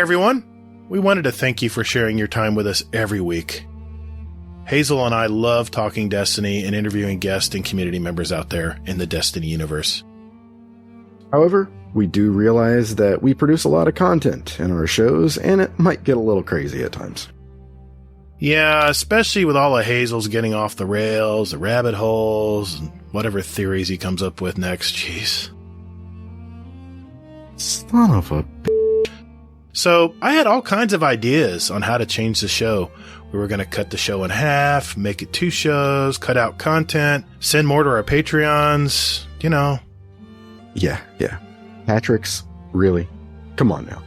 everyone. We wanted to thank you for sharing your time with us every week. Hazel and I love talking Destiny and interviewing guests and community members out there in the Destiny universe. However, we do realize that we produce a lot of content in our shows, and it might get a little crazy at times. Yeah, especially with all of Hazel's getting off the rails, the rabbit holes, and whatever theories he comes up with next. Jeez. Son of a bitch. So, I had all kinds of ideas on how to change the show. We were going to cut the show in half, make it 2 shows, cut out content, send more to our Patreons, you know. Yeah. Patrick's, really? Come on now.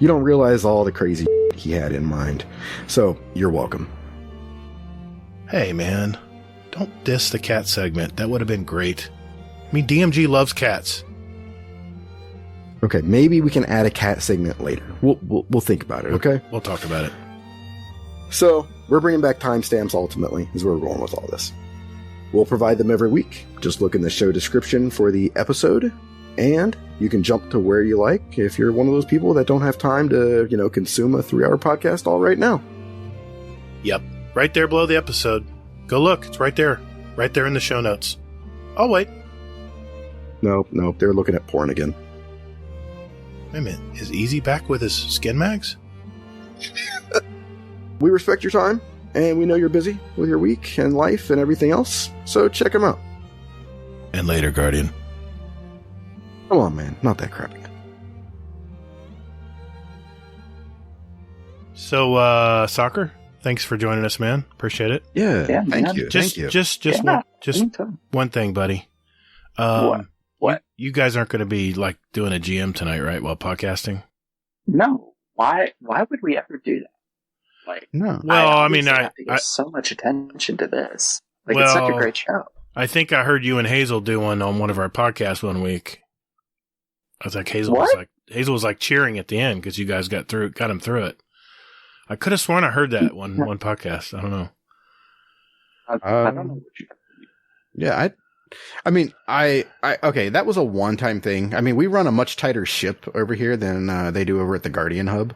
You don't realize all the crazy he had in mind. So, you're welcome. Hey, man. Don't diss the cat segment. That would have been great. I mean, DMG loves cats. Okay, maybe we can add a cat segment later. We'll think about it, okay? We'll talk about it. So, we're bringing back timestamps ultimately, is where we're going with all this. We'll provide them every week. Just look in the show description for the episode, and you can jump to where you like if you're one of those people that don't have time to, consume a 3-hour podcast all right now. Yep, right there below the episode. Go look, it's right there. Right there in the show notes. Oh, wait. No, they're looking at porn again. Wait a minute, is Easy back with his skin mags? We respect your time, and we know you're busy with your week and life and everything else, so check them out. And later, Guardian. Come on, man, not that crap again. So, Soccer, thanks for joining us, man. Appreciate it. Yeah, thank you. Just one thing, buddy. What? You guys aren't going to be like doing a GM tonight, right? While podcasting? No. Why would we ever do that? Like, no. Well, I mean, I give so much attention to this. Like, it's such a great show. I think I heard you and Hazel do one on one of our podcasts one week. I was like, Hazel was like cheering at the end because you guys got him through it. I could have sworn I heard that one podcast. I don't know. I don't know what you. Yeah, okay, that was a one-time thing. I mean, we run a much tighter ship over here than they do over at the Guardian Hub.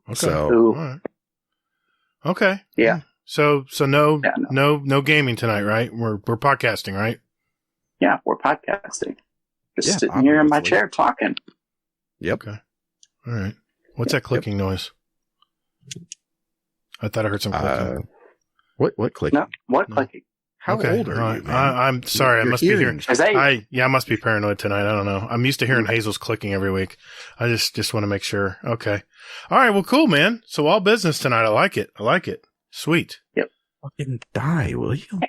Okay. So, right. Okay. Yeah. So no gaming tonight, right? We're podcasting, right? Yeah, we're podcasting. Just sitting here in my chair talking. Yep. Okay. All right. What's that clicking noise? I thought I heard some clicking. What clicking? No, what clicking? How old are you, man? I'm sorry. I must be hearing. I must be paranoid tonight. I don't know. I'm used to hearing Hazel's clicking every week. I just want to make sure. Okay. All right. Well, cool, man. So all business tonight. I like it. Sweet. Yep. Fucking die, will you?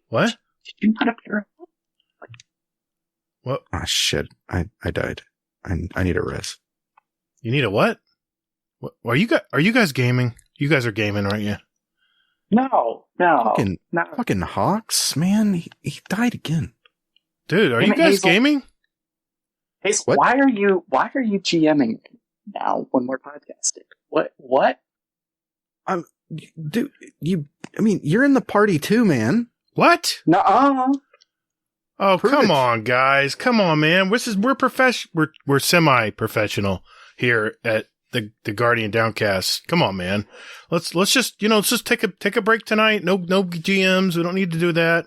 What? Did you not appear? What? Ah, shit. I died. I need a rest. You need a what? What? Are you guys gaming? You guys are gaming, aren't you? No. Fucking Hawks, man. He died again. Dude, are you guys gaming? Hazel, why are you GMing now when we're podcasting? What? Dude, you're in the party too, man. What? No. Oh, come on, guys. Come on, man. We're semi-professional here at the Guardian Downcast. Come on, man. Let's just take a break tonight. No GMs. We don't need to do that.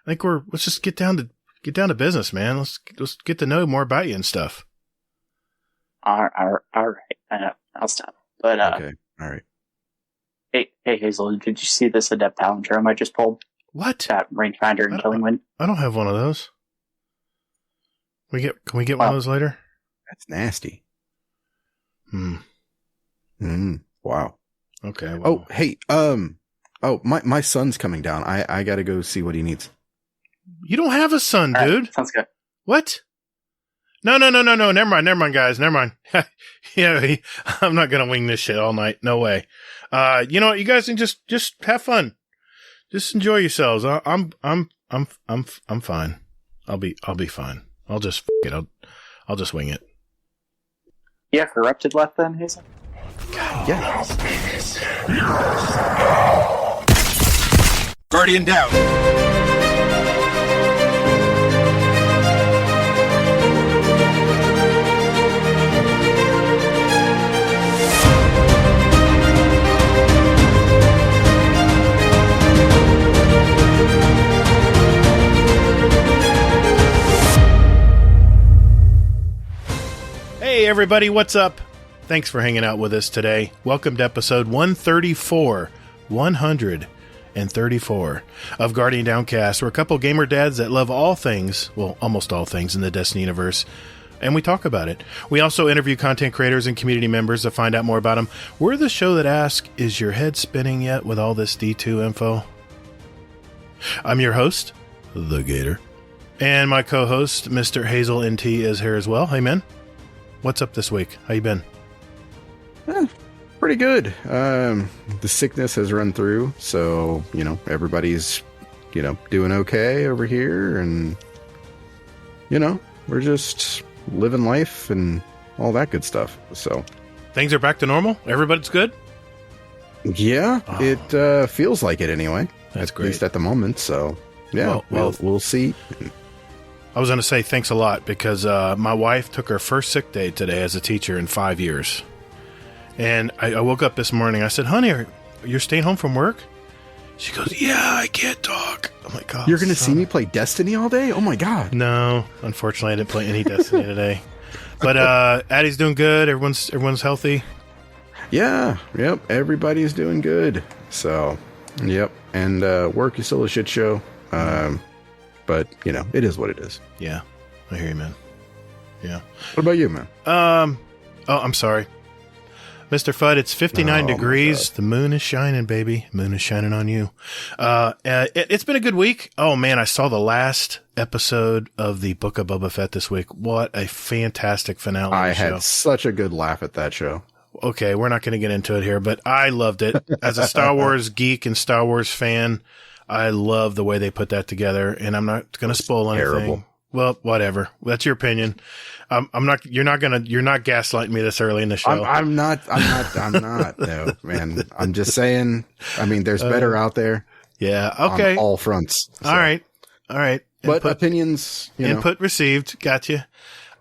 I think let's just get down to business, man. Let's get to know more about you and stuff. All right. I'll stop. But okay. All right. Hey Hazel, did you see this adept palindrome I just pulled? What? That rangefinder and killing wind. I don't have one of those. Can we get one of those later? That's nasty. Wow. Okay. Well. Oh, hey. My son's coming down. I gotta go see what he needs. You don't have a son, dude. Right, sounds good. What? No. Never mind, guys. Never mind. Yeah, I'm not gonna wing this shit all night. No way. You know what? You guys can just have fun. Just enjoy yourselves. I'm fine. I'll be fine. I'll just I'll just wing it. Yeah, corrupted left then, Hazel? God, yeah. Guardian down. everybody, what's up? Thanks for hanging out with us today. Welcome to episode 134 of Guardian Downcast. We're a couple gamer dads that love all things, well, almost all things in the Destiny universe, and we talk about it. We also interview content creators and community members to find out more about them. We're the show that asks, is your head spinning yet with all this D2 info? I'm your host, the Gatr, and my co-host, Mr. Hazel NT, is here as well. Hey, man. What's up this week? How you been? Pretty good. The sickness has run through, so, everybody's, doing okay over here, and, we're just living life and all that good stuff, so. Things are back to normal? Everybody's good? Yeah, It feels like it anyway. That's great. At least at the moment, so, yeah, we'll see. I was going to say thanks a lot because my wife took her first sick day today as a teacher in 5 years. And I woke up this morning. I said, honey, you're staying home from work? She goes, yeah, I can't talk. I'm like, oh, you're going to see me play Destiny all day? Oh, my God. No, unfortunately, I didn't play any Destiny today. But Addie's doing good. Everyone's healthy. Yeah, yep. Everybody's doing good. So, yep. And work is still a shit show. But, it is what it is. Yeah, I hear you, man. Yeah. What about you, man? I'm sorry. Mr. Fudd, it's 59 degrees. The moon is shining, baby. Moon is shining on you. It's been a good week. Oh, man, I saw the last episode of the Book of Boba Fett this week. What a fantastic finale. I had such a good laugh at that show. Okay, we're not going to get into it here, but I loved it. As a Star Wars geek and Star Wars fan, I love the way they put that together, and I'm not going to spoil anything. Terrible. Well, whatever. That's your opinion. I'm not. You're not gaslighting me this early in the show. I'm not. No, man. I'm just saying. I mean, there's better out there. Yeah. Okay. On all fronts. So. All right. But opinions. Input received. Gotcha.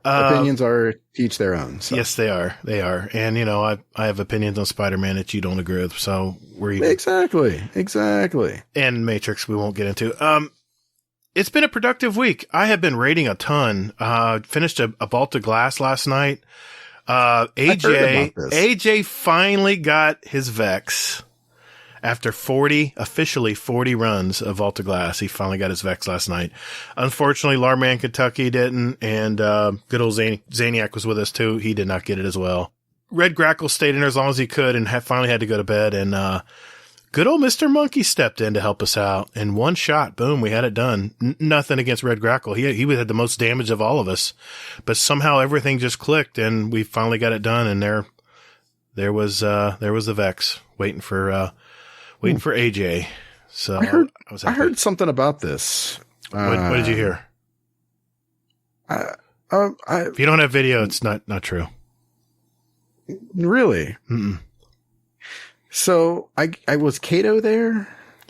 Opinions are each their own. So. Yes, they are. They are. And, I have opinions on Spider-Man that you don't agree with. So we're even. Exactly. And Matrix we won't get into. It's been a productive week. I have been raiding a ton. Finished a Vault of Glass last night. AJ finally got his Vex. After officially 40 runs of Vault of Glass, he finally got his Vex last night. Unfortunately, Larman Kentucky didn't, and good old Zaniac was with us too. He did not get it as well. Red Grackle stayed in there as long as he could and finally had to go to bed, and good old Mr. Monkey stepped in to help us out. In one shot, boom, we had it done. Nothing against Red Grackle. He had the most damage of all of us, but somehow everything just clicked, and we finally got it done, and there was the Vex waiting for AJ. So I heard something about this. What did you hear? If you don't have video, it's not true. Really? Mm-mm. So I was Kato there.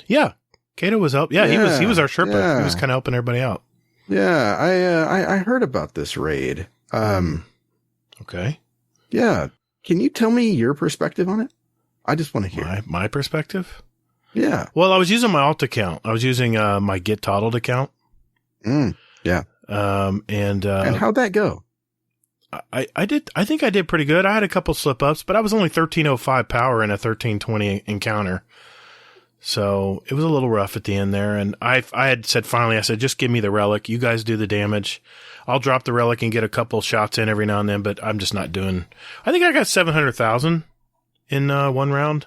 Yeah, Kato was up. Yeah, he was our Sherpa. Yeah. He was kind of helping everybody out. Yeah, I heard about this raid. Okay. Yeah, can you tell me your perspective on it? I just want to hear my perspective. Yeah. Well, I was using my alt account. I was using my Get Toddled account. Yeah. And how'd that go? I think I did pretty good. I had a couple slip ups, but I was only 1305 power in a 1320 encounter. So it was a little rough at the end there. And I had said, finally, I said, just give me the relic. You guys do the damage. I'll drop the relic and get a couple shots in every now and then, but I'm just not doing, I think I got 700,000 in one round.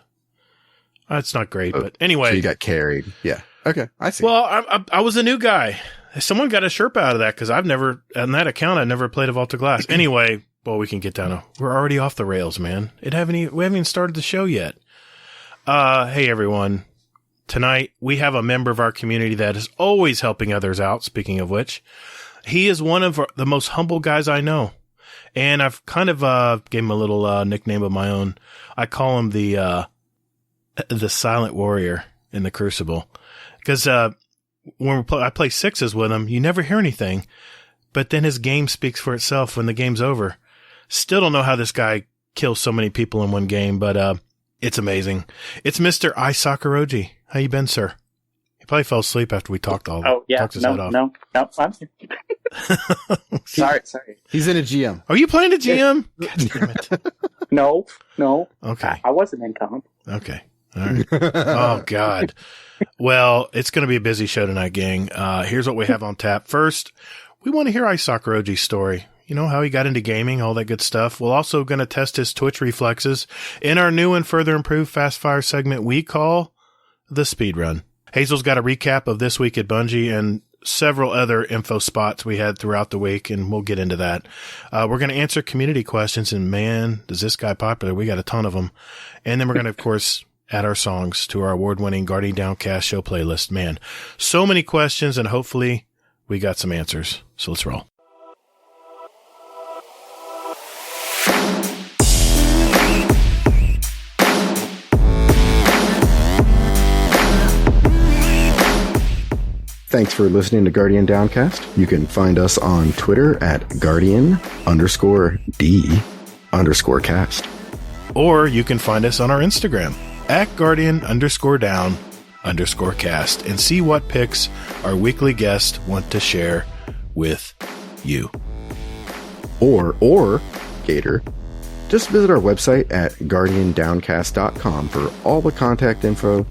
That's not great, but anyway. So you got carried. Yeah. Okay. I see. Well, I was a new guy. Someone got a Sherpa out of that because on that account, I never played a Vault of Glass. Anyway, well, we can get down to, we're already off the rails, man. We haven't even started the show yet. Hey, everyone. Tonight, we have a member of our community that is always helping others out, speaking of which. He is one of the most humble guys I know. And I've kind of gave him a little nickname of my own. I call him the Silent Warrior in the Crucible. Because when I play sixes with him, you never hear anything. But then his game speaks for itself when the game's over. Still don't know how this guy kills so many people in one game, but it's amazing. It's Mr. iSoccerrogi. How you been, sir? probably fell asleep after we talked all. Oh yeah, talked his head off. no. I'm here. Sorry. He's in a GM. Are you playing a GM? God damn it. No. Okay. I wasn't in comp. Okay. All right. Oh, God. Well, it's going to be a busy show tonight, gang. Here's what we have on tap. First, we want to hear iSoccerrogi's story. You know, how he got into gaming, all that good stuff. We're also going to test his Twitch reflexes in our new and further improved Fast Fire segment we call the SpeedRun. Hazel's got a recap of this week at Bungie and several other info spots we had throughout the week, and we'll get into that. We're going to answer community questions, and man, is this guy popular. We got a ton of them. And then we're going to, of course, add our songs to our award-winning Guardian Downcast show playlist. Man, so many questions, and hopefully we got some answers. So let's roll. Thanks for listening to Guardian Downcast. You can find us on Twitter at Guardian_D_cast. Or you can find us on our Instagram at Guardian_Down_cast and see what picks our weekly guests want to share with you. Or Gatr, just visit our website at guardiandowncast.com for all the contact info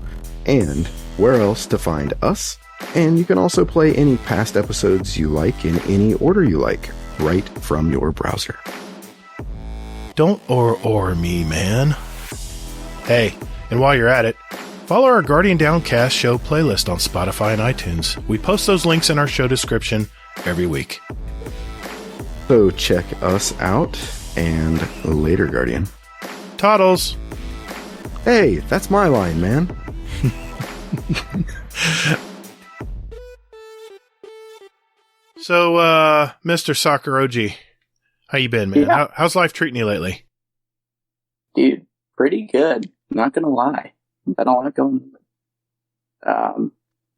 and where else to find us. And you can also play any past episodes you like in any order you like, right from your browser. Don't or me, man. Hey, and while you're at it, follow our Guardian Downcast show playlist on Spotify and iTunes. We post those links in our show description every week. So check us out, and later, Guardian. Toddles! Hey, that's my line, man. So, Mr. SoccerRogi, how you been, man? Yeah. How's life treating you lately? Dude, pretty good. Not gonna lie. Been a lot going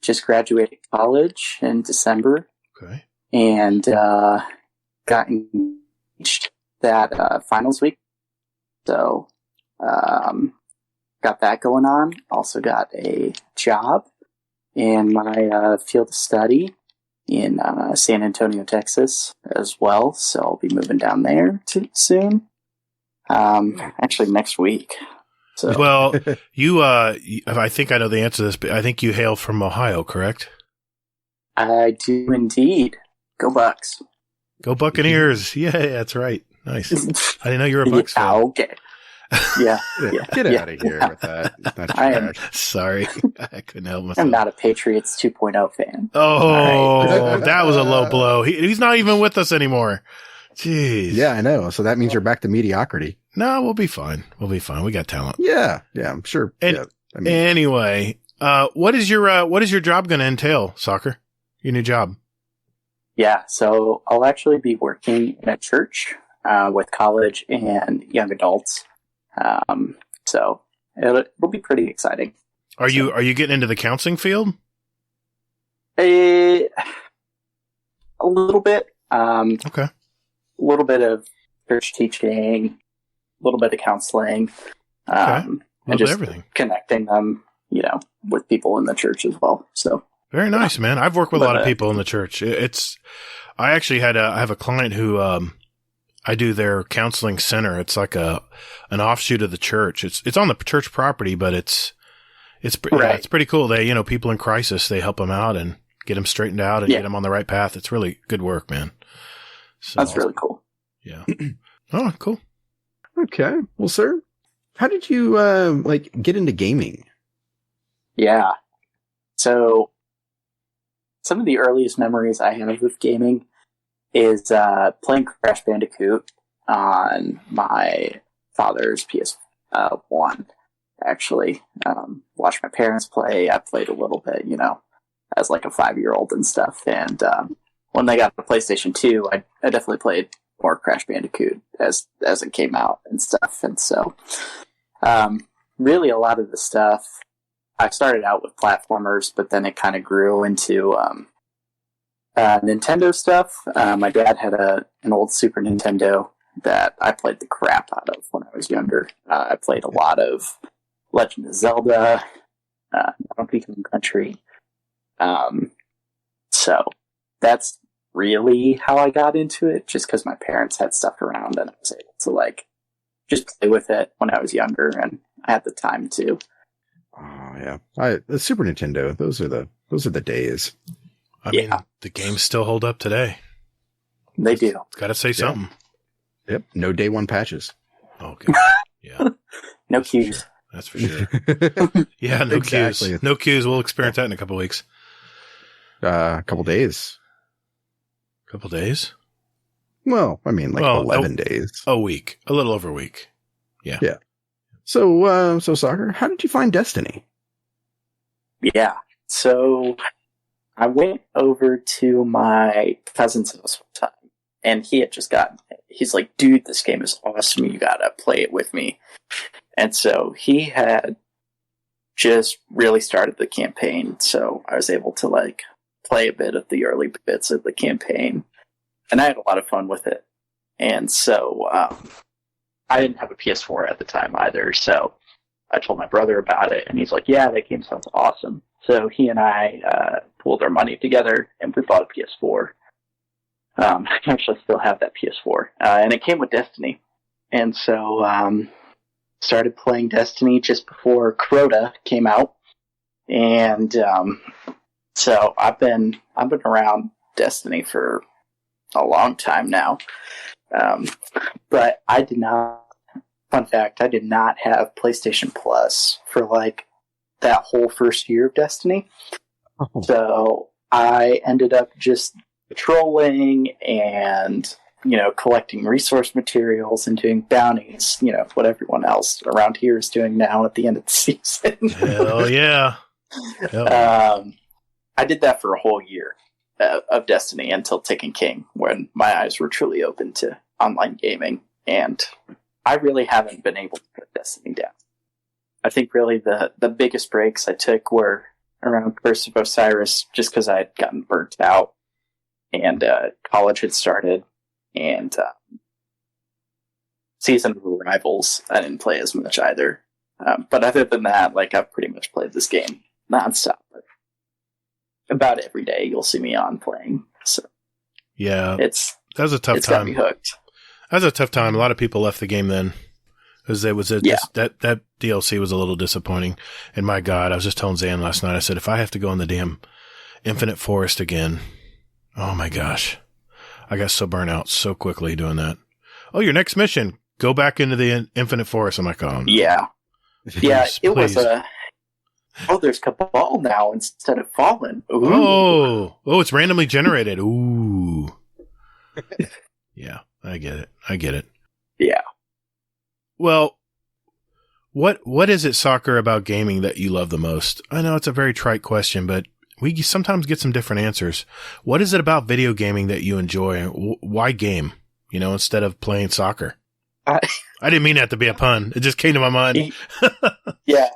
just graduated college in December. Okay. And got engaged that finals week. So got that going on. Also got a job in my field of study in San Antonio, Texas as well. So I'll be moving down there soon. Actually next week. So. Well, you, I think I know the answer to this, but I think you hail from Ohio, correct? I do indeed. Go Bucks. Go Buccaneers. Yeah, that's right. Nice. I didn't know you were a Bucks fan. Okay. Yeah. Get out of here with that. That's I am. Sorry. I couldn't help myself. I'm not a Patriots 2.0 fan. Oh, that was a low blow. He's not even with us anymore. Jeez. Yeah, I know. So that means you're back to mediocrity. No, we'll be fine. We'll be fine. We got talent. Yeah, I'm sure. And, anyway, what is your job going to entail, Soccer? Your new job? Yeah, so I'll actually be working in a church with college and young adults. So it'll be pretty exciting. Are you getting into the counseling field? A little bit. Okay. A little bit of church teaching, a little bit of counseling, and just everything. Connecting them, with people in the church as well. So very nice, man. I've worked with a lot of people in the church. I actually I have a client who, I do their counseling center. It's like an offshoot of the church. It's on the church property, but it's pretty cool. They, people in crisis, they help them out and get them straightened out and get them on the right path. It's really good work, man. So, that's really cool. Yeah. Oh, cool. Okay. Well, sir, how did you, get into gaming? Yeah. So some of the earliest memories I have with gaming is playing Crash Bandicoot on my father's PS1, actually. Watched my parents play. I played a little bit, as like a 5-year-old and stuff. And when they got the PlayStation 2, I definitely played more Crash Bandicoot as it came out and stuff. And so really a lot of the stuff, I started out with platformers, but then it kind of grew into Nintendo stuff. My dad had an old Super Nintendo that I played the crap out of when I was younger. I played a lot of Legend of Zelda, Donkey Kong Country, So that's really how I got into it, just because my parents had stuff around and I was able to like just play with it when I was younger and I had the time to. Oh yeah, the Super Nintendo. Those are the days. I mean, the games still hold up today. They do. Got to say something. Yep. No day one patches. Okay. Yeah. No cues. That's for sure. Yeah, no Exactly. cues. No cues. We'll experience that in a couple of weeks. A couple days. Couple days? Well, I mean, 11 days. A week. A little over a week. Yeah. Yeah. So Soccer, how did you find Destiny? Yeah. So I went over to my cousin's house one time, and he had just he's like, dude, this game is awesome. You gotta play it with me. And so he had just really started the campaign, so I was able to like play a bit of the early bits of the campaign, and I had a lot of fun with it. And so I didn't have a PS4 at the time either, so I told my brother about it, and he's like, yeah, that game sounds awesome. So he and I pooled our money together, and we bought a PS4. I actually still have that PS4, and it came with Destiny. And so started playing Destiny just before Crota came out, and so I've been around Destiny for a long time now. But I did not. Fun fact: I did not have PlayStation Plus for like that whole first year of Destiny. Oh. So I ended up just trolling and, collecting resource materials and doing bounties, what everyone else around here is doing now at the end of the season. Hell yeah. I did that for a whole year of Destiny until Taken King, when my eyes were truly open to online gaming, and I really haven't been able to put Destiny down. I think really the biggest breaks I took were around Curse of Osiris, just because I had gotten burnt out, and college had started, and Season of Rivals I didn't play as much either. But other than that, like, I've pretty much played this game nonstop. About every day you'll see me on playing. So yeah, that was a tough it's time. Got me hooked. That was a tough time. A lot of people left the game then, because that DLC was a little disappointing. And my God, I was just telling Zan last night. I said, if I have to go in the damn Infinite Forest again, oh my gosh, I got so burnt out so quickly doing that. Oh, your next mission, go back into the Infinite Forest. I'm like, oh no. Yeah, it was a. Oh, there's Cabal now instead of Fallen. Ooh. Oh, it's randomly generated. Ooh. Yeah, I get it. Yeah. Well, what is it, Soccer, about gaming that you love the most? I know it's a very trite question, but we sometimes get some different answers. What is it about video gaming that you enjoy? Why game, instead of playing soccer? I didn't mean that to be a pun. It just came to my mind. Yeah.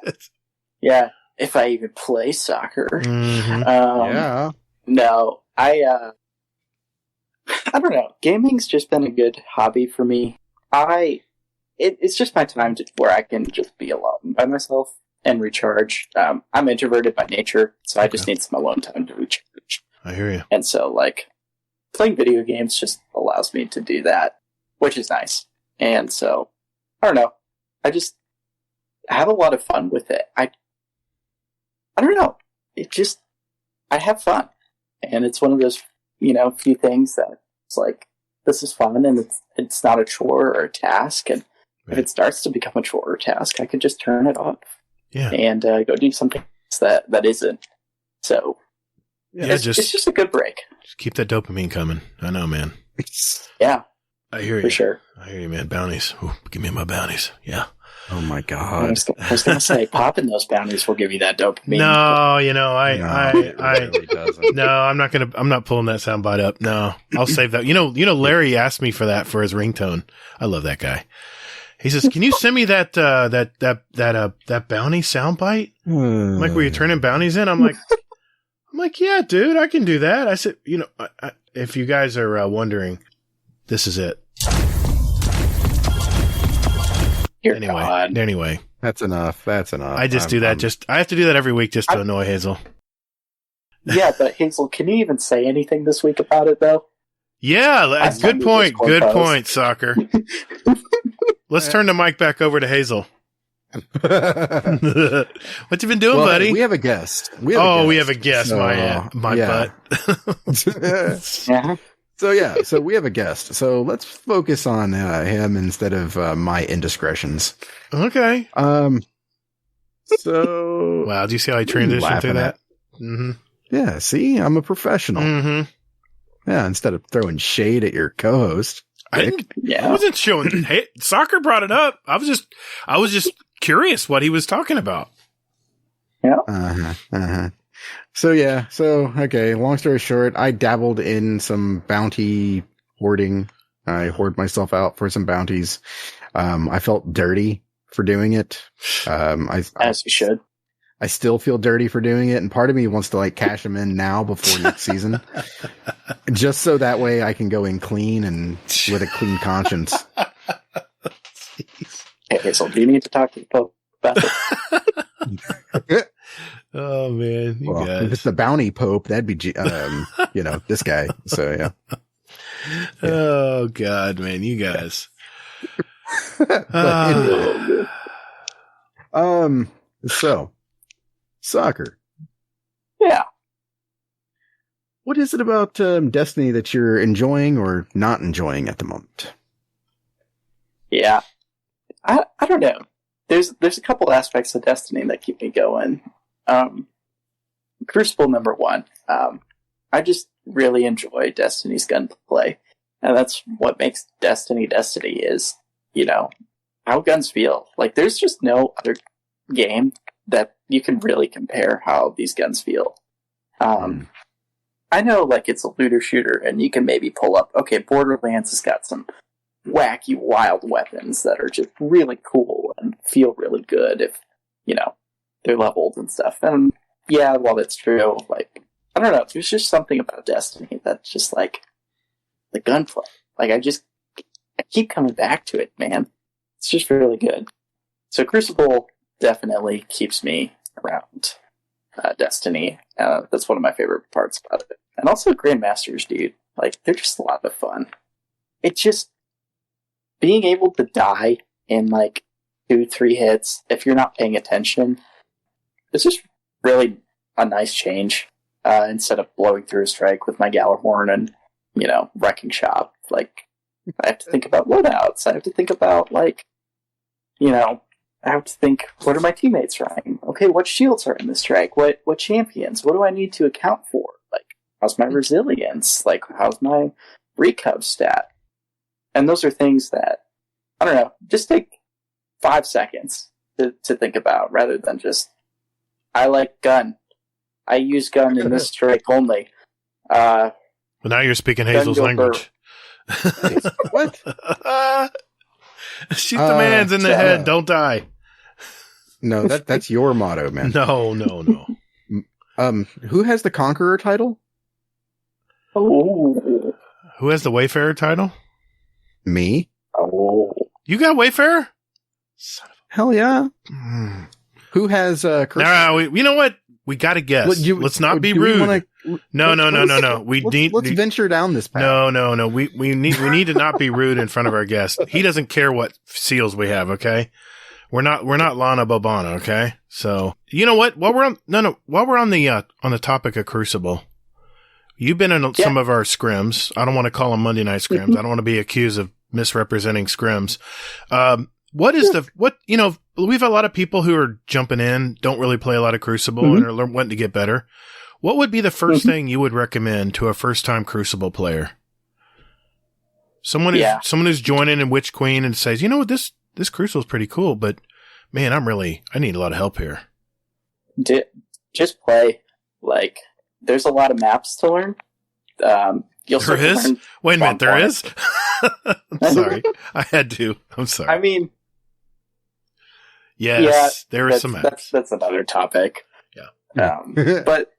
Yeah. If I even play soccer. Mm-hmm. Yeah. No, I don't know. Gaming's just been a good hobby for me. It's just my time where I can just be alone by myself and recharge. I'm introverted by nature, so I just need some alone time to recharge. I hear you. And so, like, playing video games just allows me to do that, which is nice. And so, I don't know. I have a lot of fun with it. I don't know. I have fun. And it's one of those, few things that it's like, this is fun, and it's not a chore or a task. And if it starts to become a chore or a task, I can just turn it off. Yeah. And go do something that isn't. So, it's just a good break. Just keep that dopamine coming. I know, man. Yeah. I hear you. For sure. I hear you, man. Bounties. Ooh, give me my bounties. Yeah. Oh my God. I was going to say, popping those bounties will give you that dopamine. No, it really doesn't. No, I'm not pulling that soundbite up. No, I'll save that. Larry asked me for that for his ringtone. I love that guy. He says, "Can you send me that bounty soundbite? Like where you turn in bounties in?" I'm like, yeah, dude, I can do that. I said, if you guys are wondering, this is it. Anyway, that's enough. I just do that. I have to do that every week just to annoy Hazel. Yeah, but Hazel, can you even say anything this week about it, though? Yeah, good point. Good point, Soccer. Let's turn the mic back over to Hazel. What you been doing, buddy? We have a guest. We have a guest. So, my butt. So we have a guest. So let's focus on him instead of my indiscretions. Okay. So wow, do you see how I transitioned through that? Mm-hmm. Yeah. See, I'm a professional. Mm-hmm. Yeah. Instead of throwing shade at your co-host. I wasn't showing. Hey, Soccer brought it up. I was just curious what he was talking about. Yeah. So okay. Long story short, I dabbled in some bounty hoarding. I hoard myself out for some bounties. I felt dirty for doing it. As you should. I still feel dirty for doing it, and part of me wants to cash them in now before next season, just so that way I can go in clean and with a clean conscience. Hey, Hazel, do you need to talk to the Pope about it? Oh man, if it's the bounty Pope, that'd be this guy. So yeah. Oh God, man, you guys. So. Soccer. Yeah. What is it about Destiny that you're enjoying or not enjoying at the moment? Yeah. I don't know. There's a couple aspects of Destiny that keep me going. Crucible number one. I just really enjoy Destiny's gunplay. And that's what makes Destiny is, how guns feel. There's just no other game that you can really compare how these guns feel. I know, it's a looter shooter, and you can maybe pull up, okay, Borderlands has got some wacky, wild weapons that are just really cool and feel really good if, they're leveled and stuff. And, yeah, while that's true, I don't know, there's just something about Destiny that's just, the gunplay. I keep coming back to it, man. It's just really good. So Crucible definitely keeps me around Destiny. That's one of my favorite parts about it. And also Grandmasters, dude. They're just a lot of fun. It's just being able to die in 2-3 hits if you're not paying attention. It's just really a nice change. Instead of blowing through a strike with my Galahorn and, wrecking shop. I have to think about loadouts. I have to think about I have to think, what are my teammates running? Okay, what shields are in the strike? What champions? What do I need to account for? How's my resilience? How's my recov stat? And those are things that, I don't know, just take 5 seconds to think about rather than just, I like gun. I use gun in this strike only. Well, now you're speaking Hazel's language. What? Shoot the man's in the head, don't die. No, that's your motto, man. No. Who has the Conqueror title? Oh. Who has the Wayfarer title? Me. Oh. You got Wayfarer? Hell yeah. Who has No, you know what? We got to guess. Let's not be rude. No. Let's venture down this path. No. We need to not be rude in front of our guest. He doesn't care what seals we have, okay? We're not Lana Bobana, okay? So, you know what? While we're on the topic of Crucible, you've been in some of our scrims. I don't want to call them Monday night scrims. I don't want to be accused of misrepresenting scrims. We've a lot of people who are jumping in, don't really play a lot of Crucible and are wanting to get better. What would be the first thing you would recommend to a first-time Crucible player? Someone who's joining in Witch Queen and says, this Crucible is pretty cool, but man, I need a lot of help here. Just play. There's a lot of maps to learn. There is? Wait a minute, there is? I'm sorry. I had to. I'm sorry. I mean, yes, there is some maps. That's another topic. Yeah. But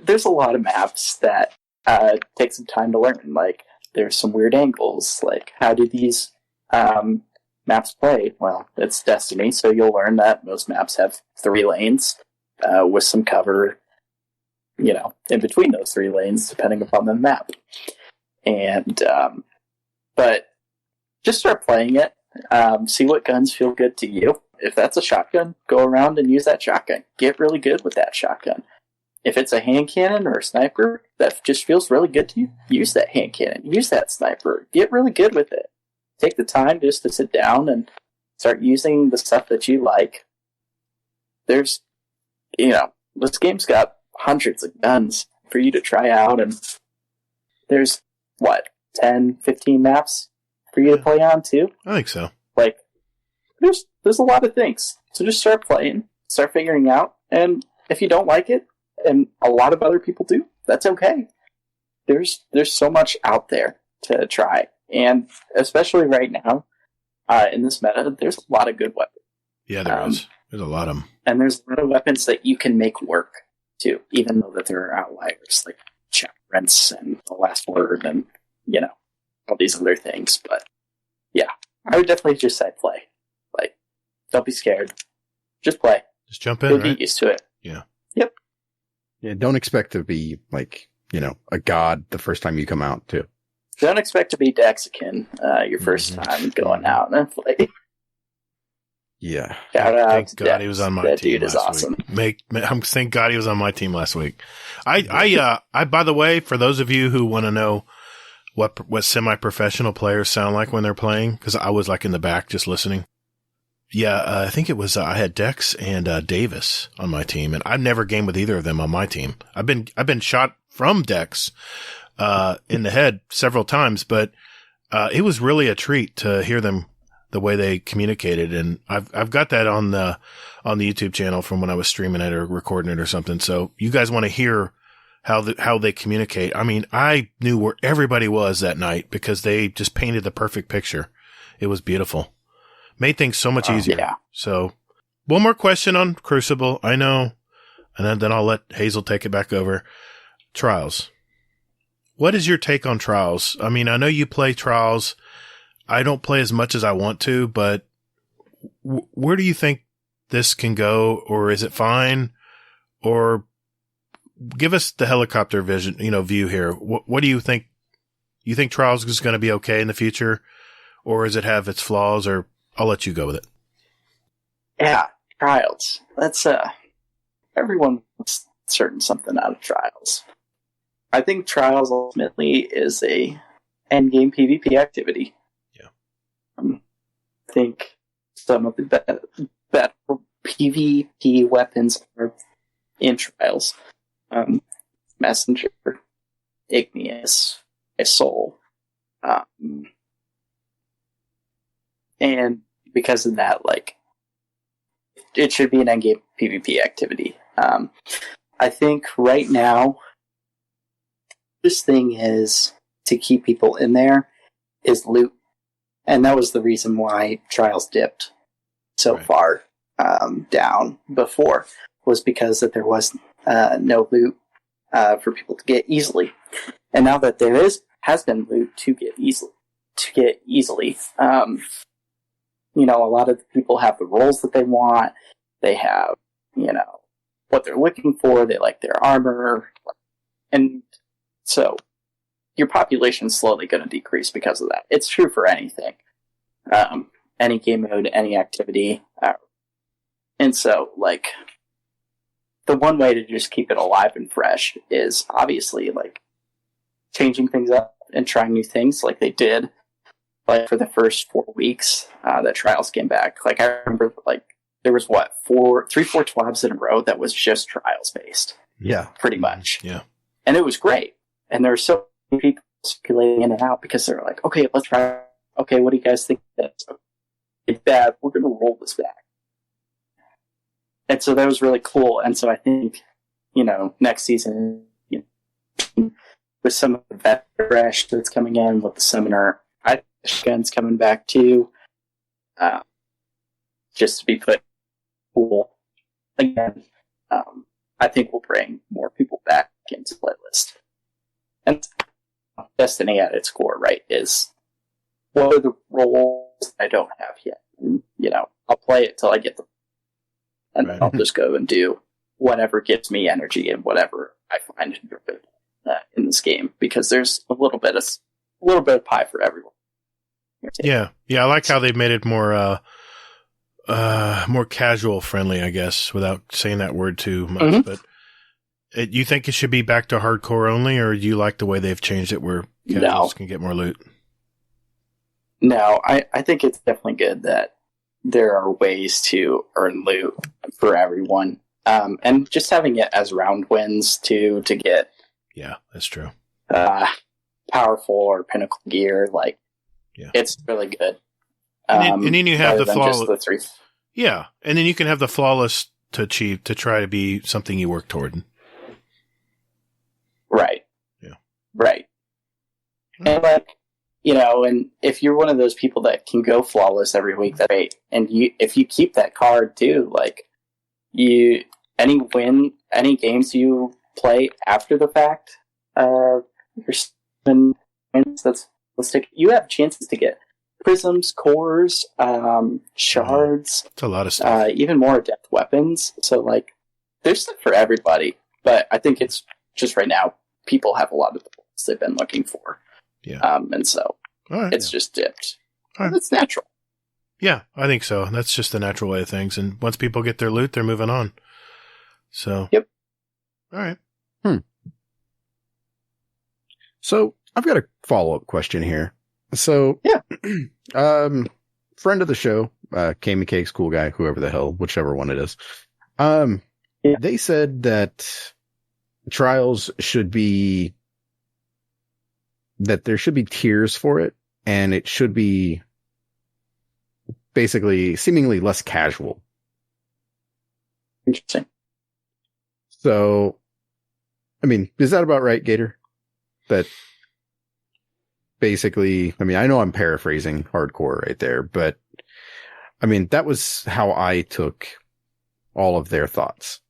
there's a lot of maps that take some time to learn. There's some weird angles. How do these maps play? Well, it's Destiny, so you'll learn that most maps have 3 lanes with some cover. in between those 3 lanes, depending upon the map. And, but just start playing it, see what guns feel good to you. If that's a shotgun, go around and use that shotgun. Get really good with that shotgun. If it's a hand cannon or a sniper that just feels really good to you, use that hand cannon, use that sniper. Get really good with it. Take the time just to sit down and start using the stuff that you like. There's, this game's got hundreds of guns for you to try out, and there's, 10, 15 maps for you to play on, too? I think so. There's a lot of things. So just start playing, start figuring out, and if you don't like it, and a lot of other people do, that's okay. There's so much out there to try, and especially right now, in this meta, there's a lot of good weapons. Yeah, there is. There's a lot of them. And there's a lot of weapons that you can make work, too, even though that there are outliers, like Chapter and The Last Word, and, all these other things. But, yeah, I would definitely just say play. Don't be scared. Just play. Just jump in, You'll right? get used to it. Yeah. Yep. Yeah, don't expect to be, a god the first time you come out, too. Don't expect to be Dexican your first time going out and play. Yeah. Shout out Thank to God Dex. he was on my that team dude is last awesome. week. Thank God he was on my team last week. I by the way, for those of you who want to know what semi-professional players sound like when they're playing, because I was in the back just listening. Yeah, I think it was, I had Dex and Davis on my team, and I've never gamed with either of them on my team. I've been shot from Dex, in the head several times, but, it was really a treat to hear them, the way they communicated. And I've got that on the YouTube channel from when I was streaming it or recording it or something. So you guys want to hear how they communicate. I mean, I knew where everybody was that night because they just painted the perfect picture. It was beautiful. Made things so much easier. Yeah. So one more question on Crucible. I know. And then I'll let Hazel take it back over. Trials. What is your take on Trials? I mean, I know you play Trials. I don't play as much as I want to, but where do you think this can go? Or is it fine? Or give us the helicopter vision, view here. What do you think? You think Trials is going to be okay in the future? Or does it have its flaws? Or I'll let you go with it. Yeah, Trials. That's, everyone wants something out of Trials. I think Trials ultimately is a endgame PvP activity. Yeah. I think some of the better PvP weapons are in Trials. Messenger, Igneous, Soul. And because of that, it should be an endgame PvP activity. I think right now, this thing is to keep people in there is loot. And that was the reason why Trials dipped so far down before, was because that there was no loot for people to get easily. And now that there has been loot to get easily, a lot of the people have the roles that they want. They have, what they're looking for. They like their armor. And so your population's slowly going to decrease because of that. It's true for anything. Any game mode, any activity. And so, the one way to just keep it alive and fresh is obviously, changing things up and trying new things like they did, for the first 4 weeks that Trials came back. I remember, there was, 4 TWABs in a row that was just Trials based. Yeah. Pretty much. Yeah. And it was great. And there were so many people circulating in and out because they were like, okay, let's try. Okay, what do you guys think? It's bad. We're going to roll this back. And so that was really cool. And so I think, next season, with some of the vet fresh that's coming in, with the Summoner guns coming back too, just to be put cool again, I think we'll bring more people back into the playlist. And Destiny at its core, right, is what are the roles I don't have yet? And, I'll play it till I get them. And then I'll just go and do whatever gives me energy and whatever I find enjoyable in this game, because there's a little bit of pie for everyone. Yeah, I like how they've made it more casual friendly, I guess, without saying that word too much. Mm-hmm. But you think it should be back to hardcore only, or do you like the way they've changed it where casuals can get more loot? No, I think it's definitely good that there are ways to earn loot for everyone. And just having it as round wins to get... Yeah, that's true. Powerful or pinnacle gear, it's really good. And then you have the flawless... Yeah, and then you can have the flawless to achieve, to try to be something you work toward. Right. Yeah. Right. And and if you're one of those people that can go flawless every week, that's great. And if you keep that card too, any games you play after the fact, you have chances to get prisms, cores, shards. It's a lot of stuff. Even more adept weapons. So there's stuff for everybody. But I think it's just right now people have a lot of the tools they've been looking for. Yeah. And so it's just dipped. Right. It's natural. Yeah, I think so. That's just the natural way of things. And once people get their loot, they're moving on. So. Yep. All right. So I've got a follow-up question here. So, yeah. Friend of the show, Kami Cakes, cool guy, whoever the hell, whichever one it is. They said that trials should be, that there should be tiers for it, and it should be basically seemingly less casual. Interesting. So, I mean, is that about right, Gatr? That basically, I mean, I know I'm paraphrasing hardcore right there, but I mean, that was how I took all of their thoughts.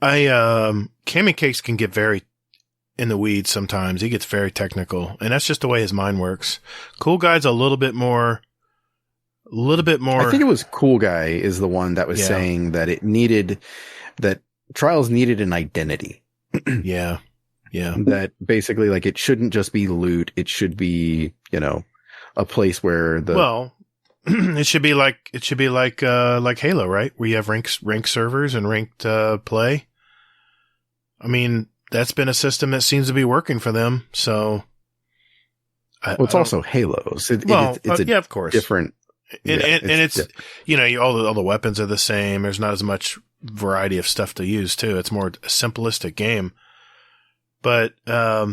Kami Cakes can get very in the weeds sometimes. He gets very technical, and that's just the way his mind works. Cool Guy's a little bit more. I think it was Cool Guy is the one that was saying that that trials needed an identity. Yeah. Yeah. That basically, it shouldn't just be loot. It should be, a place where it should be like Halo, right? Where you have ranked servers and ranked play. I mean, that's been a system that seems to be working for them. So, it's also Halo. So of course, different. It's all the weapons are the same. There's not as much variety of stuff to use too. It's more a simplistic game. But, I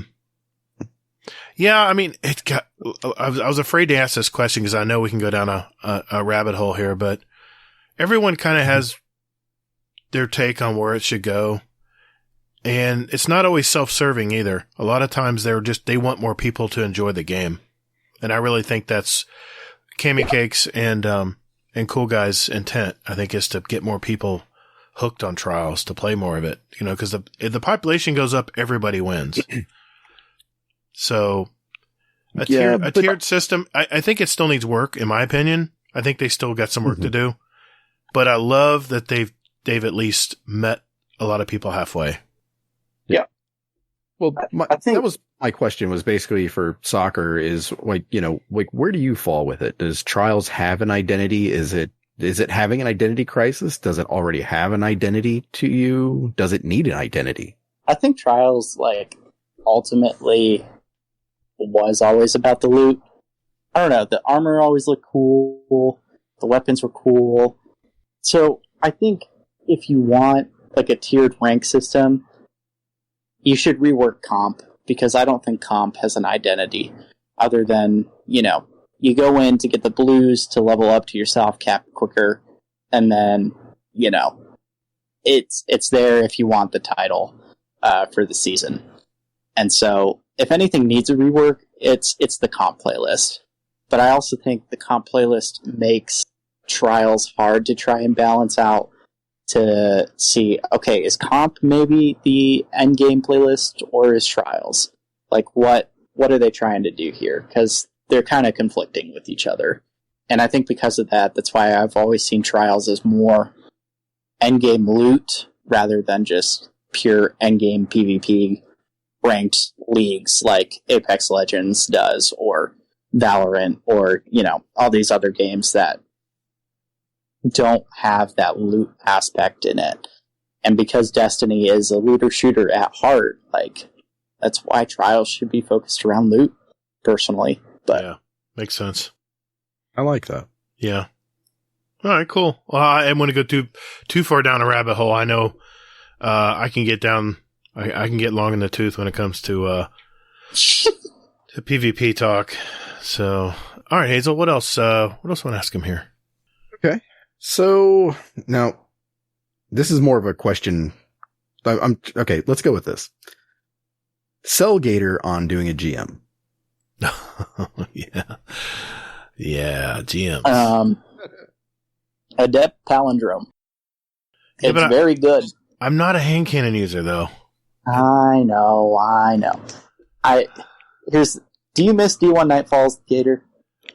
mean, I was afraid to ask this question because I know we can go down a rabbit hole here, but everyone kind of has their take on where it should go. And it's not always self-serving either. A lot of times they want more people to enjoy the game. And I really think that's Kami Cakes and Cool Guy's intent, I think, is to get more people hooked on trials, to play more of it, because if the population goes up, everybody wins. So a tiered system, I think it still needs work, in my opinion. I think they still got some work to do, but I love that they've at least met a lot of people halfway. Yeah. Well, that was my question, was basically for soccer is where do you fall with it? Does trials have an identity? Is it having an identity crisis? Does it already have an identity to you? Does it need an identity? I think Trials, ultimately was always about the loot. I don't know, the armor always looked cool, the weapons were cool. So I think if you want, a tiered rank system, you should rework comp, because I don't think comp has an identity other than, you go in to get the blues to level up to your soft cap quicker, and then, it's there if you want the title for the season. And so, if anything needs a rework, it's the comp playlist. But I also think the comp playlist makes trials hard to try and balance out, to see, okay, is comp maybe the end game playlist, or is trials? What are they trying to do here? Because they're kind of conflicting with each other. And I think because of that, that's why I've always seen trials as more endgame loot rather than just pure endgame PvP ranked leagues like Apex Legends does, or Valorant, or, all these other games that don't have that loot aspect in it. And because Destiny is a looter shooter at heart, that's why Trials should be focused around loot, personally. But yeah, makes sense. I like that. Yeah. All right, cool. Well, I didn't want to go too far down a rabbit hole. I know I can get down. I can get long in the tooth when it comes to PvP talk. So, all right, Hazel. What else? What else want to ask him here? Okay. So now, this is more of a question. Okay. Let's go with this. Sell Gatr on doing a GM. Yeah, GMs. Adept Palindrome. Yeah, It's very good. I'm not a hand cannon user, though. I know. Do you miss D1 Nightfalls, Gatr?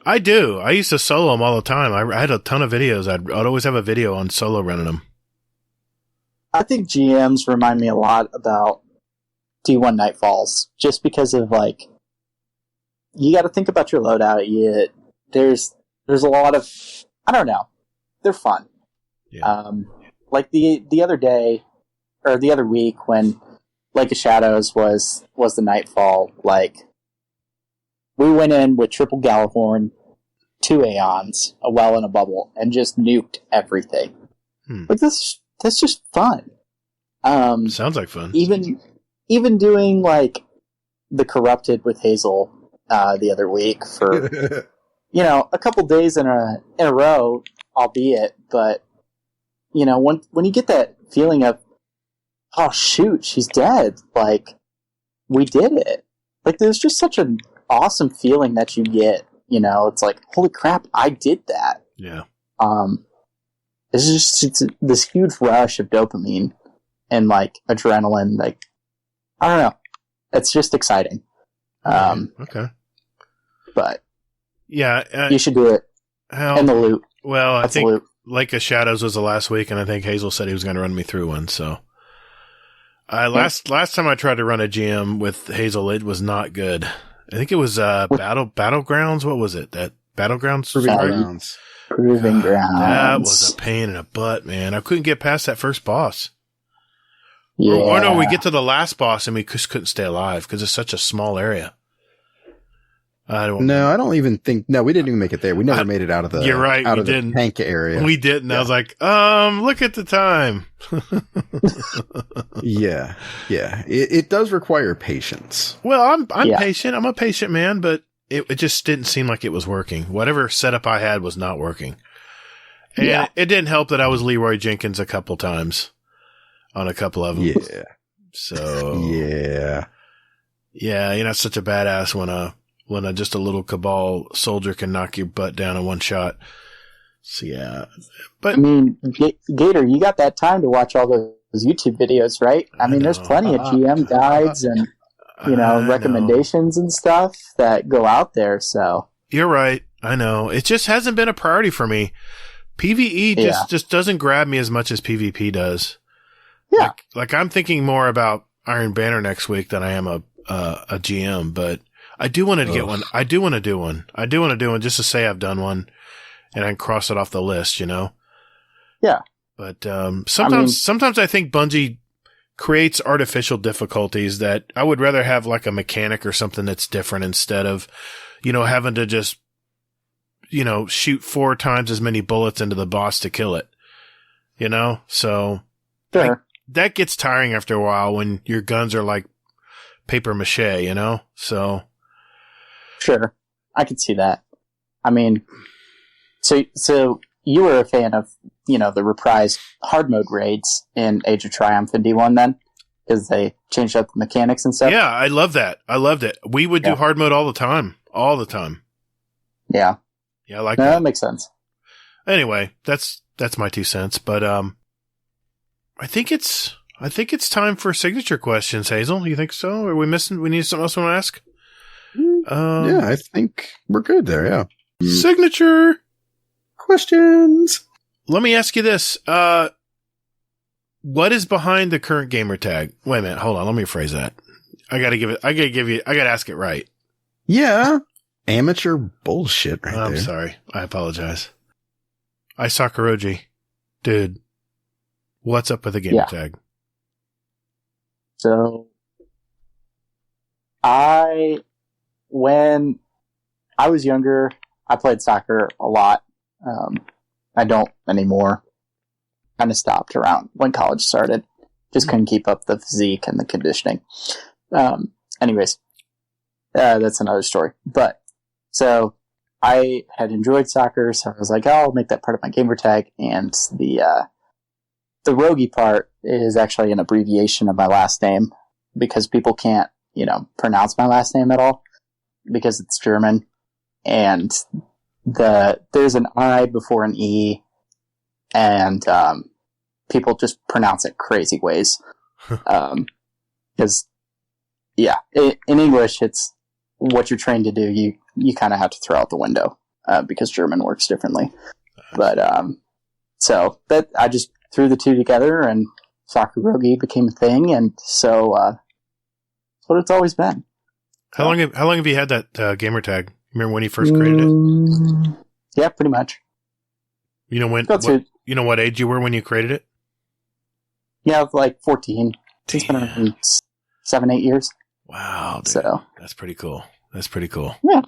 I do. I used to solo them all the time. I had a ton of videos. I'd always have a video on solo running them. I think GMs remind me a lot about D1 Nightfalls, just because of, you got to think about your loadout. There's a lot of, I don't know, they're fun. Yeah. The other day, or the other week, when Lake of Shadows was the Nightfall, we went in with triple Galahorn, 2 Aeons, a well and a bubble, and just nuked everything. That's just fun. Sounds like fun. Even doing the Corrupted with Hazel the other week for a couple days in a row, albeit, but when you get that feeling of, oh shoot, she's dead, we did it. There's just such an awesome feeling that you get. It's holy crap, I did that. Yeah. It's this huge rush of dopamine and adrenaline. I don't know. It's just exciting. Okay. But yeah, you should do it. In the loot. Well, I think loot. Lake of Shadows was the last week, and I think Hazel said he was going to run me through one. So, last time I tried to run a GM with Hazel, it was not good. I think it was Battlegrounds. What was it? That Battlegrounds? Proving Grounds. That was a pain in the butt, man. I couldn't get past that first boss. Yeah. Or no, we get to the last boss and we just couldn't stay alive because it's such a small area. I don't even think. No, we didn't even make it there. We never made it out of the. You're right. Out of didn't. The tank area. We didn't. Yeah. I was like, look at the time. Yeah. It does require patience. Well, I'm patient. I'm a patient man, but it just didn't seem like it was working. Whatever setup I had was not working. And it didn't help that I was Leroy Jenkins a couple times on a couple of them. Yeah. So. Yeah. Yeah, you're not such a badass when just a little Cabal soldier can knock your butt down in one shot. So yeah, but I mean, Gatr, you got that time to watch all those YouTube videos, right? I mean, there's plenty of GM guides and recommendations and stuff that go out there. So you're right. I know it just hasn't been a priority for me. PvE just doesn't grab me as much as PvP does. Yeah, like I'm thinking more about Iron Banner next week than I am a GM, but. I do want to get one. I do want to do one. I do want to do one just to say I've done one and I can cross it off the list, Yeah. But sometimes I think Bungie creates artificial difficulties that I would rather have like a mechanic or something that's different instead of, having to just, shoot 4 times as many bullets into the boss to kill it. So sure. That gets tiring after a while when your guns are like paper mache, so. Sure, I could see that. I mean, so you were a fan of, the reprised hard mode raids in Age of Triumph and D1 then? Because they changed up the mechanics and stuff? Yeah, I love that. I loved it. We would do hard mode all the time. All the time. Yeah. Yeah, I like that. That makes sense. Anyway, that's my 2 cents. But I think it's time for signature questions, Hazel. You think so? Are we missing? We need something else we want to ask? Yeah, I think we're good there. Yeah. Signature questions. Let me ask you this. what is behind the current gamer tag? Wait a minute. Hold on. Let me rephrase that. I gotta ask it right. Yeah. Amateur bullshit right there. I'm sorry. I apologize. iSoccerrogi. Dude, what's up with the gamer tag? So, when I was younger, I played soccer a lot. I don't anymore. Kind of stopped around when college started. Just couldn't keep up the physique and the conditioning. Anyways, that's another story. But, so, I had enjoyed soccer, so I was like, oh, I'll make that part of my gamer tag. And the Rogi part is actually an abbreviation of my last name, because people can't, pronounce my last name at all, because it's German. And there's an I before an E, and people just pronounce it crazy ways. Because, in English, it's what you're trained to do. You kind of have to throw out the window, because German works differently. But, so that I just threw the two together, and SoccerroGi became a thing, and so that's what it's always been. How long have you had that gamer tag? Remember when you first created it? Yeah, pretty much. You know what age you were when you created it? Yeah, like 14. It's been around 7-8 years. Wow, dude. So that's pretty cool. Yeah.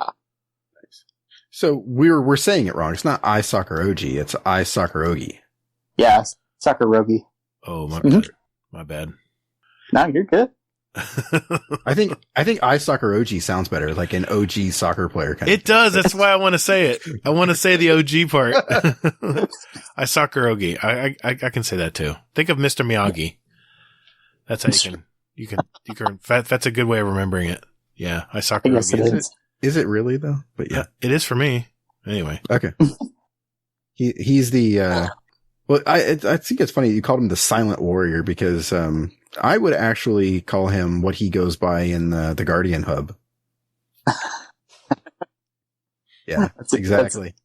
So we're saying it wrong. It's not iSoccerrogi. It's iSoccerrogi. Yeah, SoccerroGi. Oh, my bad. My bad. No, you're good. I think iSoccerrogi sounds better, like an OG soccer player kind It does. That's why I want to say it. I want to say the OG part. iSoccerrogi. I can say that too. Think of Mr. Miyagi. That's how you can. That's a good way of remembering it. Yeah, iSoccerrogi. Yes, it is. Is it really though? But yeah, it is for me. Anyway. Okay. He's the. Well, I think it's funny you called him the Silent Warrior, because I would actually call him what he goes by in the Guardian Hub. Yeah, exactly.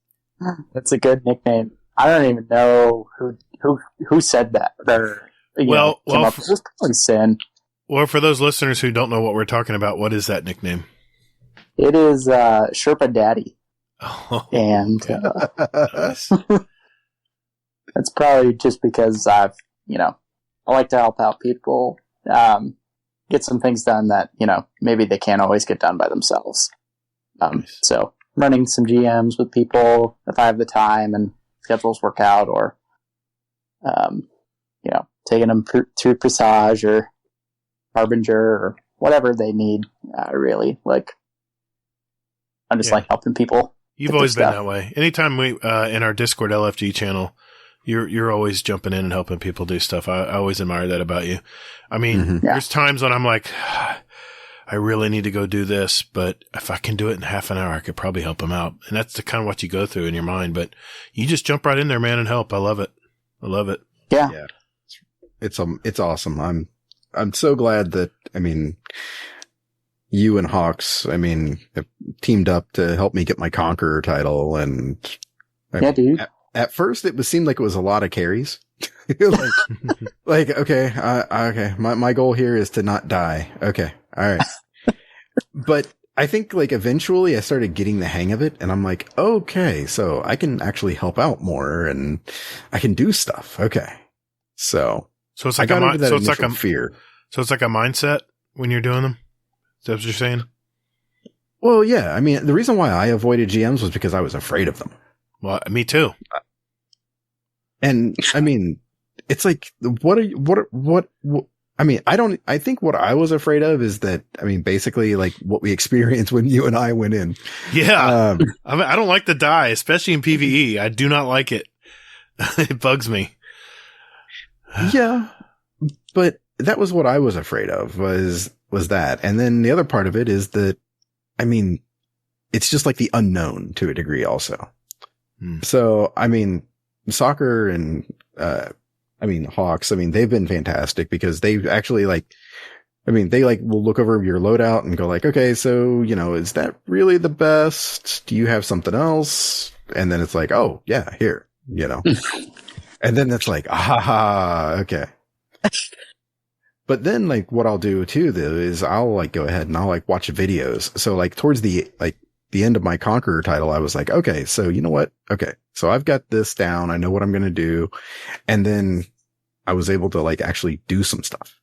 That's a good nickname. I don't even know who said that. Well, it was probably Sin. Well, for those listeners who don't know what we're talking about, what is that nickname? It is Sherpa Daddy. Oh, and nice. That's probably just because I like to help out people, get some things done that, maybe they can't always get done by themselves. Nice. So running some GMs with people if I have the time and schedules work out, or, taking them through Presage or Harbinger or whatever they need, really. Like, I'm just like helping people. You've always been that way. Anytime we, in our Discord LFG channel, you're always jumping in and helping people do stuff. I always admire that about you. I mean, there's times when I'm like, I really need to go do this, but if I can do it in half an hour, I could probably help them out. And that's the kind of what you go through in your mind, but you just jump right in there, man, and help. I love it. Yeah. It's awesome. I'm so glad that, you and Hawks, have teamed up to help me get my Conqueror title. And dude. At first, seemed like it was a lot of carries. Okay. My goal here is to not die. Okay. All right. But I think eventually I started getting the hang of it, and I'm like, okay, so I can actually help out more and I can do stuff. Okay. So it's like fear. So it's like a mindset when you're doing them. Is that what you're saying? Well, yeah. The reason why I avoided GMs was because I was afraid of them. Well, me too. And it's like, I think what I was afraid of is that, basically like what we experienced when you and I went in. Yeah. I don't like to die, especially in PvE. I do not like it. It bugs me. Yeah. But that was what I was afraid of was that. And then the other part of it is that, it's just like the unknown to a degree also. So, soccer and, Hawks, they've been fantastic because they've actually will look over your loadout and go like, okay, so, is that really the best? Do you have something else? And then it's like, oh yeah, here, and then it's like, okay. But then, like, what I'll do too, though, is I'll like go ahead and I'll like watch videos. So like towards the end of my Conqueror title, I was like, okay, so you know what? Okay, so I've got this down. I know what I'm going to do. And then I was able to like actually do some stuff.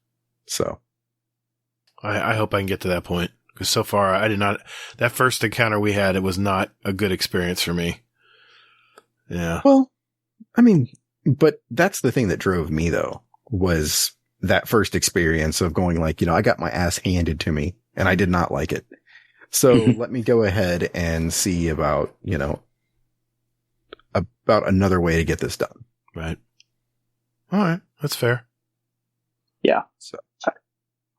So I hope I can get to that point, because so far I did not. That first encounter we had, it was not a good experience for me. Yeah. Well, I mean, but that's the thing that drove me though, was that first experience of going like, I got my ass handed to me and I did not like it. So let me go ahead and see about, about another way to get this done. Right. All right. That's fair. Yeah. So,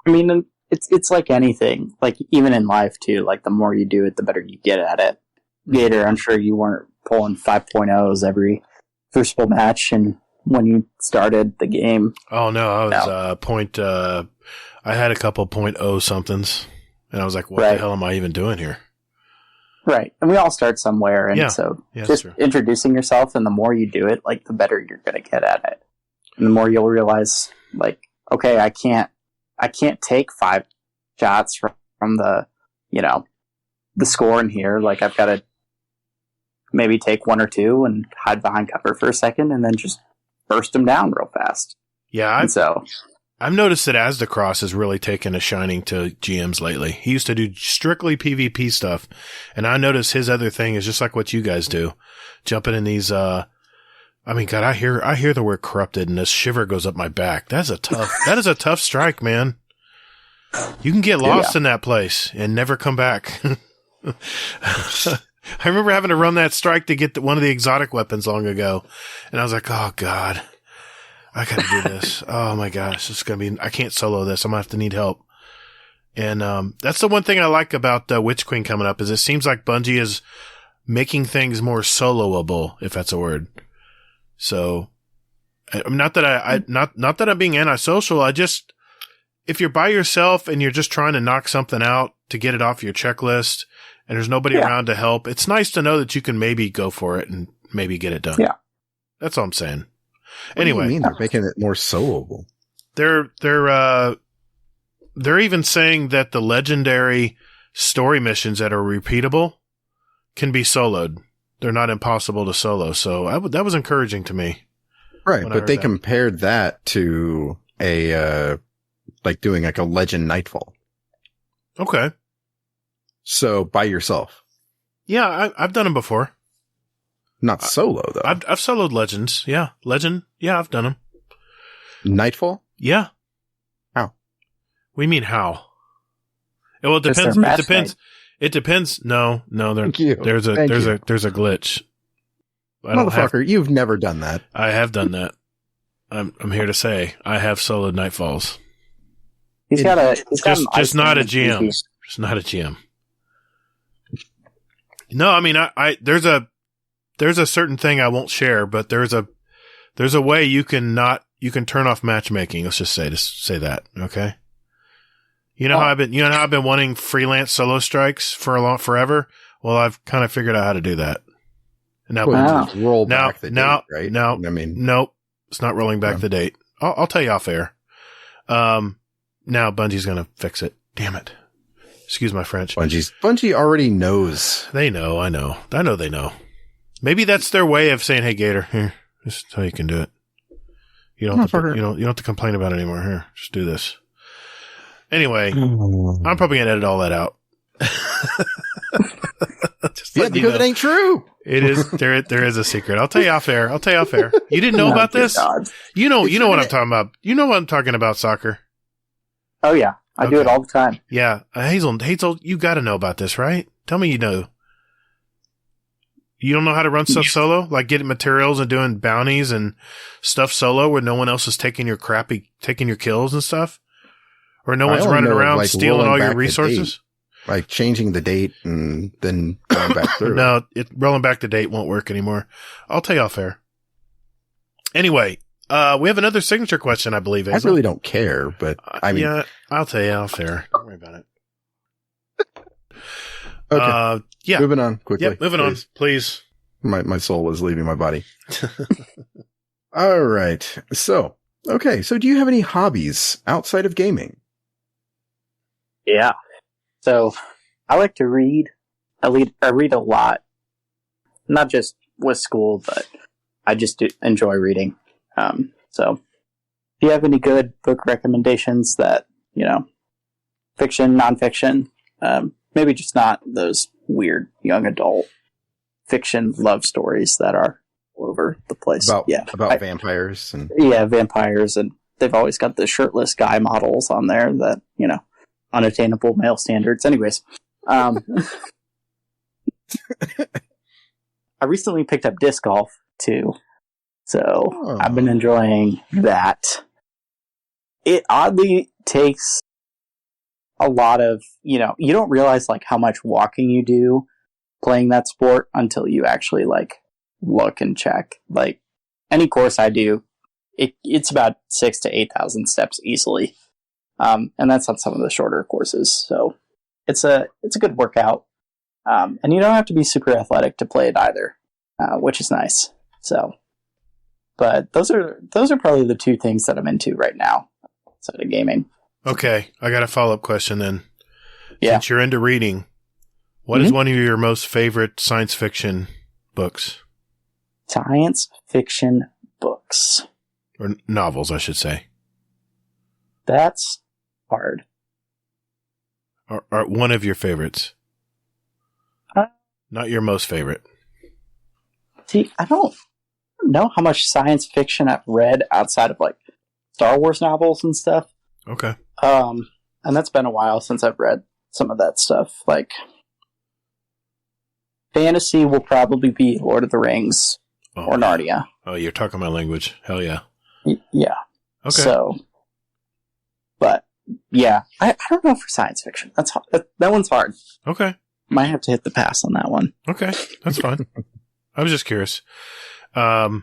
I mean, it's like anything, like even in life too, like the more you do it, the better you get at it. Gatr, I'm sure you weren't pulling 5.0s every crucible match and when you started the game. Oh no, I was I had a couple 0.0 somethings and I was like, what the hell am I even doing here? Right. And we all start somewhere, and so just introducing yourself, and the more you do it, like the better you're going to get at it. And the more you'll realize, like, okay, I can't take 5 shots from the, the score in here. Like, I've got to maybe take 1 or 2 and hide behind cover for a second and then just burst them down real fast. Yeah. I've noticed that Asdacross has really taken a shining to GMs lately. He used to do strictly PvP stuff. And I notice his other thing is just like what you guys do. Jumping in these, I hear the word corrupted and this shiver goes up my back. That is a tough strike, man. You can get lost in that place and never come back. I remember having to run that strike to get one of the exotic weapons long ago. And I was like, oh God, I gotta do this. Oh my gosh, I can't solo this. I'm gonna have to need help. And, that's the one thing I like about Witch Queen coming up is it seems like Bungie is making things more soloable, if that's a word. So, not that I'm being antisocial. If you're by yourself and you're just trying to knock something out to get it off your checklist and there's nobody around to help, it's nice to know that you can maybe go for it and maybe get it done. Yeah. That's all I'm saying. Anyway. What do you mean they're making it more soloable? They're even saying that the legendary story missions that are repeatable can be soloed. They're not impossible to solo. So that was encouraging to me. Right. But they compared that to doing like a Legend Nightfall. Okay. So by yourself. Yeah. I've done them before. Not solo though. I've soloed Legends. Yeah. Legend. Yeah. I've done them. Nightfall? Yeah. How? We mean how? Well, it depends. It depends. It depends. No, there's a glitch. Motherfucker, you've never done that. I have done that. I'm here to say I have soloed Nightfalls. He's just not a GM. Just not a GM. No, I mean there's a certain thing I won't share, but there's a way you can turn off matchmaking. Let's just say that, okay? You know how I've been wanting freelance solo strikes for forever. Well, I've kind of figured out how to do that. And now, just roll back the date, right? No, I mean, nope, it's not rolling back the date. I'll tell you off air. Now Bungie's gonna fix it. Damn it! Excuse my French. Bungie already knows. They know. I know they know. Maybe that's their way of saying, "Hey, Gatr, here, this is how you can do it. You don't have to complain about it anymore. Here, just do this." Anyway, I'm probably gonna edit all that out. Because it ain't true. It is. There is a secret. I'll tell you off air. You didn't know about this? God. You know what I'm talking about. You know what I'm talking about, soccer. Oh yeah, I do it all the time. Yeah, Hazel, you got to know about this, right? Tell me you know. You don't know how to run stuff solo, like getting materials and doing bounties and stuff solo, where no one else is taking your kills and stuff, or no one's running around stealing all your resources. Like changing the date and then going back through. No, rolling back the date won't work anymore. I'll tell you off air. Anyway, we have another signature question, I believe. Hazel. I really don't care, but I mean, yeah, I'll tell you off air. Don't worry about it. Okay. Yeah. Moving on quickly. Yep, moving on, please. My soul was leaving my body. All right. So Okay, so do you have any hobbies outside of gaming? Yeah. So I like to read. I read a lot. Not just with school, but I just enjoy reading. So if you have any good book recommendations that, fiction, nonfiction, maybe just not those weird young adult fiction love stories that are all over the place. About vampires and vampires, and they've always got the shirtless guy models on there that, unattainable male standards. Anyways, I recently picked up disc golf too, so I've been enjoying that. It oddly takes a lot of, you don't realize like how much walking you do playing that sport until you actually like look and check. Like any course I do, it's about 6,000 to 8,000 steps easily. And that's on some of the shorter courses. So it's a good workout. And you don't have to be super athletic to play it either, which is nice. So, but those are probably the two things that I'm into right now outside of gaming. Okay, I got a follow-up question then. Yeah. Since you're into reading, what is one of your most favorite science fiction books? Science fiction books. Or novels, I should say. That's hard. Or one of your favorites. Not your most favorite. See, I don't know how much science fiction I've read outside of like Star Wars novels and stuff. Okay. And that's been a while since I've read some of that stuff. Like, fantasy will probably be Lord of the Rings or Narnia. Oh, you're talking my language. Hell yeah. Yeah. Okay. So, but yeah, I don't know for science fiction. That's hard. That one's hard. Okay. Might have to hit the pass on that one. Okay. That's fine. I was just curious. All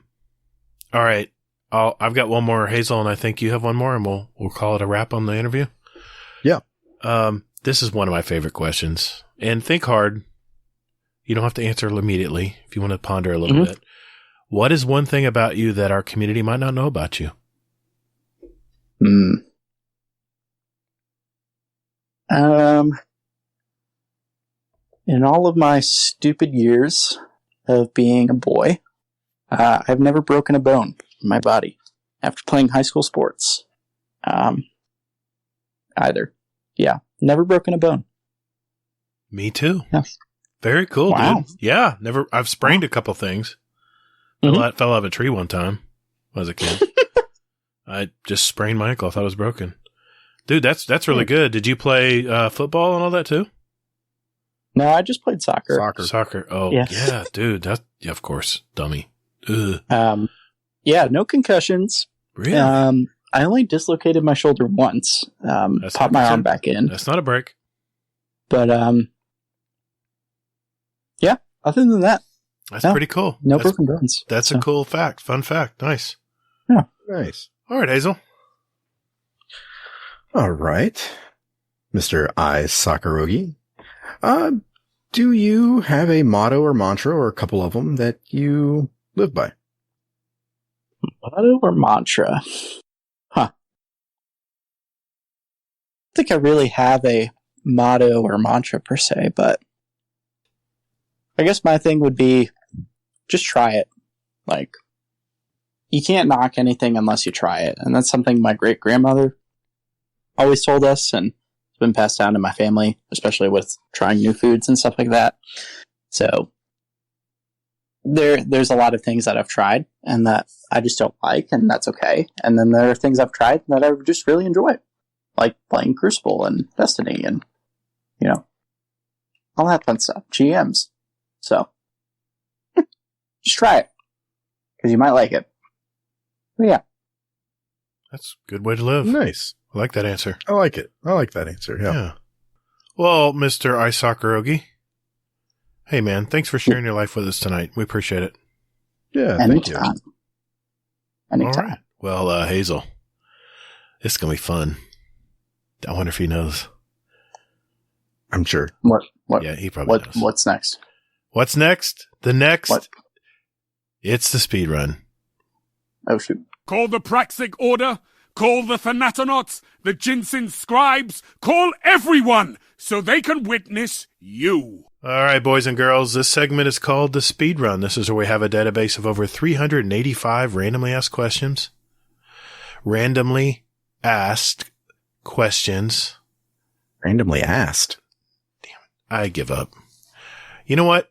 right. I've got one more, Hazel, and I think you have one more, and we'll call it a wrap on the interview. Yeah. This is one of my favorite questions. And think hard. You don't have to answer immediately if you want to ponder a little bit. What is one thing about you that our community might not know about you? In all of my stupid years of being a boy, I've never broken a bone in my body after playing high school sports. Either. Yeah. Never broken a bone. Me too. Yeah. Very cool, Wow. dude. Yeah. Never. I've sprained a couple things. Fell out of a tree one time when I was a kid. I just sprained my ankle. I thought it was broken. Dude, that's really good. Did you play football and all that too? No, I just played soccer. Soccer. Oh, yeah, dude. Yeah, of course. Dummy. Ugh. Yeah, no concussions. Really? I only dislocated my shoulder once. Popped my arm back in. That's not a break. But, yeah, other than that. That's pretty cool. No broken bones. That's a cool fact. Fun fact. Nice. Yeah. Nice. All right, Hazel. All right. Mr. iSoccerrogi. Do you have a motto or mantra or a couple of them that you live by? Motto or mantra? Huh. I think I really have a motto or mantra per se, but I guess my thing would be just try it. Like, you can't knock anything unless you try it. And that's something my great-grandmother always told us, and it's been passed down to my family, especially with trying new foods and stuff like that. So there's a lot of things that I've tried and that I just don't like, and that's okay. And then there are things I've tried that I just really enjoy, like playing Crucible and Destiny and, all that fun stuff. GMs. So just try it, because you might like it. But yeah. That's a good way to live. Nice. I like that answer. I like it. I like that answer. Yeah. Well, Mr. iSoccerrogi, hey, man, thanks for sharing your life with us tonight. We appreciate it. Yeah, thank you. Anytime. All right. Well, Hazel, this is going to be fun. I wonder if he knows. I'm sure. What? Yeah, he probably knows. What's next? What's next? The next? What? It's the speed run. Oh, shoot. Call the Praxic Order. Call the Thanatonauts, the Ginseng Scribes. Call everyone so they can witness you. All right, boys and girls, this segment is called the SpeedRun. This is where we have a database of over 385 randomly asked questions. Randomly asked questions. Randomly asked. Damn it. I give up. You know what?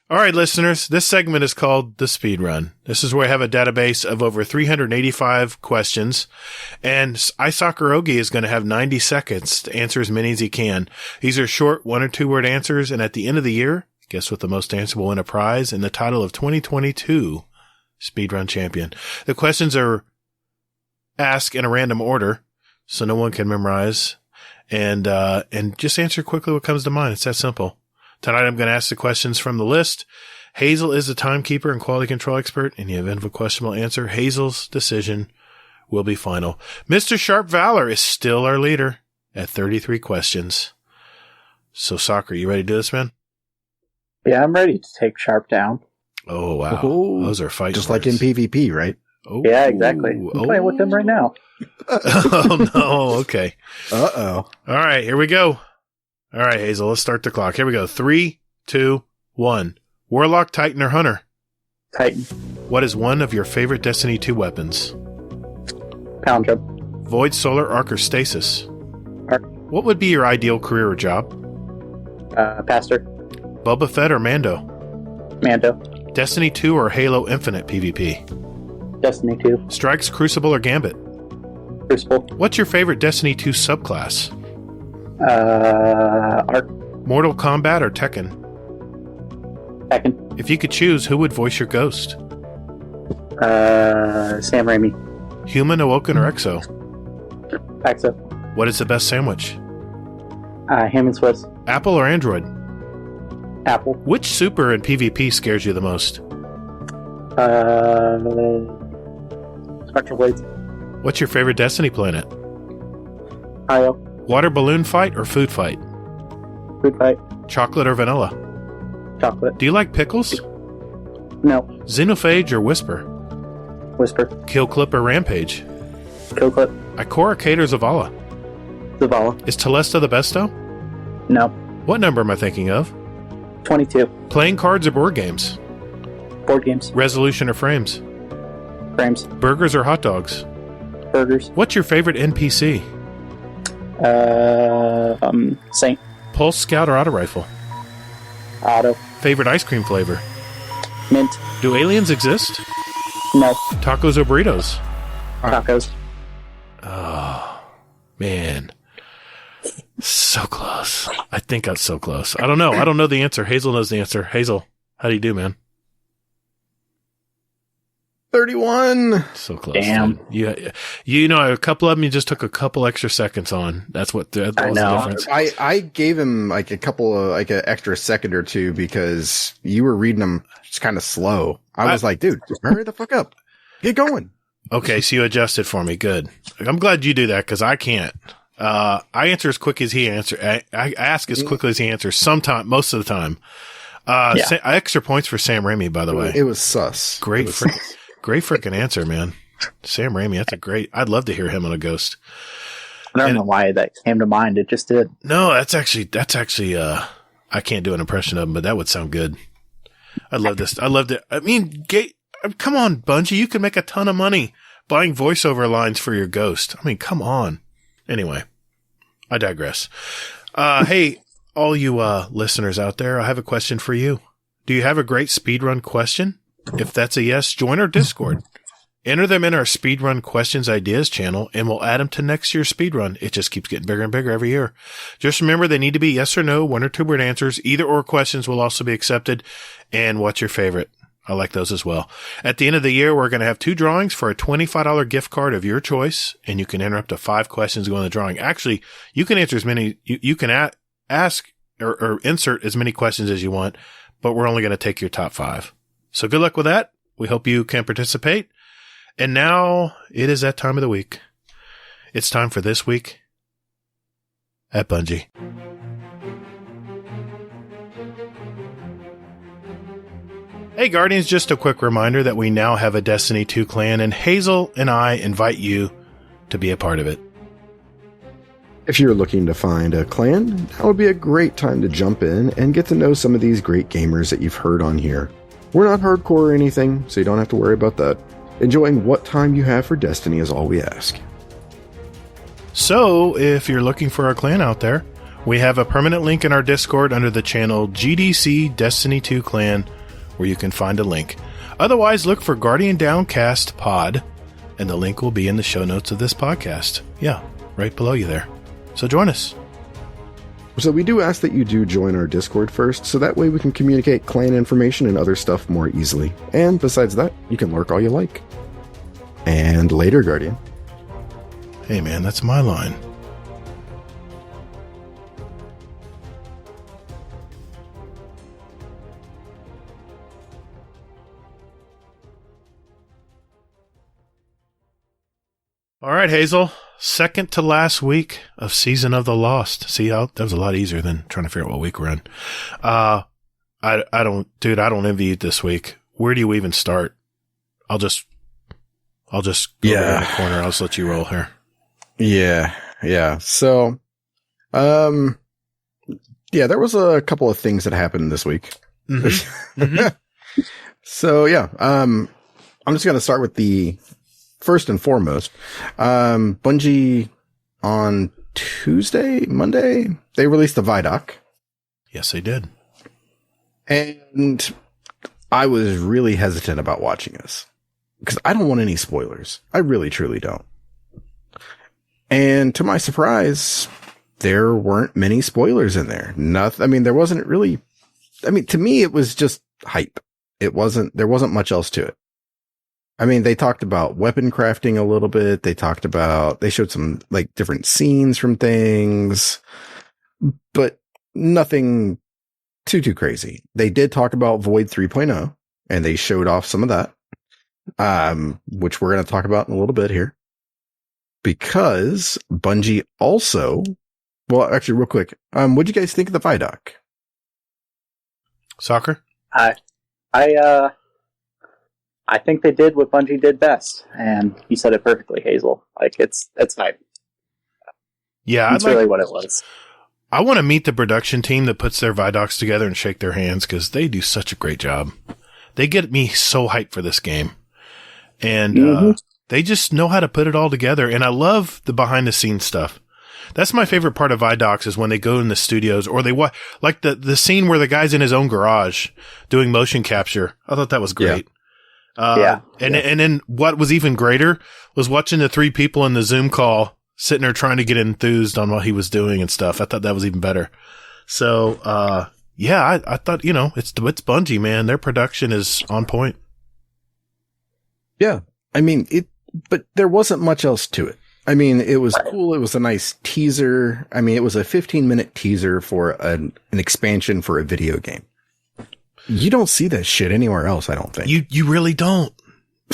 All right, listeners, this segment is called the SpeedRun. This is where I have a database of over 385 questions, and iSoccerrogi is going to have 90 seconds to answer as many as he can. These are short 1 or 2 word answers, and at the end of the year, guess what the most answer will win a prize and the title of 2022 SpeedRun Champion. The questions are asked in a random order, so no one can memorize, and just answer quickly what comes to mind. It's that simple. Tonight I'm going to ask the questions from the list. Hazel is the timekeeper and quality control expert. In the event of a questionable answer, Hazel's decision will be final. Mr. Sharp Valor is still our leader at 33 questions. So, Soccer, you ready to do this, man? Yeah, I'm ready to take Sharp down. Oh, wow. Ooh. Those are fighting Just words. like in PvP, right? Oh, Yeah, exactly. I'm playing with them right now. Oh, no. Okay. Uh-oh. All right, here we go. All right, Hazel, let's start the clock. Here we go. 3, 2, 1. Warlock, Titan, or Hunter? Titan. What is one of your favorite Destiny 2 weapons? Pound jump. Void, Solar, Arc, or Stasis? Arc. What would be your ideal career or job? Pastor. Boba Fett or Mando? Mando. Destiny 2 or Halo Infinite PvP? Destiny 2. Strikes, Crucible, or Gambit? Crucible. What's your favorite Destiny 2 subclass? Arc. Mortal Kombat or Tekken? Tekken. If you could choose, who would voice your ghost? Sam Raimi. Human, Awoken, or Exo? Exo. What is the best sandwich? Ham and Swiss. Apple or Android? Apple. Which super in PvP scares you the most? Spectral Blades. What's your favorite Destiny planet? Io. Water balloon fight or food fight? Food fight. Chocolate or vanilla? Chocolate. Do you like pickles? No. Xenophage or Whisper? Whisper. Kill Clip or Rampage? Kill Clip. Ikora, Kate, or Zavala? Zavala. Is Telesta the besto? No. What number am I thinking of? 22. Playing cards or board games? Board games. Resolution or frames? Frames. Burgers or hot dogs? Burgers. What's your favorite NPC? Saint. Pulse, Scout, or Auto Rifle? Auto. Favorite ice cream flavor? Mint. Do aliens exist? No. Tacos or burritos? Tacos. Oh, man. So close. I think that's so close. I don't know. I don't know the answer. Hazel knows the answer. Hazel, how do you do, man? 31. So close. Damn. Dude. You know, a couple of them you just took a couple extra seconds on. That's what that I was know. the difference. I gave him like a couple of like an extra second or two because you were reading them just kind of slow. I was like, dude, just hurry the fuck up. Get going. Okay, so you adjusted for me. Good. I'm glad you do that because I can't. I answer as quick as he answers. I ask as quickly as he answers. Most of the time. Extra points for Sam Raimi, by the way. It was sus. Great freaking answer, man. Sam Raimi, that's a great. I'd love to hear him on a Ghost. I don't know why that came to mind. It just did. No, that's actually. I can't do an impression of him, but that would sound good. I love this. I loved it. I mean, come on, Bungie, you can make a ton of money buying voiceover lines for your Ghost. I mean, come on. Anyway, I digress. Hey, all you listeners out there, I have a question for you. Do you have a great speedrun question? If that's a yes, join our Discord. Enter them in our Speedrun Questions Ideas channel, and we'll add them to next year's Speedrun. It just keeps getting bigger and bigger every year. Just remember, they need to be yes or no, 1 or 2 word answers. Either or questions will also be accepted. And what's your favorite? I like those as well. At the end of the year, we're going to have 2 drawings for a $25 gift card of your choice, and you can enter up to 5 questions to go in the drawing. Actually, you can answer as many, you can ask or insert as many questions as you want, but we're only going to take your top 5. So good luck with that. We hope you can participate. And now it is that time of the week. It's time for This Week at Bungie. Hey Guardians, just a quick reminder that we now have a Destiny 2 clan, and Hazel and I invite you to be a part of it. If you're looking to find a clan, that would be a great time to jump in and get to know some of these great gamers that you've heard on here. We're not hardcore or anything, so you don't have to worry about that. Enjoying what time you have for Destiny is all we ask. So, if you're looking for our clan out there, we have a permanent link in our Discord under the channel GDC Destiny 2 Clan, where you can find a link. Otherwise, look for Guardian Downcast Pod, and the link will be in the show notes of this podcast. Yeah, right below you there. So join us. So we do ask that you do join our Discord first, so that way we can communicate clan information and other stuff more easily. And besides that, you can lurk all you like. And later, Guardian. Hey man, that's my line. All right, Hazel. Second to last week of Season of the Lost. See how that was a lot easier than trying to figure out what week we're in. I don't envy you this week. Where do you even start? I'll just go over in the corner. I'll just let you roll here. Yeah. So, there was a couple of things that happened this week. Mm-hmm. Mm-hmm. So I'm just going to start with the first and foremost. Bungie on Monday, they released the Vidoc. Yes, they did. And I was really hesitant about watching this because I don't want any spoilers. I really, truly don't. And to my surprise, there weren't many spoilers in there. There wasn't really, to me, it was just hype. There wasn't much else to it. They talked about weapon crafting a little bit. They showed some like different scenes from things, but nothing too crazy. They did talk about Void 3.0 and they showed off some of that, which we're going to talk about in a little bit here. Because Bungie also, well, actually, real quick, what'd you guys think of the Vidoc? Soccer? I think they did what Bungie did best, and you said it perfectly, Hazel. Like it's hype. Yeah, that's really what it was. I want to meet the production team that puts their Vidocs together and shake their hands because they do such a great job. They get me so hyped for this game, and they just know how to put it all together. And I love the behind the scenes stuff. That's my favorite part of Vidocs is when they go in the studios or they like the scene where the guy's in his own garage doing motion capture. I thought that was great. And then what was even greater was watching the three people in the Zoom call sitting there trying to get enthused on what he was doing and stuff. I thought that was even better. So, I thought, it's Bungie, man. Their production is on point. Yeah. But there wasn't much else to it. It was cool. It was a nice teaser. It was a 15-minute teaser for an expansion for a video game. You don't see that shit anywhere else, I don't think. You really don't.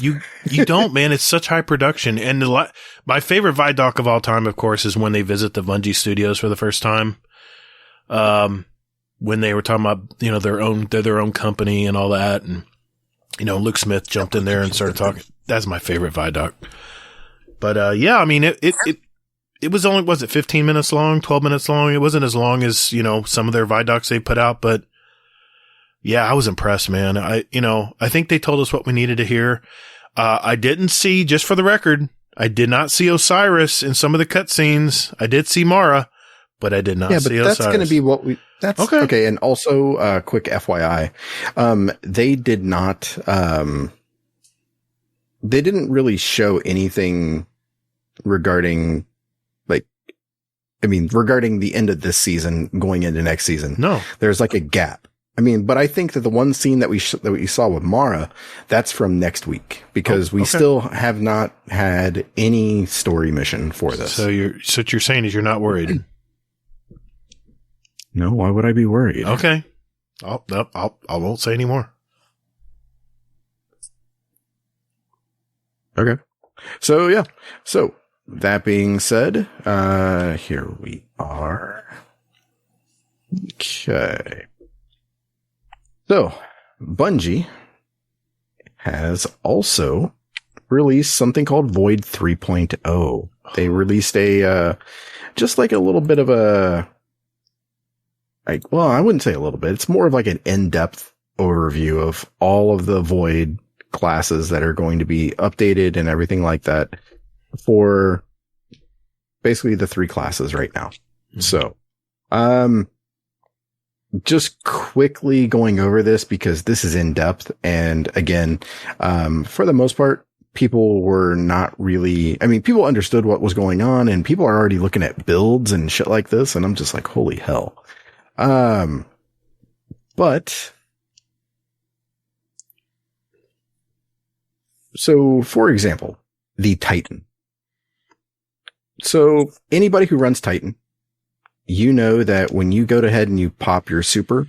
You don't, man. It's such high production. And my favorite Vidoc of all time, of course, is when they visit the Bungie studios for the first time. When they were talking about, they're their own company and all that. And, Luke Smith jumped in there and started talking. That's my favorite Vidoc. But, it was only, was it 15 minutes long, 12 minutes long? It wasn't as long as, some of their Vidocs they put out, but yeah, I was impressed, man. I think they told us what we needed to hear. I didn't see, just for the record, I did not see Osiris in some of the cutscenes. I did see Mara, but I did not see Osiris. Yeah, but that's going to be what that's okay. And also, quick FYI, they didn't really show anything regarding regarding the end of this season going into next season. No, there's like a gap. But I think that the one scene that we saw with Mara, that's from next week because we still have not had any story mission for this. So what you're saying is you're not worried. No, why would I be worried? Okay. I won't say any more. Okay. So yeah. So that being said, here we are. Okay. So, Bungie has also released something called Void 3.0. They released just like a little bit of I wouldn't say a little bit. It's more of like an in-depth overview of all of the Void classes that are going to be updated and everything like that for basically the 3 classes right now. Mm-hmm. So, just quickly going over this because this is in depth. And again, for the most part, people were not really, people understood what was going on and people are already looking at builds and shit like this. And I'm just like, holy hell. But so for example, the Titan. So anybody who runs Titan, you know that when you go ahead and you pop your super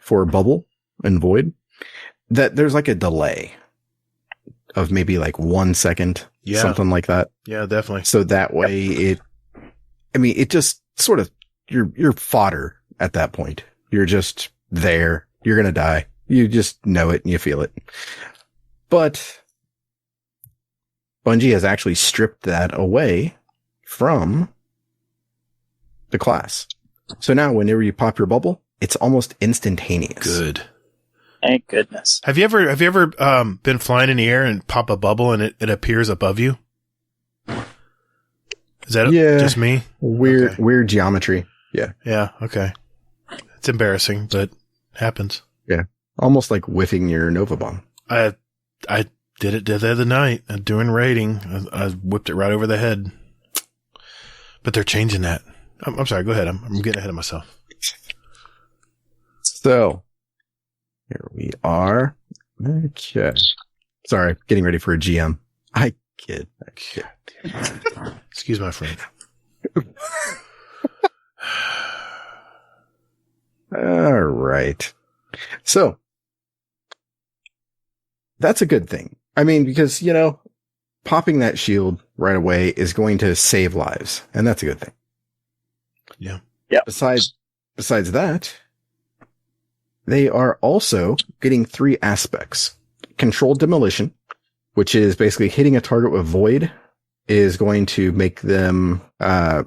for Bubble and Void, that there's like a delay of maybe like 1 second, something like that. Yeah, definitely. So that way it just sort of, you're fodder at that point. You're just there. You're going to die. You just know it and you feel it. But Bungie has actually stripped that away from the class. So now whenever you pop your bubble, it's almost instantaneous. Good. Thank goodness. Have you ever been flying in the air and pop a bubble and it appears above you? Is that just me? Weird geometry. Yeah. Yeah. Okay. It's embarrassing, but it happens. Yeah. Almost like whiffing your Nova Bomb. I did it the other night doing raiding. I whipped it right over the head. But they're changing that. I'm sorry. Go ahead. I'm getting ahead of myself. So here we are. Okay. Sorry. Getting ready for a GM. I kid. Excuse my friend. All right. So that's a good thing. Because, popping that shield right away is going to save lives, and that's a good thing. Yeah. Yeah. Besides that, they are also getting 3 aspects. Controlled demolition, which is basically hitting a target with Void, is going to make them, oh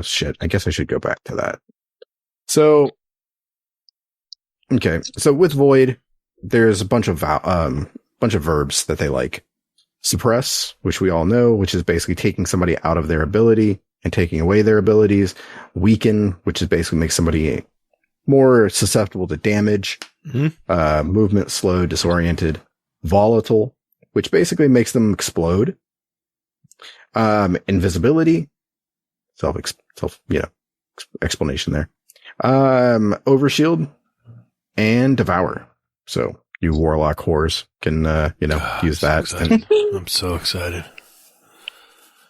shit. I guess I should go back to that. So, okay. So with Void, there's a bunch of verbs that they like. Suppress, which we all know, which is basically taking somebody out of their ability and taking away their abilities. Weaken, which is basically make somebody more susceptible to damage. Mm-hmm. Movement slow, disoriented. Volatile, which basically makes them explode. Invisibility, explanation there. Overshield and Devour. So you Warlock whores can, use that. So I'm so excited.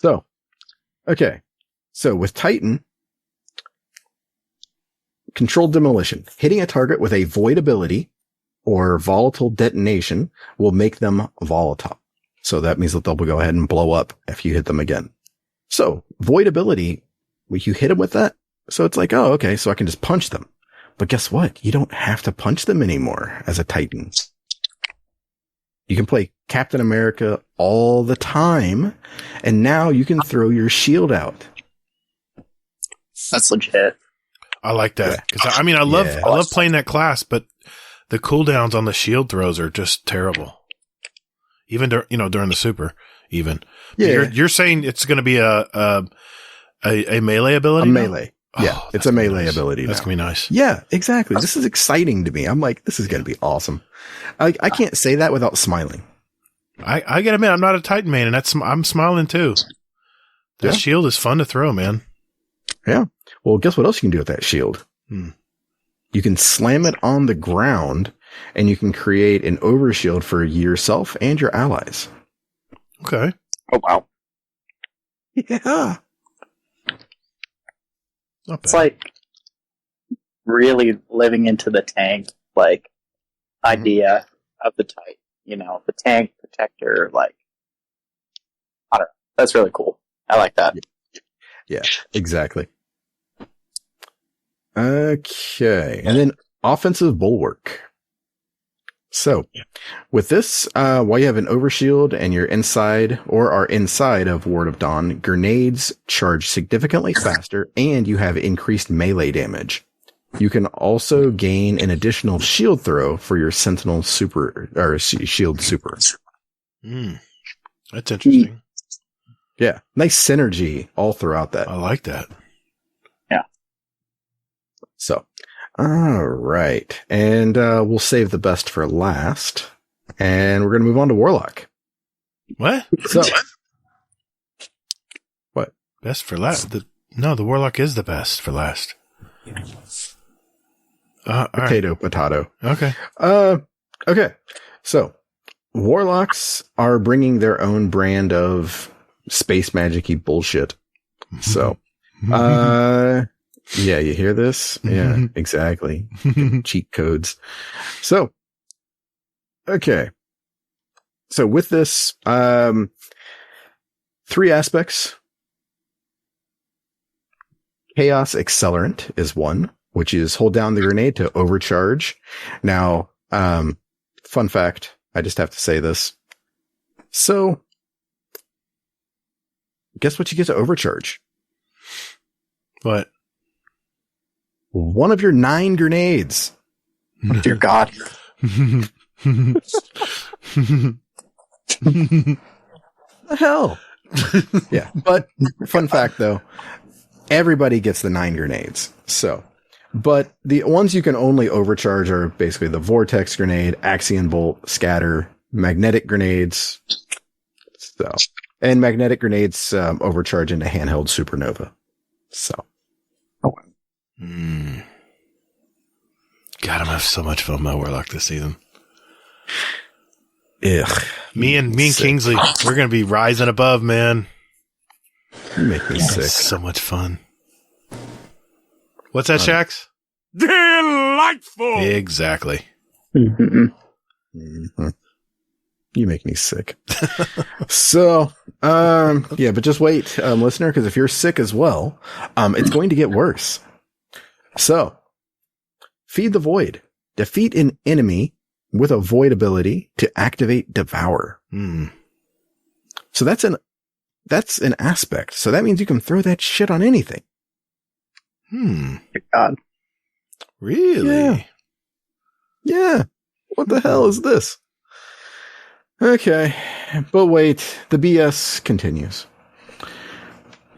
So, okay. So with Titan, controlled demolition, hitting a target with a Void ability or volatile detonation will make them volatile. So that means that they'll go ahead and blow up if you hit them again. So Void ability, you hit them with that. So it's like, oh, okay. So I can just punch them. But guess what? You don't have to punch them anymore as a Titan. You can play Captain America all the time. And now you can throw your shield out. That's legit. I like that. Because I love playing that class, but the cooldowns on the shield throws are just terrible. Even during the super, even. Yeah. You're saying it's going to be a melee ability? A melee. Yeah, it's a melee ability. That's going to be nice. Yeah, exactly. This is exciting to me. I'm like, this is going to be awesome. I can't say that without smiling. I gotta admit, I'm not a Titan man, and I'm smiling too. That shield is fun to throw, man. Yeah. Well, guess what else you can do with that shield? You can slam it on the ground, and you can create an overshield for yourself and your allies. Okay. Oh, wow. Yeah. It's like really living into the tank, idea of the type, the tank protector, I don't know. That's really cool. I like that. Yeah, exactly. Okay. And then offensive bulwark. So, with this, while you have an overshield and you're inside or are inside of Ward of Dawn, grenades charge significantly faster and you have increased melee damage. You can also gain an additional shield throw for your Sentinel super, or shield super. That's interesting. Yeah. Nice synergy all throughout that. I like that. Yeah. So, all right. And we'll save the best for last. And we're going to move on to Warlock. What? So, what? Best for last? No, the Warlock is the best for last. Potato. Okay. Okay. So, Warlocks are bringing their own brand of space magic-y bullshit. So, yeah, you hear this? Yeah, exactly. Cheat codes. So, okay. So with this, 3 aspects. Chaos Accelerant is one, which is hold down the grenade to overcharge. Now, fun fact, I just have to say this. So, guess what you get to overcharge? What? One of your 9 grenades. Oh, dear God. The hell? Yeah. But fun fact though, everybody gets the 9 grenades. So, but the ones you can only overcharge are basically the Vortex Grenade, Axion Bolt, Scatter, Magnetic Grenades. So, and Magnetic Grenades overcharge into Handheld Supernova. So. God, I'm gonna have so much fun with my Warlock this season. Ugh. Me and Kingsley, we're gonna be rising above, man. You make me sick. So much fun. What's that, Shax? Delightful! Exactly. Mm-hmm. You make me sick. So, yeah, but just wait, listener, because if you're sick as well, it's going to get worse. So, Feed the Void. Defeat an enemy with a void ability to activate Devour. So that's an aspect. So that means you can throw that shit on anything. God. Really? Yeah. What the hell is this? Okay. But wait, the BS continues.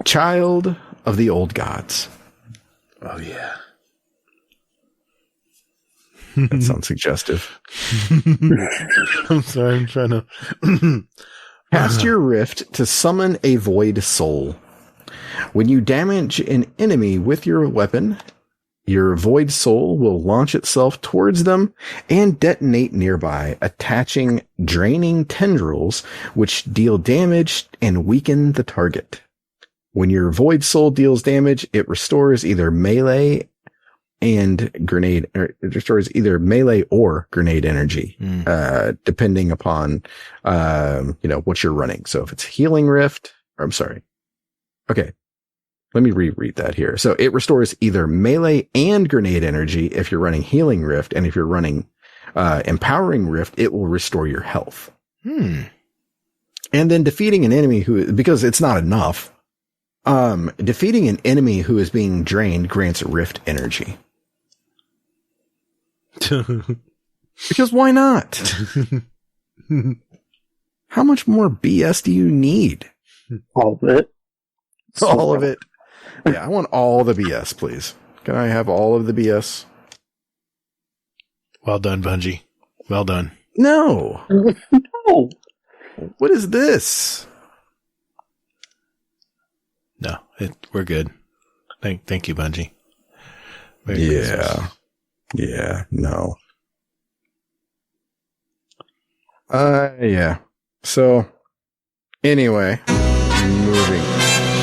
Child of the Old Gods. Oh, yeah. That sounds suggestive. I'm sorry, I'm trying to... Cast your rift to summon a void soul. When you damage an enemy with your weapon, your void soul will launch itself towards them and detonate nearby, attaching draining tendrils which deal damage and weaken the target. When your void soul deals damage, it restores either melee or grenade energy, depending upon, what you're running. So if it's healing rift, Okay. Let me reread that here. So it restores either melee and grenade energy if you're running healing rift. And if you're running, empowering rift, it will restore your health. And then defeating an enemy because it's not enough. Defeating an enemy who is being drained grants rift energy. Because why not? How much more BS do you need? All of it. All of it. Yeah, I want all the BS, please. Can I have all of the BS? Well done, Bungie. Well done. No. No. What is this? No, we're good. Thank you, Bungie. Merry Yeah. Christmas. Yeah, no. Yeah. So, anyway, moving.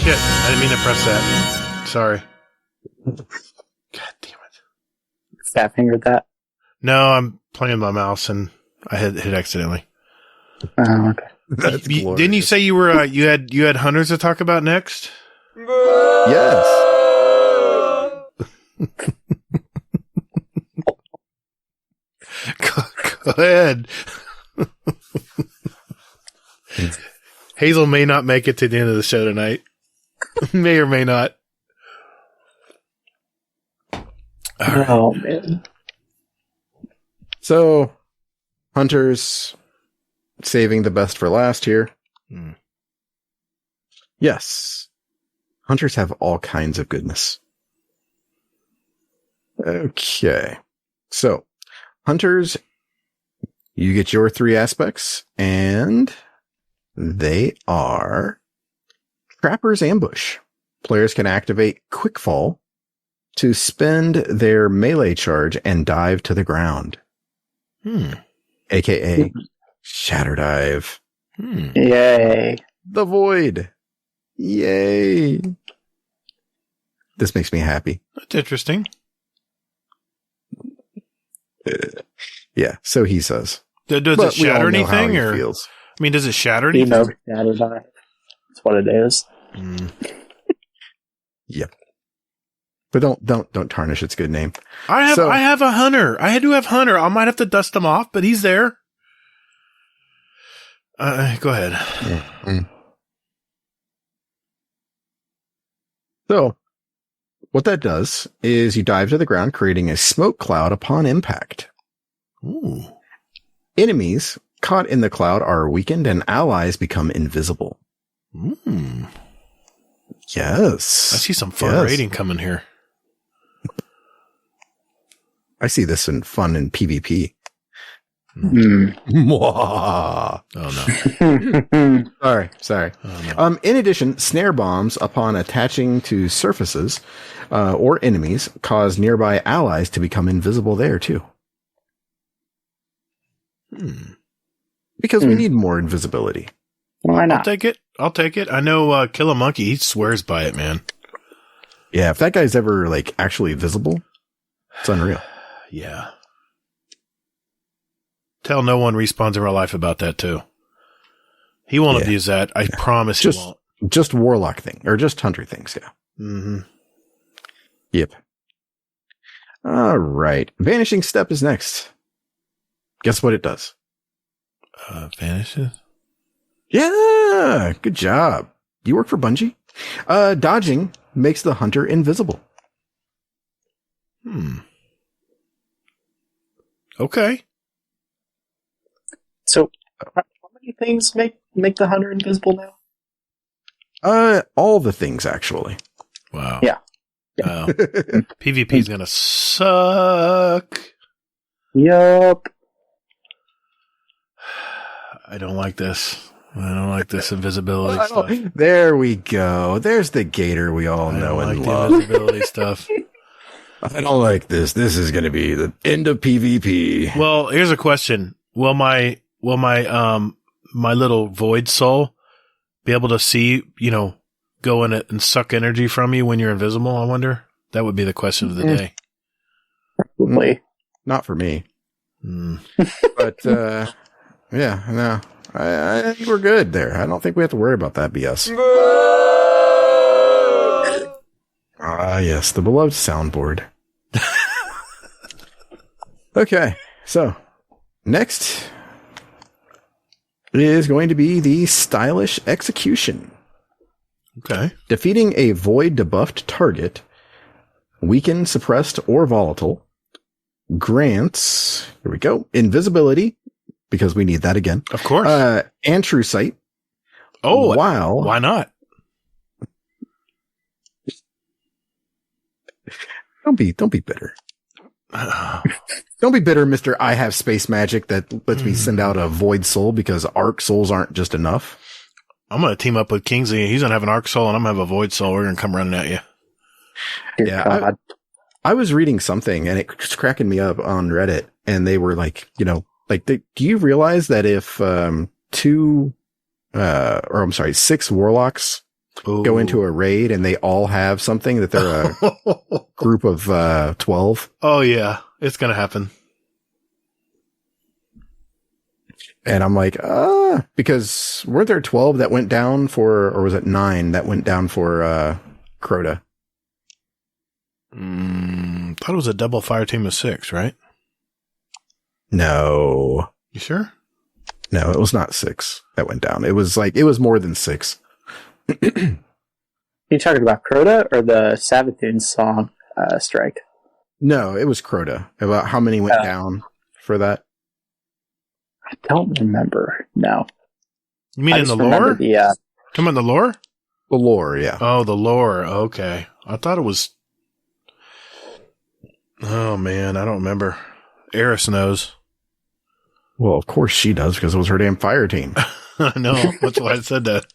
Shit, I didn't mean to press that. Sorry. God damn it. Fat fingered that. No, I'm playing my mouse and I hit accidentally. Oh, okay. That's glorious. Didn't you say you were you had hunters to talk about next? Yes. Go ahead. Hazel may not make it to the end of the show tonight. May or may not. Oh, man. So, Hunters saving the best for last here. Yes. Hunters have all kinds of goodness. Okay. So, Hunters, you get your 3 aspects, and they are Trapper's Ambush. Players can activate Quickfall to spend their melee charge and dive to the ground. AKA Shatter Dive. Yay. The Void. Yay. This makes me happy. That's interesting. Yeah, so he says. Does it shatter anything? Or feels. I mean, does it shatter anything? Shatter Dive. That's what it is. Yep. But don't tarnish its good name. I have a hunter. I do have hunter. I might have to dust him off, but he's there. Go ahead. So, what that does is you dive to the ground, creating a smoke cloud upon impact. Ooh. Enemies caught in the cloud are weakened and allies become invisible. Yes. I see some fun rating coming here. I see this in fun in PvP. Oh no. Sorry. Oh, no. In addition, snare bombs upon attaching to surfaces or enemies cause nearby allies to become invisible there too. Because we need more invisibility. Why not? I'll take it. I know Kill a Monkey, he swears by it, man. Yeah, if that guy's ever like actually visible, it's unreal. Yeah. Tell no one respawns in real life about that too. He won't abuse that. I promise he won't. Just warlock thing or just hunter things. Yeah. Yep. All right. Vanishing Step is next. Guess what it does? Vanishes? Yeah. Good job. You work for Bungie? Dodging makes the hunter invisible. Okay. So, how many things make the hunter invisible now? All the things, actually. Wow. Yeah. PvP's gonna suck. Yup. I don't like this. I don't like this invisibility stuff. There we go. There's the Gatr we all know and love. The invisibility stuff. I don't like this. This is going to be the end of PvP. Well, here's a question. Will my little void soul be able to see, go in it and suck energy from you when you're invisible? I wonder. That would be the question of the day. Probably. Not for me. But, yeah, no. I think we're good there. I don't think we have to worry about that BS. Yes, the beloved soundboard. Okay, so next is going to be the stylish execution. Okay. Defeating a void debuffed target, weakened, suppressed, or volatile, grants, here we go, invisibility, because we need that again. Of course. And true sight. Oh, why not? Don't be bitter. Don't be bitter, Mr. I have space magic that lets me send out a void soul because arc souls aren't just enough. I'm going to team up with Kingsley. He's going to have an arc soul and I'm going to have a void soul. We're going to come running at you. Yeah. I was reading something and it was cracking me up on Reddit and they were like, do you realize that if 6 warlocks go into a raid and they all have something that they're a group of 12? Oh yeah, it's going to happen. And I'm like, because weren't there 12 that went down for, or was it 9 that went down for Crota? Thought it was a double fire team of 6, right? No. You sure? No, it was not 6 that went down. It was more than 6. You talking about Crota or the Savathun song strike? No, it was Crota. About how many went down for that? I don't remember. No. You mean in the lore? Talking about the lore? The lore, yeah. Oh, the lore. Okay. I thought it was... Oh, man. I don't remember. Eris knows. Well, of course she does, because it was her damn fire team. I know. That's why I said that.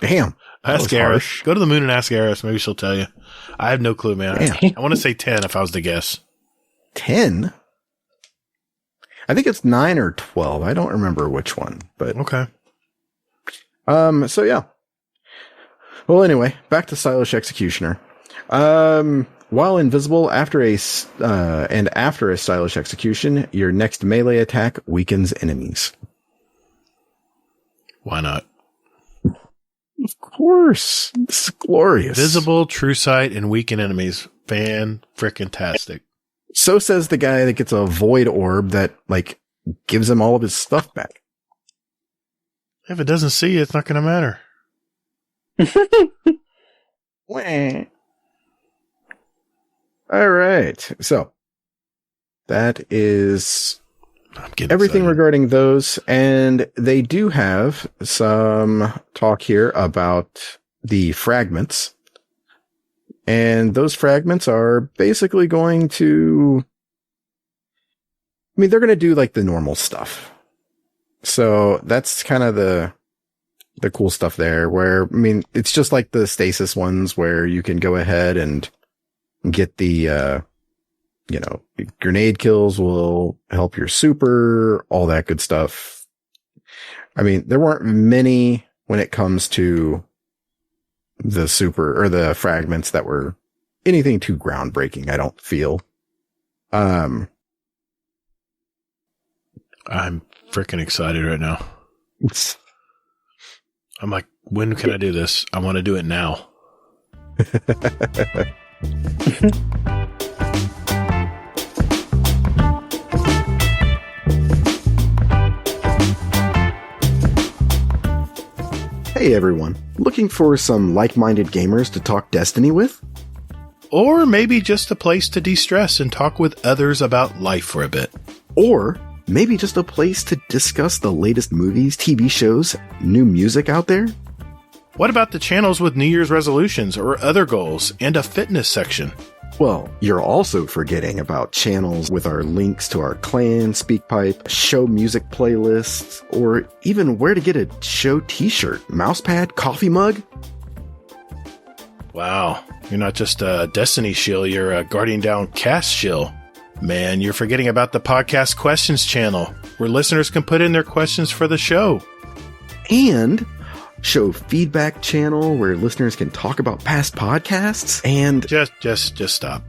Damn. Ask Eris. Go to the moon and ask Eris. Maybe she'll tell you. I have no clue, man. I want to say 10 if I was to guess. 10? I think it's 9 or 12. I don't remember which one, but okay. So yeah. Well, anyway, back to Stylish Executioner. While invisible after a stylish execution, your next melee attack weakens enemies. Why not? Of course. This is glorious. Visible, true sight, and weaken enemies. Fan-frickin-tastic. So says the guy that gets a void orb that, gives him all of his stuff back. If it doesn't see you, it's not going to matter. All right. So that is everything regarding those. And they do have some talk here about the fragments. And those fragments are basically going to, they're going to do the normal stuff. So that's kind of the cool stuff there where, it's just like the stasis ones where you can go ahead and get the, grenade kills will help your super, all that good stuff. There weren't many when it comes to the super or the fragments that were anything too groundbreaking, I don't feel. I'm freaking excited right now. I'm like, when can I do this? I want to do it now. Hey everyone, looking for some like-minded gamers to talk Destiny with? Or maybe just a place to de-stress and talk with others about life for a bit. Or maybe just a place to discuss the latest movies, TV shows, new music out there? What about the channels with New Year's resolutions or other goals and a fitness section? Well, you're also forgetting about channels with our links to our clan, SpeakPipe, show music playlists, or even where to get a show t-shirt, mousepad, coffee mug. Wow, you're not just a Destiny shill, you're a Guardian Down cast shill. Man, you're forgetting about the podcast questions channel, where listeners can put in their questions for the show. And show feedback channel where listeners can talk about past podcasts and just stop.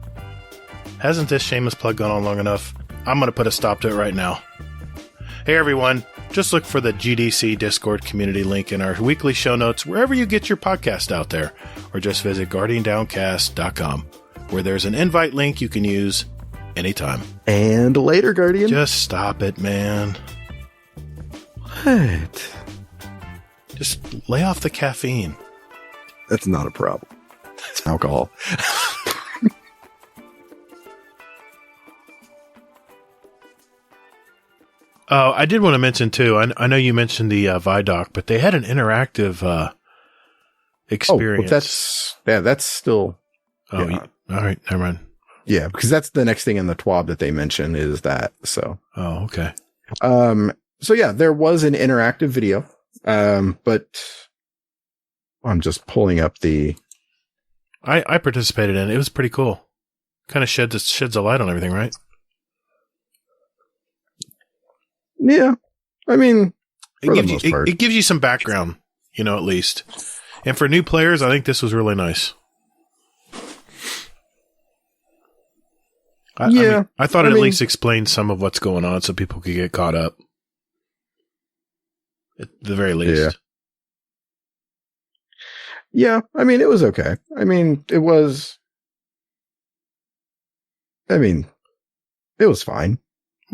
Hasn't this shameless plug gone on long enough? I'm going to put a stop to it right now. Hey everyone, just look for the GDC Discord community link in our weekly show notes wherever you get your podcast out there, or just visit guardiandowncast.com, where there's an invite link you can use anytime. And later, Guardian. Just stop it, man. What? Just lay off the caffeine. That's not a problem. It's alcohol. Oh, I did want to mention too. I know you mentioned the Vidoc, but they had an interactive experience. Oh, that's still. Oh, yeah. All right, never mind. Yeah, because that's the next thing in the TWAB that they mention is that. So. Oh, okay. So yeah, there was an interactive video. But I'm just pulling up the. I participated in it. It was pretty cool. Kind of sheds a light on everything, right? Yeah, it gives you some background, at least. And for new players, I think this was really nice. I thought it at least explained some of what's going on so people could get caught up. At the very least. Yeah, it was okay. It was fine.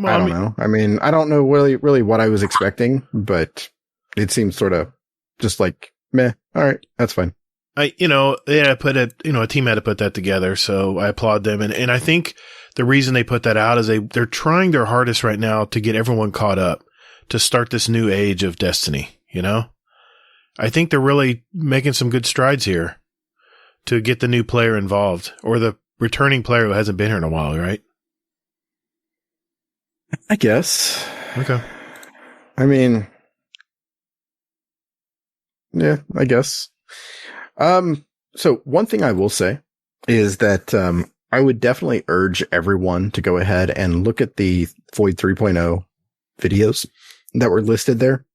I don't know. I mean, I don't know really what I was expecting, but it seems sort of just like, meh. All right, that's fine. They had to put a team had to put that together, so I applaud them. And I think the reason they put that out is they're trying their hardest right now to get everyone caught up to start this new age of Destiny, I think they're really making some good strides here to get the new player involved, or the returning player who hasn't been here in a while, right? I guess. Okay. I mean, yeah, I guess. So one thing I will say is that I would definitely urge everyone to go ahead and look at the Void 3.0 videos that were listed there.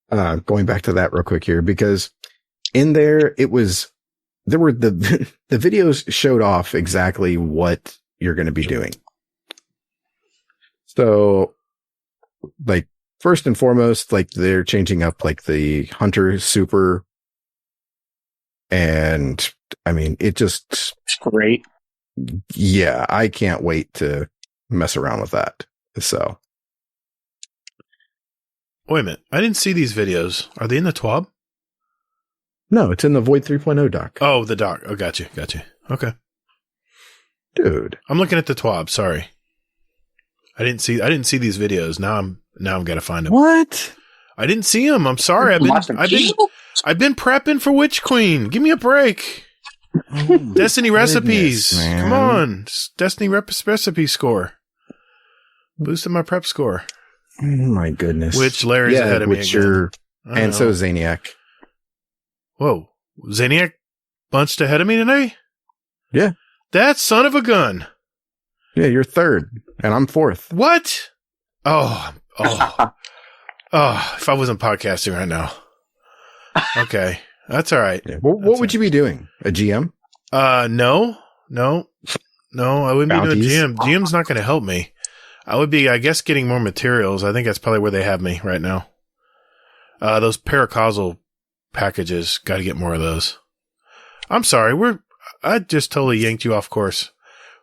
Going back to that real quick here, because in there, the videos showed off exactly what you're going to be doing. So, like, first and foremost, like, they're changing up, like, the Hunter Super. And, I mean, it's great. Yeah, I can't wait to mess around with that. So. Wait a minute. I didn't see these videos. Are they in the TWAB? No, it's in the Void 3.0 doc. Oh, the doc. Oh, got you. Okay. Dude. I'm looking at the TWAB. Sorry. I didn't see these videos. Now I'm got to find them. What? I didn't see them. I'm sorry. I've been prepping for Witch Queen. Give me a break. Oh, Destiny recipes. Man. Come on. Destiny recipe score. Boosted my prep score. Oh my goodness. Which Larry's ahead of me again. And so Zaniac. Whoa. Zaniac bunched ahead of me today? Yeah. That son of a gun. Yeah, you're third, and I'm fourth. What? Oh, if I wasn't podcasting right now. Okay. That's all right. Yeah. What would you be doing? A GM? No, I wouldn't Bounties? be doing GM. GM's not going to help me. I would be, I guess, getting more materials. I think that's probably where they have me right now. Those paracausal packages, got to get more of those. I'm sorry, I just totally yanked you off course.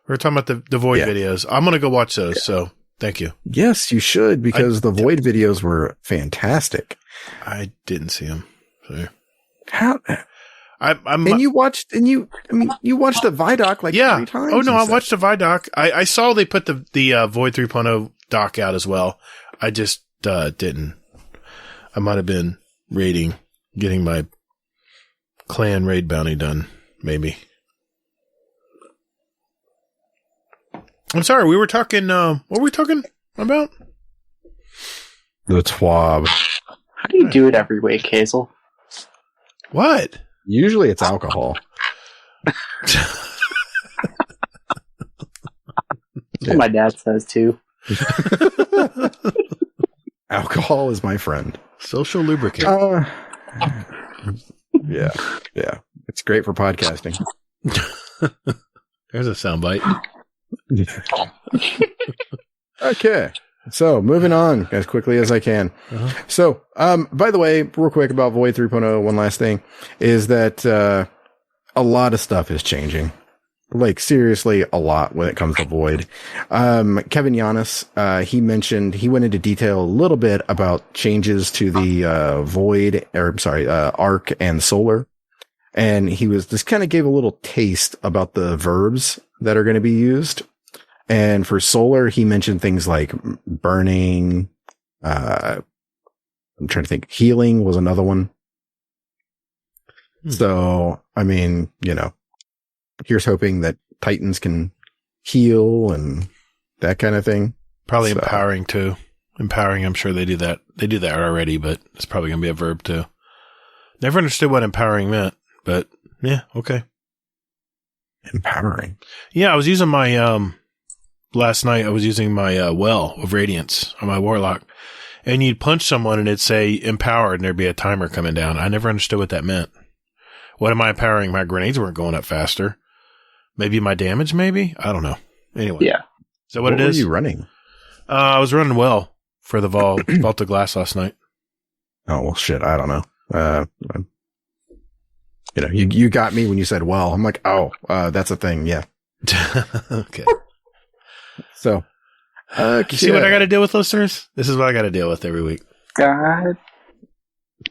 We were talking about the Void videos. I'm going to go watch those, so thank you. Yes, you should, because the Void videos were fantastic. I didn't see them. So. How? You watched the Vidoc like 3 times? Oh, no, I watched the Vidoc. I saw they put the Void 3.0 doc out as well. I just didn't. I might have been getting my clan raid bounty done, maybe. I'm sorry, we were talking, what were we talking about? The TWAB. How do you do it every week, Hazel? What? Usually it's alcohol. That's what my dad says too. Alcohol is my friend. Social lubricant. Yeah. It's great for podcasting. There's a soundbite. Okay. So, moving on as quickly as I can. Uh-huh. So, by the way, real quick about Void 3.0, one last thing is that a lot of stuff is changing. Like, seriously, a lot when it comes to Void. Kevin Yanis, he went into detail a little bit about changes to the Arc and Solar. And he just kind of gave a little taste about the verbs that are going to be used. And for Solar, he mentioned things like burning. I'm trying to think. Healing was another one. So, I mean, here's hoping that Titans can heal and that kind of thing. Probably empowering too. Empowering, I'm sure they do that. They do that already, but it's probably going to be a verb too. Never understood what empowering meant, but yeah, okay. Empowering. Yeah, I was using my, last night I was using my well of radiance on my warlock, and you'd punch someone and it'd say empowered and there'd be a timer coming down. I never understood what that meant. What am I empowering? My grenades weren't going up faster. Maybe my damage, maybe? I don't know. Anyway. Yeah. Is that what it is? What were you running? I was running well for the Vault of Glass last night. Oh, well, shit. I don't know. You got me when you said, well, I'm like, oh, that's a thing. Yeah. Okay. So, Okay. You see what I got to deal with, listeners? This is what I got to deal with every week. God.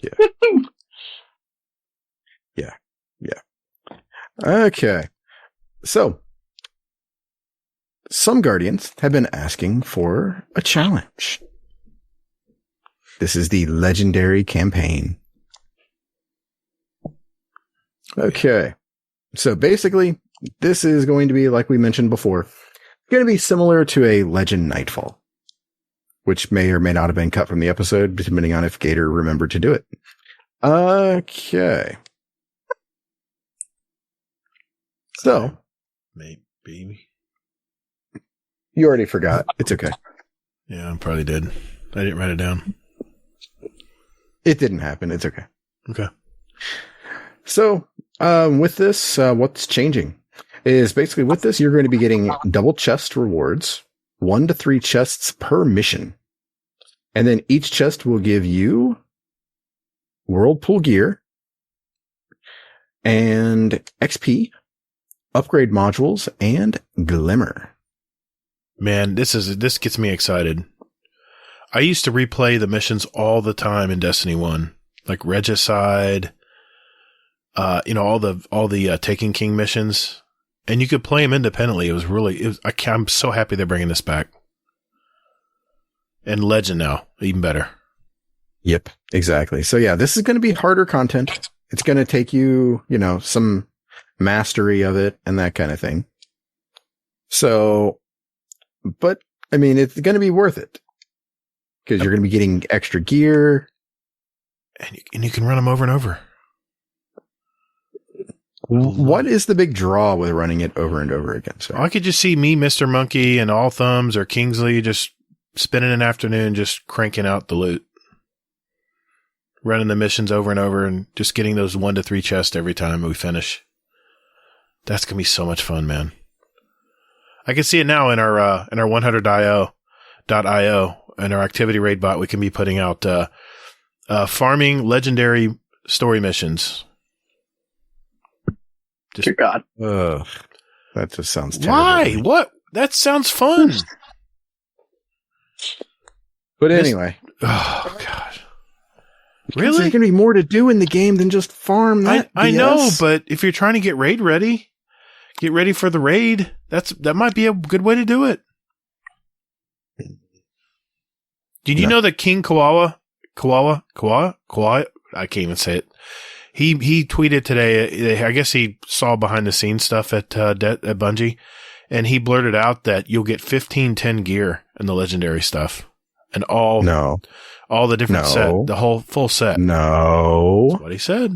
Yeah. Okay. So, some Guardians have been asking for a challenge. This is the legendary campaign. Okay. So basically, this is going to be, like we mentioned before, going to be similar to a Legend Nightfall, which may or may not have been cut from the episode, depending on if Gatr remembered to do it. Okay. So, maybe. You already forgot. It's okay. Yeah, I probably did. I didn't write it down. It didn't happen. It's okay. Okay. So, with this, what's changing is basically with this, you're going to be getting double chest rewards, 1 to 3 chests per mission. And then each chest will give you Whirlpool gear and XP, upgrade modules, and Glimmer. Man, this gets me excited. I used to replay the missions all the time in Destiny 1, like Regicide, all the Taken King missions, and you could play them independently. I'm so happy they're bringing this back. And Legend now, even better. Yep, exactly. So yeah, this is going to be harder content. It's going to take you, some mastery of it and that kind of thing. So, but I mean, it's going to be worth it because you're going to be getting extra gear. And you can run them over and over. What is the big draw with running it over and over again? I could just see me, Mr. Monkey, and All Thumbs or Kingsley just spending an afternoon just cranking out the loot. Running the missions over and over and just getting those 1 to 3 chests every time we finish. That's going to be so much fun, man. I can see it now in our 100.io and our activity raid bot. We can be putting out farming legendary story missions. Dear God. That just sounds terrible. Why? What? That sounds fun. But anyway. Oh, God. Because Really? There's going to be more to do in the game than just farm that I BS. know, but if you're trying to get ready for the raid, that might be a good way to do it. Did you know that King Koala, I can't even say it. He tweeted today, I guess he saw behind the scenes stuff at Bungie, and he blurted out that you'll get 1510 gear in the legendary stuff. And all the different set, the whole full set. No. That's what he said.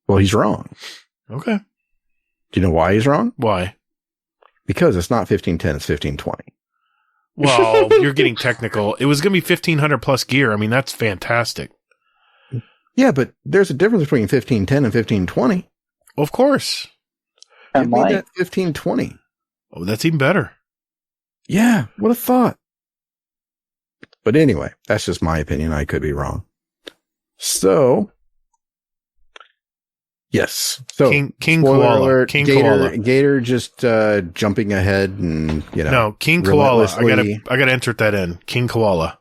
Well, he's wrong. Okay. Do you know why he's wrong? Why? Because it's not 1510, it's 1520. Well, you're getting technical. It was going to be 1500 plus gear. I mean, that's fantastic. Yeah, but there's a difference between 1510 and 1520. Of course. It made that 1520. Oh, that's even better. Yeah, what a thought. But anyway, that's just my opinion. I could be wrong. So, yes. So, King Koala. Alert, King Gatr, Koala. Gatr just jumping ahead and, No, King Koala. I gotta enter that in. King Koala.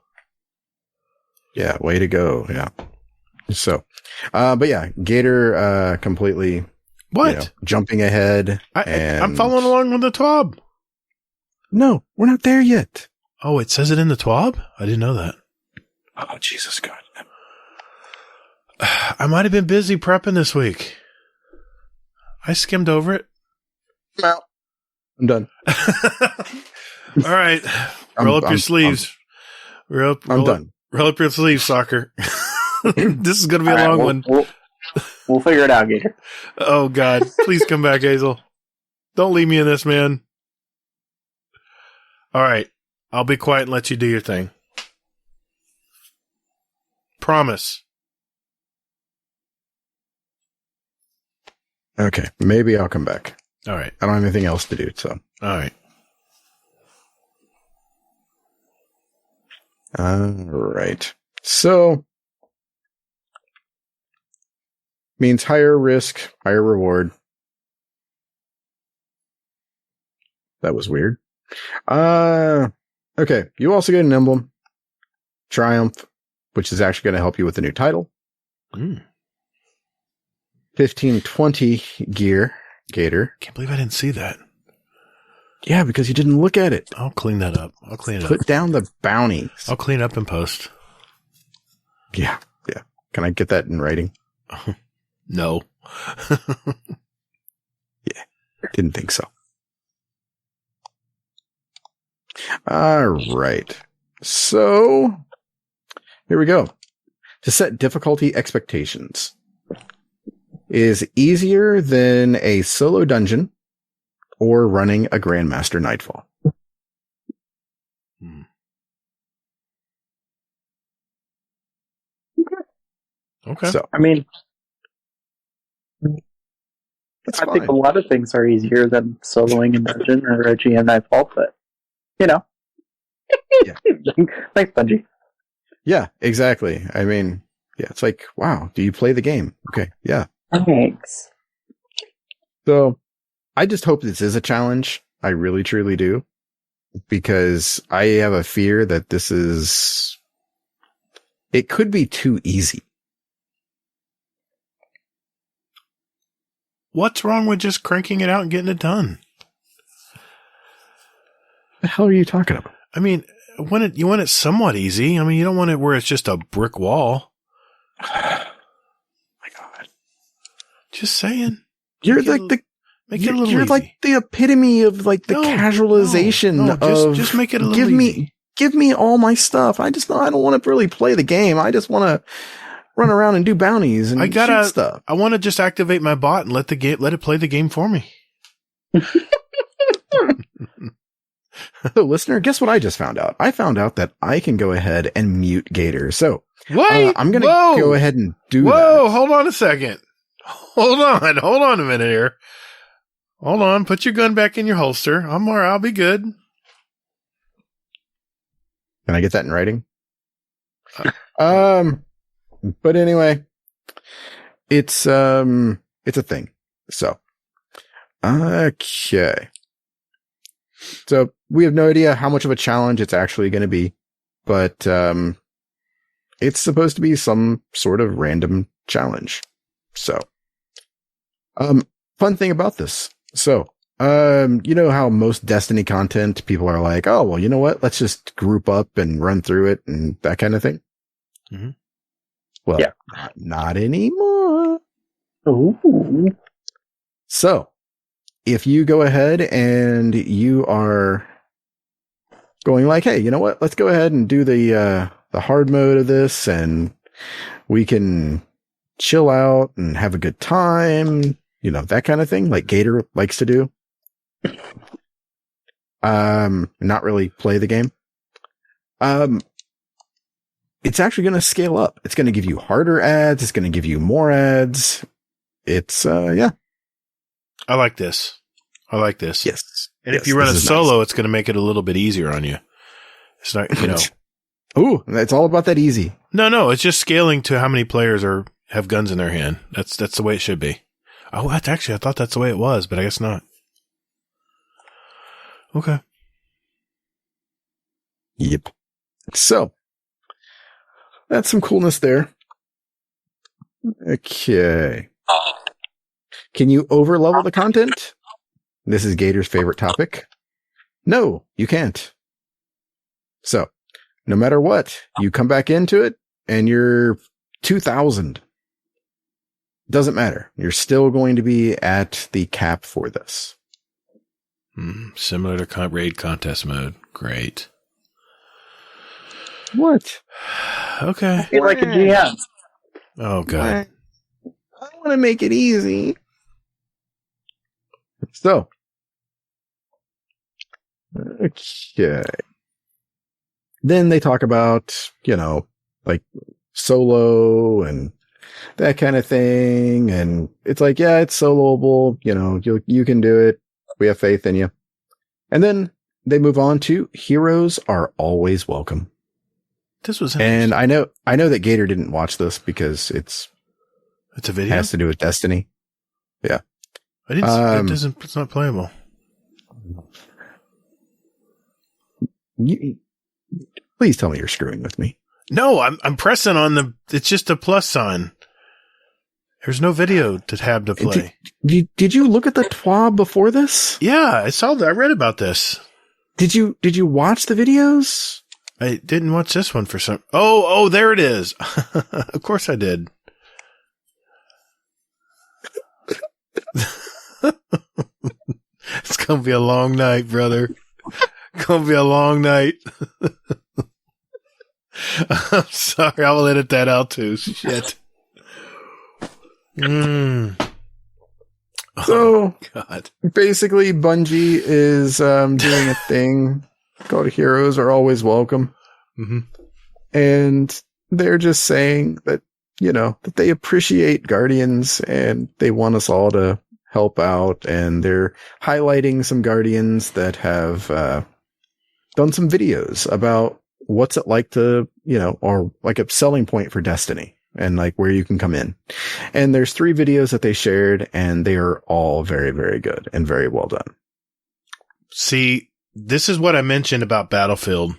Yeah, way to go. Yeah. So, but yeah, Gatr completely jumping ahead. I'm following along with the TWAB. No, we're not there yet. Oh, it says it in the TWAB? I didn't know that. Oh, Jesus God. I might have been busy prepping this week. I skimmed over it. No. I'm done. All right. Roll up your sleeves. I'm done. Roll up your sleeves, soccer. This is going to be a long one. We'll figure it out, Gatr. Oh, God. Please come back, Hazel. Don't leave me in this, man. All right. I'll be quiet and let you do your thing. Promise. Okay. Maybe I'll come back. All right. I don't have anything else to do, so. All right. All right. So, means higher risk, higher reward. That was weird. Okay, you also get an emblem, Triumph, which is actually going to help you with the new title. 1520 gear, Gatr. Can't believe I didn't see that. Yeah, because you didn't look at it. I'll clean that up. I'll clean it up. Put down the bounties. I'll clean up in post. Yeah. Can I get that in writing? No. Yeah, didn't think so. All right. So, here we go. To set difficulty expectations is easier than a solo dungeon or running a Grandmaster Nightfall. Okay. So, I mean, that's I fine. think a lot of things are easier than soloing a dungeon or a GM Nightfall, but, you know. Yeah. Thanks, Bungie. Yeah, exactly. I mean, yeah, it's like, wow, do you play the game? Okay, yeah. Thanks. So, I just hope this is a challenge. I really, truly do. Because I have a fear that it could be too easy. What's wrong with just cranking it out and getting it done? The hell are you talking about? I mean, you want it somewhat easy. I mean, you don't want it where it's just a brick wall. My God. Just saying. You're Make like you're like the epitome of like the casualization of just make it a little easy. Give me all my stuff. I don't want to really play the game. I just want to run around and do bounties and shoot stuff. I want to just activate my bot and let it play the game for me. So, listener, guess what I just found out? I found out that I can go ahead and mute Gatr. So, Wait, I'm going to go ahead and do that. Whoa, hold on a second. Hold on a minute here. Hold on, put your gun back in your holster. I'll be good. Can I get that in writing? But anyway, it's a thing. So, okay. So we have no idea how much of a challenge it's actually going to be, but, it's supposed to be some sort of random challenge. So, fun thing about this. So, you know how most Destiny content, people are like, oh, well, you know what? Let's just group up and run through it and that kind of thing. Mm-hmm. Well, yeah. Not anymore. Ooh. So, if you go ahead and you are going like, hey, you know what? Let's go ahead and do the hard mode of this and we can chill out and have a good time, you know, that kind of thing, like Gatr likes to do. Not really play the game. It's actually going to scale up. It's going to give you harder ads. It's going to give you more ads. It's, yeah. I like this. Yes. And if you run a solo, it's going to make it a little bit easier on you. It's not, you know. Ooh, it's all about that easy. No, it's just scaling to how many players have guns in their hand. That's the way it should be. Oh, I thought that's the way it was, but I guess not. Okay. Yep. So, that's some coolness there. Okay. Can you overlevel the content? This is Gator's favorite topic. No, you can't. So, no matter what, you come back into it and you're 2,000. Doesn't matter. You're still going to be at the cap for this. Similar to raid contest mode. Great. What? Okay. You're like a GM. Oh, God. I want to make it easy. So. Okay. Then they talk about, you know, like solo and that kind of thing. And it's like, yeah, it's soloable. You know, you can do it. We have faith in you. And then they move on to heroes are always welcome. This was interesting. And I know that Gatr didn't watch this because it's a video. It has to do with Destiny. Yeah. I didn't. It's not playable. Please tell me you're screwing with me. No, I'm pressing on it's just a plus sign. There's no video to tab to play. Did you look at the TWAB before this? Yeah, I read about this. Did you watch the videos? I didn't watch this one for some. Oh, there it is. Of course I did. It's gonna be a long night, brother. Gonna be a long night. I'm sorry, I'll edit that out too. Shit. So, God. Basically, Bungie is doing a thing called Heroes Are Always Welcome. Mm-hmm. And they're just saying that, that they appreciate Guardians and they want us all to help out. And they're highlighting some Guardians that have done some videos about what's it like to, or like a selling point for Destiny and like where you can come in. And there's 3 videos that they shared and they are all very, very good and very well done. See, this is what I mentioned about Battlefield.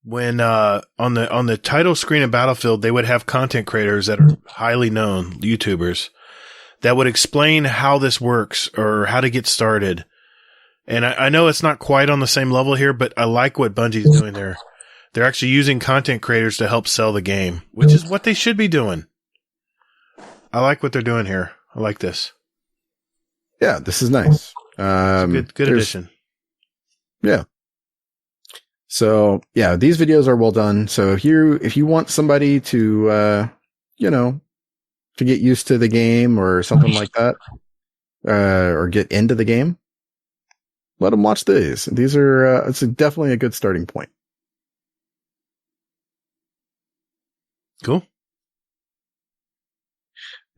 When, on the title screen of Battlefield, they would have content creators that are highly known YouTubers that would explain how this works or how to get started. And I know it's not quite on the same level here, but I like what Bungie's doing there. They're actually using content creators to help sell the game, which is what they should be doing. I like what they're doing here. I like this. Yeah, this is nice. Good addition. Yeah. So yeah, these videos are well done. So if you want somebody to, to get used to the game or something like that, or get into the game, let them watch these. These are, it's definitely a good starting point. Cool.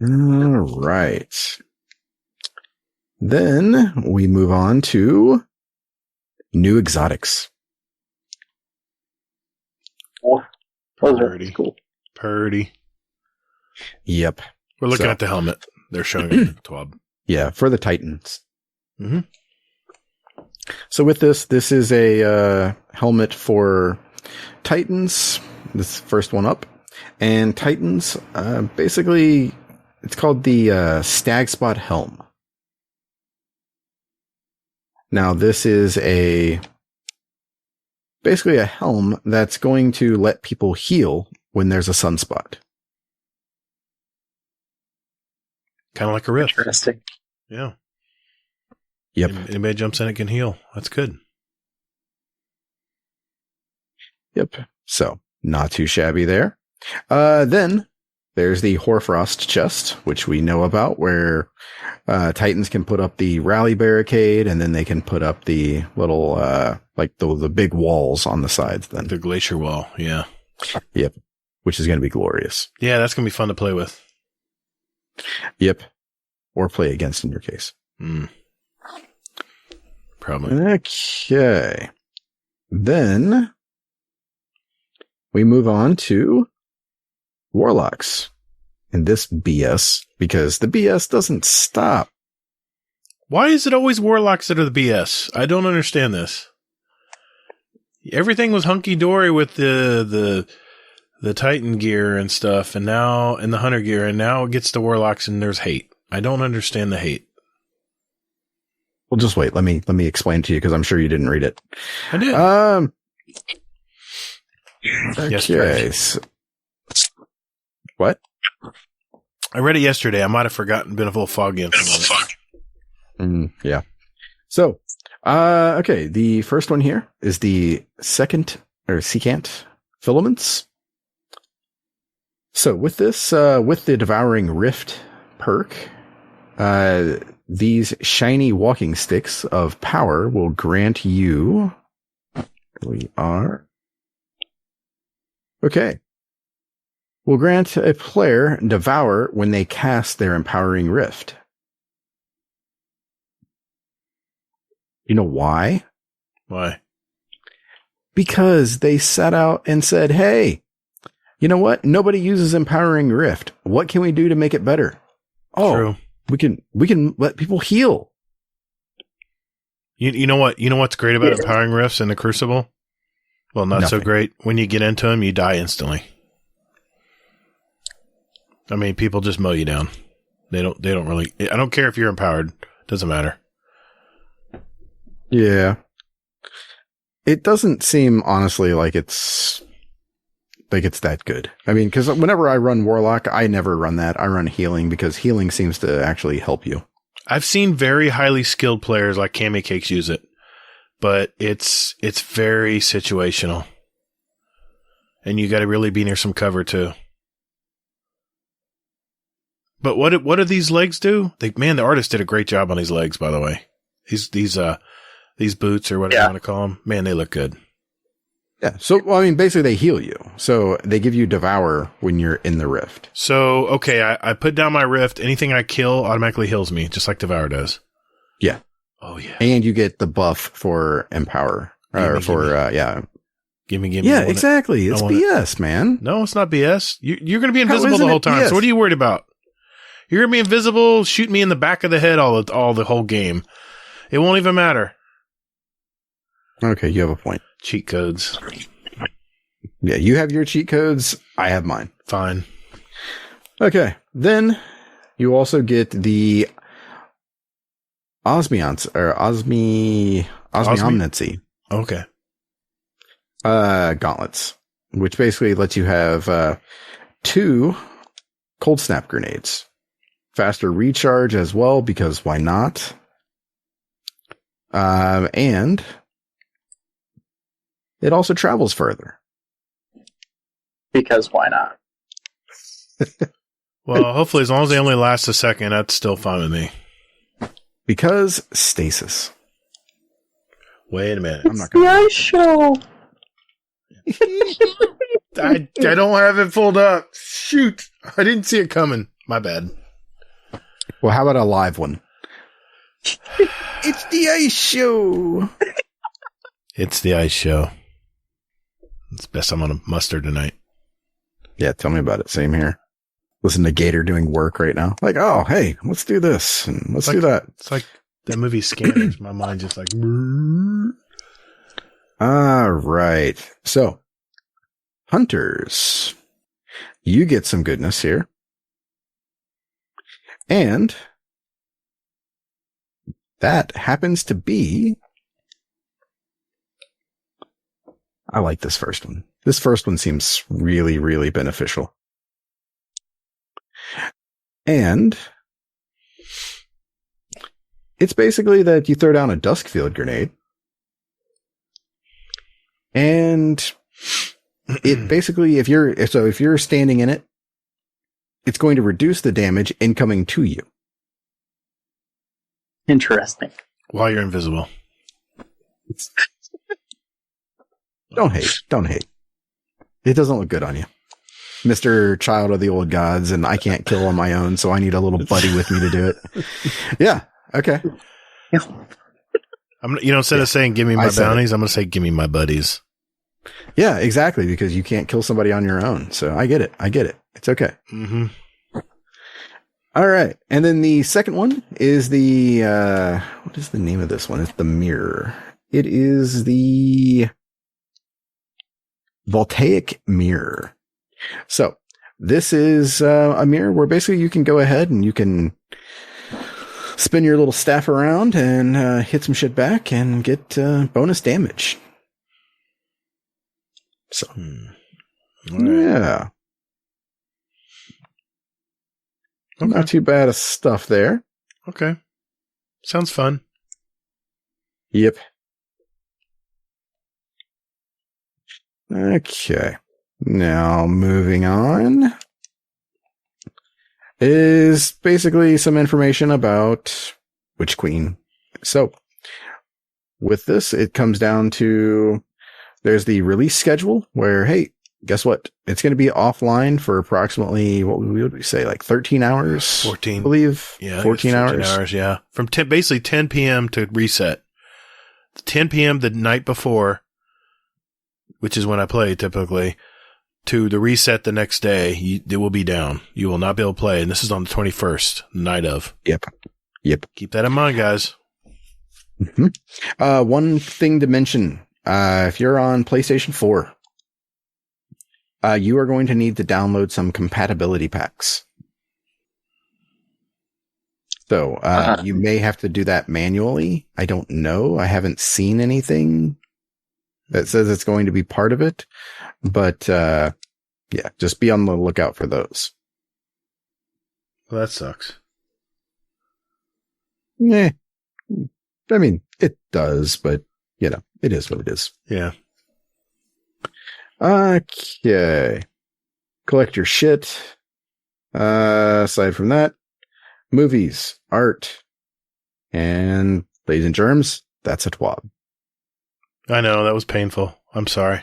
All right. Then we move on to new exotics. Oh, those are Purdy. cool. Purdy. Yep. We're looking at the helmet. They're showing it in TWAB. Yeah, for the Titans. Mm-hmm. So with this is a helmet for Titans. This first one up. And Titans, basically, it's called the Stag Spot Helm. Now, this is basically a helm that's going to let people heal when there's a sunspot. Kind of like a rift. Interesting. Yeah. Yep. Anybody jumps in, it can heal. That's good. Yep. So, not too shabby there. Then there's the Hoarfrost chest, which we know about, where Titans can put up the rally barricade, and then they can put up the little, like the big walls on the sides. Then The glacier wall. Yeah. Yep. Which is going to be glorious. Yeah, that's going to be fun to play with. Yep. Or play against in your case. Probably. Okay. Then we move on to Warlocks. And this BS, because the BS doesn't stop. Why is it always Warlocks that are the BS? I don't understand this. Everything was hunky-dory with the Titan gear and stuff, and now in the Hunter gear, and now it gets to Warlocks and there's hate. I don't understand the hate. Well, just wait. Let me explain to you, because I'm sure you didn't read it. I did. Okay. What? I read it yesterday. I might have forgotten. Been a little foggy. Yeah. So, okay. The first one here is the secant filaments. So with this, with the Devouring Rift perk, these shiny walking sticks of power will grant you. Here we are. Okay. Will grant a player Devour when they cast their Empowering Rift. You know why? Why? Because they set out and said, hey, you know what? Nobody uses Empowering Rift. What can we do to make it better? Oh, True. we can let people heal. You know what? You know what's great about Empowering Rifts in the Crucible? Well, not so Nothing. great. When you get into them, you die instantly. I mean, people just mow you down. They don't really, I don't care if you're empowered. Doesn't matter. Yeah. It doesn't seem, honestly, like it's that good. I mean, because whenever I run Warlock, I never run that. I run healing because healing seems to actually help you. I've seen very highly skilled players like Cammy Cakes use it, but it's very situational. And you got to really be near some cover too. But what do these legs do? The artist did a great job on these legs, by the way. These boots or whatever you want to call them, man, they look good. Yeah. So, well, I mean, basically they heal you. So they give you Devour when you're in the Rift. So, okay, I put down my Rift. Anything I kill automatically heals me, just like Devour does. Yeah. Oh, yeah. And you get the buff for Empower. Yeah. Gimme. Yeah, exactly. It's BS, man. No, it's not BS. You're going to be invisible isn't the whole it time. BS? So what are you worried about? You're going to be invisible, shoot me in the back of the head all the whole game. It won't even matter. Okay, you have a point. Cheat codes. Yeah, you have your cheat codes. I have mine. Fine. Okay, then you also get the Osmionancy. Okay. Gauntlets, which basically lets you have 2 cold snap grenades. Faster recharge as well, because why not? And it also travels further. Because why not? Well, hopefully, as long as they only last a second, that's still fine with me. Because stasis. Wait a minute. I'm not gonna. ice show. I don't have it pulled up. Shoot. I didn't see it coming. My bad. Well, how about a live one? It's the ice show. It's the ice show. It's the best I'm going to muster tonight. Yeah, tell me about it. Same here. Listen to Gatr doing work right now. Like, oh, hey, let's do this and let's do that. It's like that movie Scanners. My mind just like. All right. So, Hunters, you get some goodness here. And that happens to be. I like this first one. This first one seems really, really beneficial. And it's basically that you throw down a Duskfield grenade. And it basically, if you're standing in it, it's going to reduce the damage incoming to you. Interesting. While you're invisible. Don't hate. It doesn't look good on you. Mr. Child of the Old Gods, and I can't kill on my own, so I need a little buddy with me to do it. Yeah. Okay. Instead of saying give me my bounties, I'm going to say give me my buddies. Yeah, exactly, because you can't kill somebody on your own. So I get it. It's okay. Mm-hmm. All right. And then the second one is the, what is the name of this one? It's the Mirror. It is the Voltaic Mirror. So this is a mirror where basically you can go ahead and you can spin your little staff around and hit some shit back and get bonus damage. So, yeah. Okay. Not too bad of stuff there. Okay. Sounds fun. Yep. Okay. Now, moving on is basically some information about Witch Queen. So, with this, it comes down to there's the release schedule where, hey, guess what? It's going to be offline for approximately, what would we say, like 13 hours? 14. I believe. Yeah. 14 hours. 14 hours, yeah. From basically 10 p.m. to reset. 10 p.m. the night before, which is when I play typically, to the reset the next day, it will be down. You will not be able to play. And this is on the 21st, night of. Yep. Keep that in mind, guys. Mm-hmm. One thing to mention if you're on PlayStation 4, you are going to need to download some compatibility packs. So, you may have to do that manually. I don't know. I haven't seen anything that says it's going to be part of it, but, yeah, just be on the lookout for those. Well, that sucks. Yeah. I mean, it does, but, you know, it is what it is. Yeah. Okay. Collect your shit. Aside from that, movies, art, and ladies and germs, that's a TWAB. I know, that was painful. I'm sorry.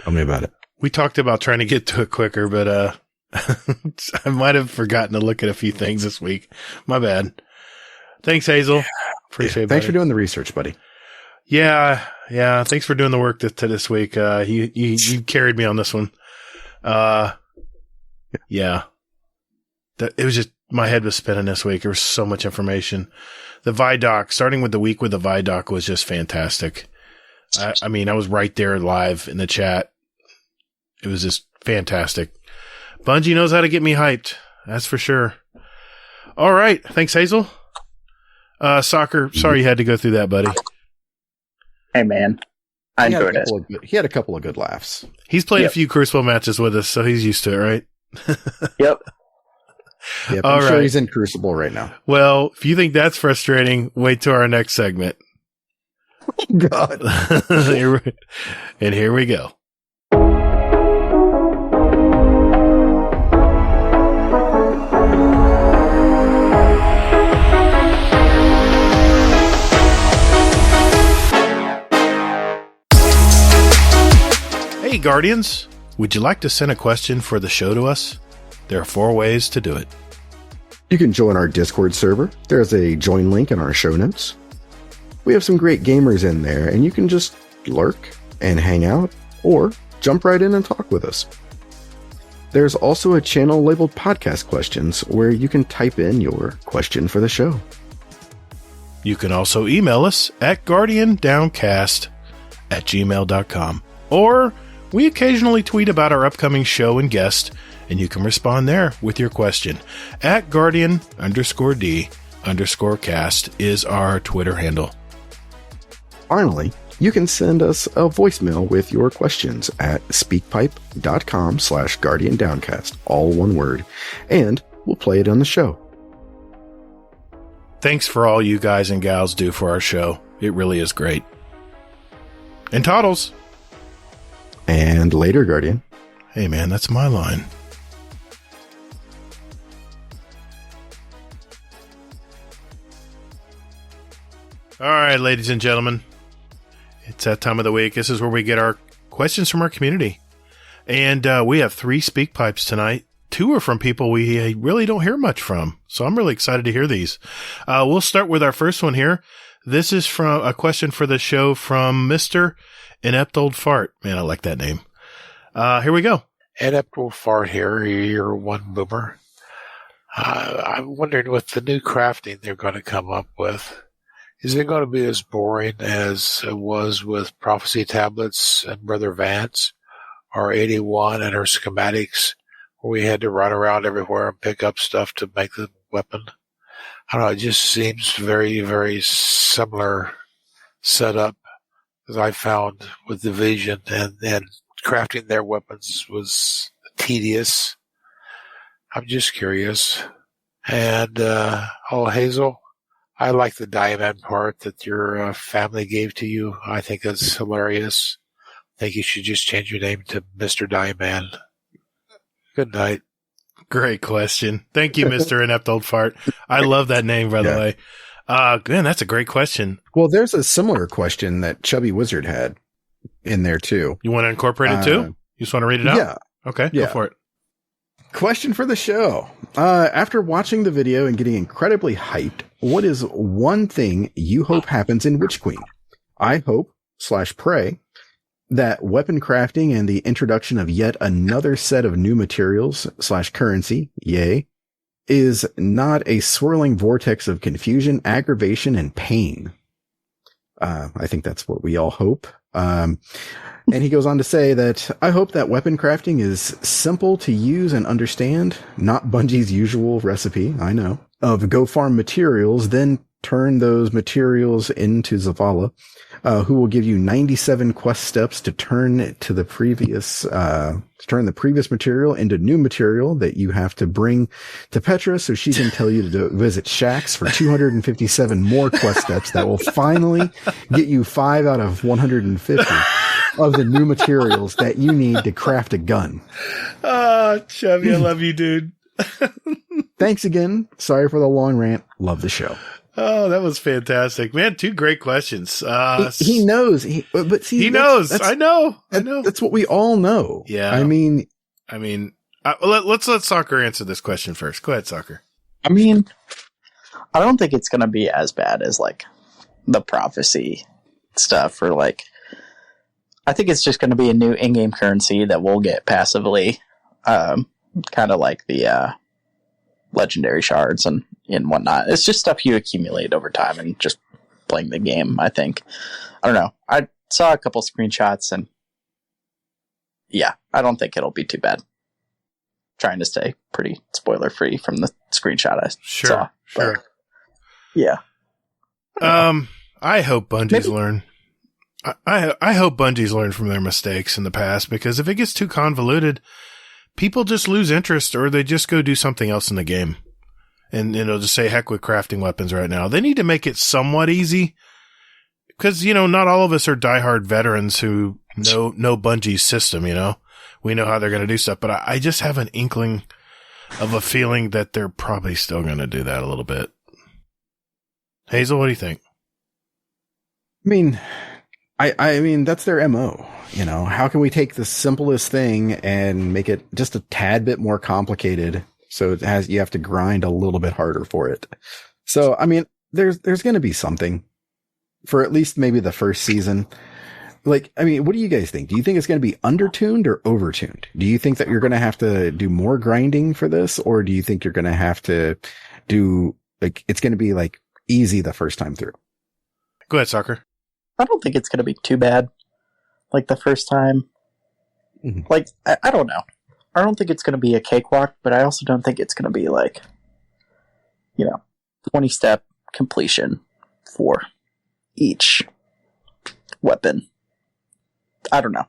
Tell me about it. We talked about trying to get to it quicker, but I might have forgotten to look at a few things this week. My bad. Thanks, Hazel. Appreciate it. Thanks for doing the research, buddy. Yeah. Thanks for doing the work to this week. You carried me on this one. Yeah. It was just, my head was spinning this week. There was so much information. The Vidoc, starting with the week with the Vidoc, was just fantastic. I mean, I was right there live in the chat. It was just fantastic. Bungie knows how to get me hyped. That's for sure. All right. Thanks, Hazel. Soccer, sorry you had to go through that, buddy. Hey, man. I enjoyed it. He had a couple of good laughs. He's played a few Crucible matches with us, so he's used to it, right? Yep. Yep, I'm sure he's in Crucible right now. Well, if you think that's frustrating, wait till our next segment. God. And here we go. Hey, Guardians. Would you like to send a question for the show to us? There are 4 ways to do it. You can join our Discord server. There's a join link in our show notes. We have some great gamers in there, and you can just lurk and hang out, or jump right in and talk with us. There's also a channel labeled Podcast Questions where you can type in your question for the show. You can also email us at guardiandowncast@gmail.com. Or we occasionally tweet about our upcoming show and guest, and you can respond there with your question. At Guardian_D_cast is our Twitter handle. Finally, you can send us a voicemail with your questions at speakpipe.com/guardiandowncast, all one word, and we'll play it on the show. Thanks for all you guys and gals do for our show. It really is great. And Toddles. And later, Guardian. Hey, man, that's my line. All right, ladies and gentlemen. It's that time of the week. This is where we get our questions from our community. And we have 3 speak pipes tonight. 2 are from people we really don't hear much from. So I'm really excited to hear these. We'll start with our first one here. This is from a question for the show from Mr. Inept Old Fart. Man, I like that name. Here we go. Inept Old Fart here, your one boomer. I'm wondering with the new crafting they're going to come up with, is it going to be as boring as it was with Prophecy Tablets and Brother Vance, or 81 and her schematics, where we had to run around everywhere and pick up stuff to make the weapon? I don't know, it just seems very, very similar setup as I found with Division, and crafting their weapons was tedious. I'm just curious. And, Hazel, I like the diamond part that your family gave to you. I think that's hilarious. I think you should just change your name to Mr. Diamond. Good night. Great question. Thank you, Mr. Inept Old Fart. I love that name, by the way. Man, that's a great question. Well, there's a similar question that Chubby Wizard had in there, too. You want to incorporate it, too? You just want to read it out? Yeah. Okay, go for it. Question for the show. After watching the video and getting incredibly hyped, what is one thing you hope happens in Witch Queen? I hope/pray that weapon crafting and the introduction of yet another set of new materials/currency, yay, is not a swirling vortex of confusion, aggravation, and pain. I think that's what we all hope. And he goes on to say that, I hope that weapon crafting is simple to use and understand, not Bungie's usual recipe, I know, of go farm materials, then turn those materials into Zavala, who will give you 97 quest steps to turn the previous material into new material that you have to bring to Petra so she can tell you to visit Shaxx for 257 more quest steps that will finally get you 5 out of 150 of the new materials that you need to craft a gun. Chevy, I love you, dude. Thanks again. Sorry for the long rant. Love the show. Oh, that was fantastic, man. 2 great questions. He knows, but see, he knows. I know. That's what we all know. Yeah. I mean, let's let Soccer answer this question first. Go ahead, Soccer. I mean, I don't think it's going to be as bad as like the prophecy stuff, or like, I think it's just going to be a new in-game currency that we'll get passively, kind of like the legendary shards and whatnot. It's just stuff you accumulate over time and just playing the game, I think. I don't know. I saw a couple screenshots and yeah, I don't think it'll be too bad. Trying to stay pretty spoiler-free from the screenshot I saw. Sure. But, yeah. I hope Bungie's learn. I hope Bungie's learned from their mistakes in the past, because if it gets too convoluted, people just lose interest, or they just go do something else in the game. And it'll just say, heck with crafting weapons right now. They need to make it somewhat easy, because, not all of us are diehard veterans who know Bungie's system, We know how they're going to do stuff, but I just have an inkling of a feeling that they're probably still going to do that a little bit. Hazel, what do you think? I mean, that's their MO. How can we take the simplest thing and make it just a tad bit more complicated? So you have to grind a little bit harder for it. So, I mean, there's going to be something for at least maybe the first season. Like, I mean, what do you guys think? Do you think it's going to be undertuned or overtuned? Do you think that you're going to have to do more grinding for this? Or do you think you're going to have to do, like, it's going to be like easy the first time through? Go ahead, Soccer. I don't think it's going to be too bad. Like the first time. Mm-hmm. Like, I don't know. I don't think it's going to be a cakewalk, but I also don't think it's going to be like, 20-step completion for each weapon. I don't know.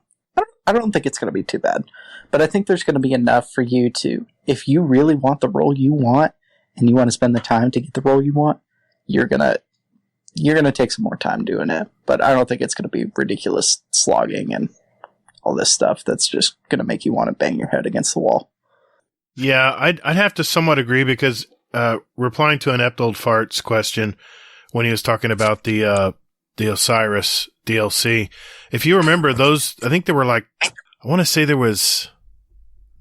I don't think it's going to be too bad, but I think there's going to be enough for you to, if you really want the role you want and you want to spend the time to get the role you want, you're going to take some more time doing it. But I don't think it's going to be ridiculous slogging and all this stuff that's just going to make you want to bang your head against the wall. Yeah, I'd have to somewhat agree, because replying to an Eptold Fart's question when he was talking about the Osiris DLC, if you remember those, I think there were like, I want to say there was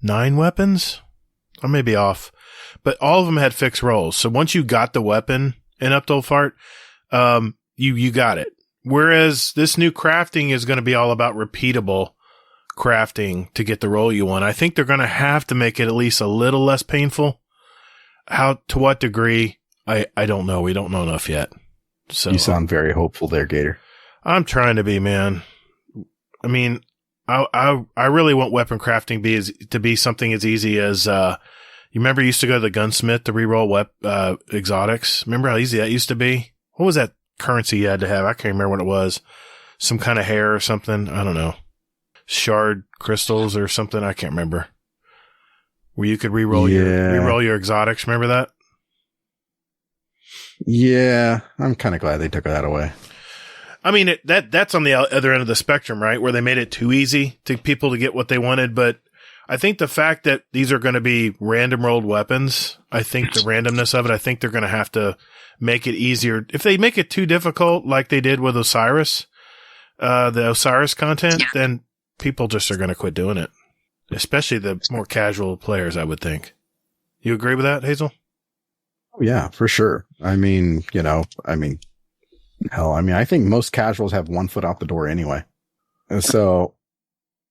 9 weapons. I may be off, but all of them had fixed roles. So once you got the weapon in Eptold Fart, you got it. Whereas this new crafting is going to be all about repeatable crafting to get the role you want. I think they're going to have to make it at least a little less painful. To what degree? I don't know. We don't know enough yet. So you sound very hopeful there, Gatr. I'm trying to be, man. I mean, I really want weapon crafting to be something as easy as, you remember you used to go to the gunsmith to reroll exotics? Remember how easy that used to be? What was that currency you had to have? I can't remember what it was. Some kind of hair or something. I don't know. Shard crystals or something. I can't remember. Where you could reroll your exotics. Remember that? Yeah, I'm kind of glad they took that away. I mean, that's on the other end of the spectrum, right? Where they made it too easy to people to get what they wanted. But I think the fact that these are going to be random rolled weapons, I think the randomness of it, I think they're going to have to make it easier. If they make it too difficult, like they did with Osiris, the Osiris content, then people just are going to quit doing it. Especially the more casual players, I would think. You agree with that, Hazel? Oh, yeah, for sure. I mean, I think most casuals have one foot out the door anyway. And so,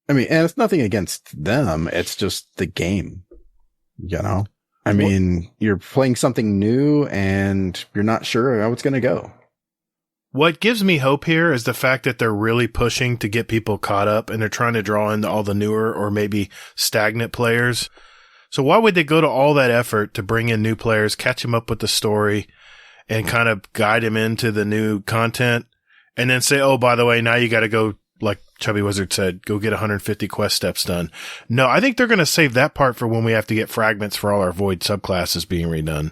and it's nothing against them. It's just the game, you're playing something new and you're not sure how it's going to go. What gives me hope here is the fact that they're really pushing to get people caught up, and they're trying to draw in all the newer or maybe stagnant players. So why would they go to all that effort to bring in new players, catch them up with the story, and kind of guide them into the new content, and then say, oh, by the way, now you got to go, like Chubby Wizard said, go get 150 quest steps done. No, I think they're going to save that part for when we have to get fragments for all our void subclasses being redone.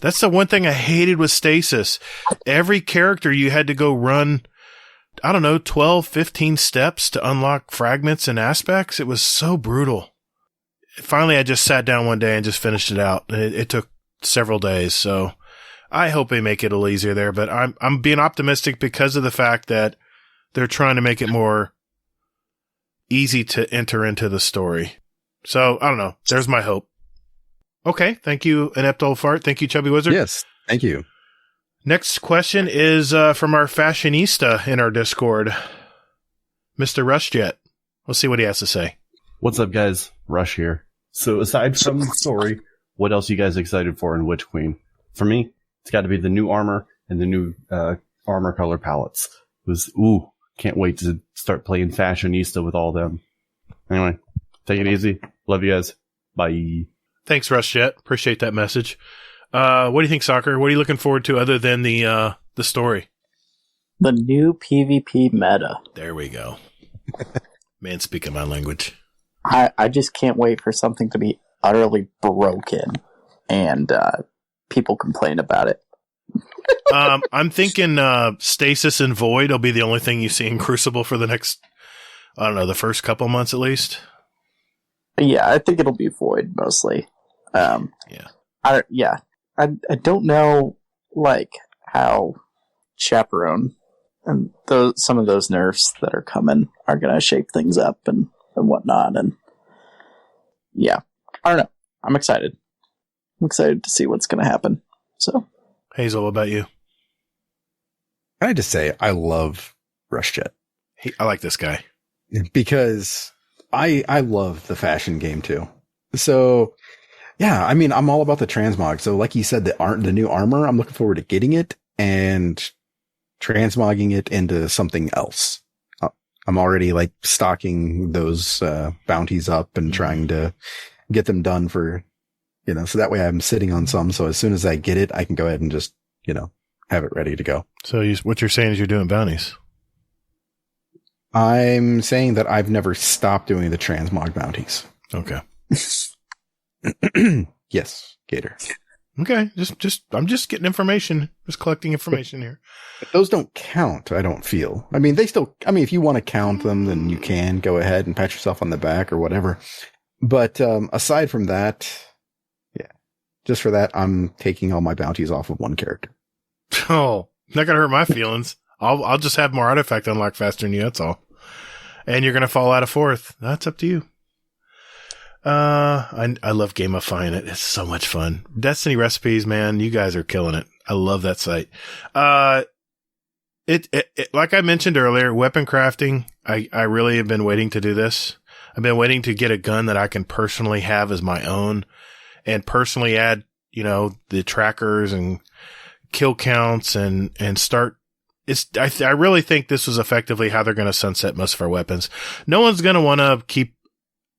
That's the one thing I hated with Stasis. Every character you had to go run, 12, 15 steps to unlock fragments and aspects. It was so brutal. Finally, I just sat down one day and just finished it out. It took several days, so I hope they make it a little easier there. But I'm being optimistic because of the fact that they're trying to make it more easy to enter into the story. So, I don't know. There's my hope. Okay, thank you, Inept Old Fart. Thank you, Chubby Wizard. Yes, thank you. Next question is from our fashionista in our Discord, Mr. Rushjet. Let's see what he has to say. What's up, guys? Rush here. So aside from the story, what else are you guys excited for in Witch Queen? For me, it's got to be the new armor and the new armor color palettes. Can't wait to start playing fashionista with all them. Anyway, take it easy. Love you guys. Bye. Thanks, Rushjet. Appreciate that message. What do you think, Soccer? What are you looking forward to other than the story? The new PvP meta. There we go. Man, speaking my language. I just can't wait for something to be utterly broken and people complain about it. I'm thinking Stasis and Void will be the only thing you see in Crucible for the next, the first couple months at least. Yeah, I think it'll be Void mostly. I don't know, how Chaperone and some of those nerfs that are coming are going to shake things up and whatnot. And yeah, I don't know. I'm excited. I'm excited to see what's going to happen. So, Hazel, what about you? I had to say, I love Rushjet. I like this guy. Because I love the fashion game too. So, yeah, I mean, I'm all about the transmog. So like you said, the new armor, I'm looking forward to getting it and transmogging it into something else. I'm already stocking those bounties up and trying to get them done for, so that way I'm sitting on some. So as soon as I get it, I can go ahead and just, have it ready to go. So what you're saying is you're doing bounties. I'm saying that I've never stopped doing the transmog bounties. Okay. Yes, Gatr. Okay. I'm just getting information. Just collecting information here. But those don't count, I don't feel. I mean, if you want to count them, then you can go ahead and pat yourself on the back or whatever. But, aside from that, yeah, just for that, I'm taking all my bounties off of one character. Oh, not gonna hurt my feelings. I'll just have more artifact unlock faster than you, that's all. And you're gonna fall out of fourth. That's up to you. I love gamifying it. It's so much fun. Destiny recipes, man, you guys are killing it. I love that site. It like I mentioned earlier, weapon crafting, I really have been waiting to do this. I've been waiting to get a gun that I can personally have as my own and personally add, the trackers and kill counts and start. I really think this was effectively how they're going to sunset most of our weapons. No one's going to want to keep.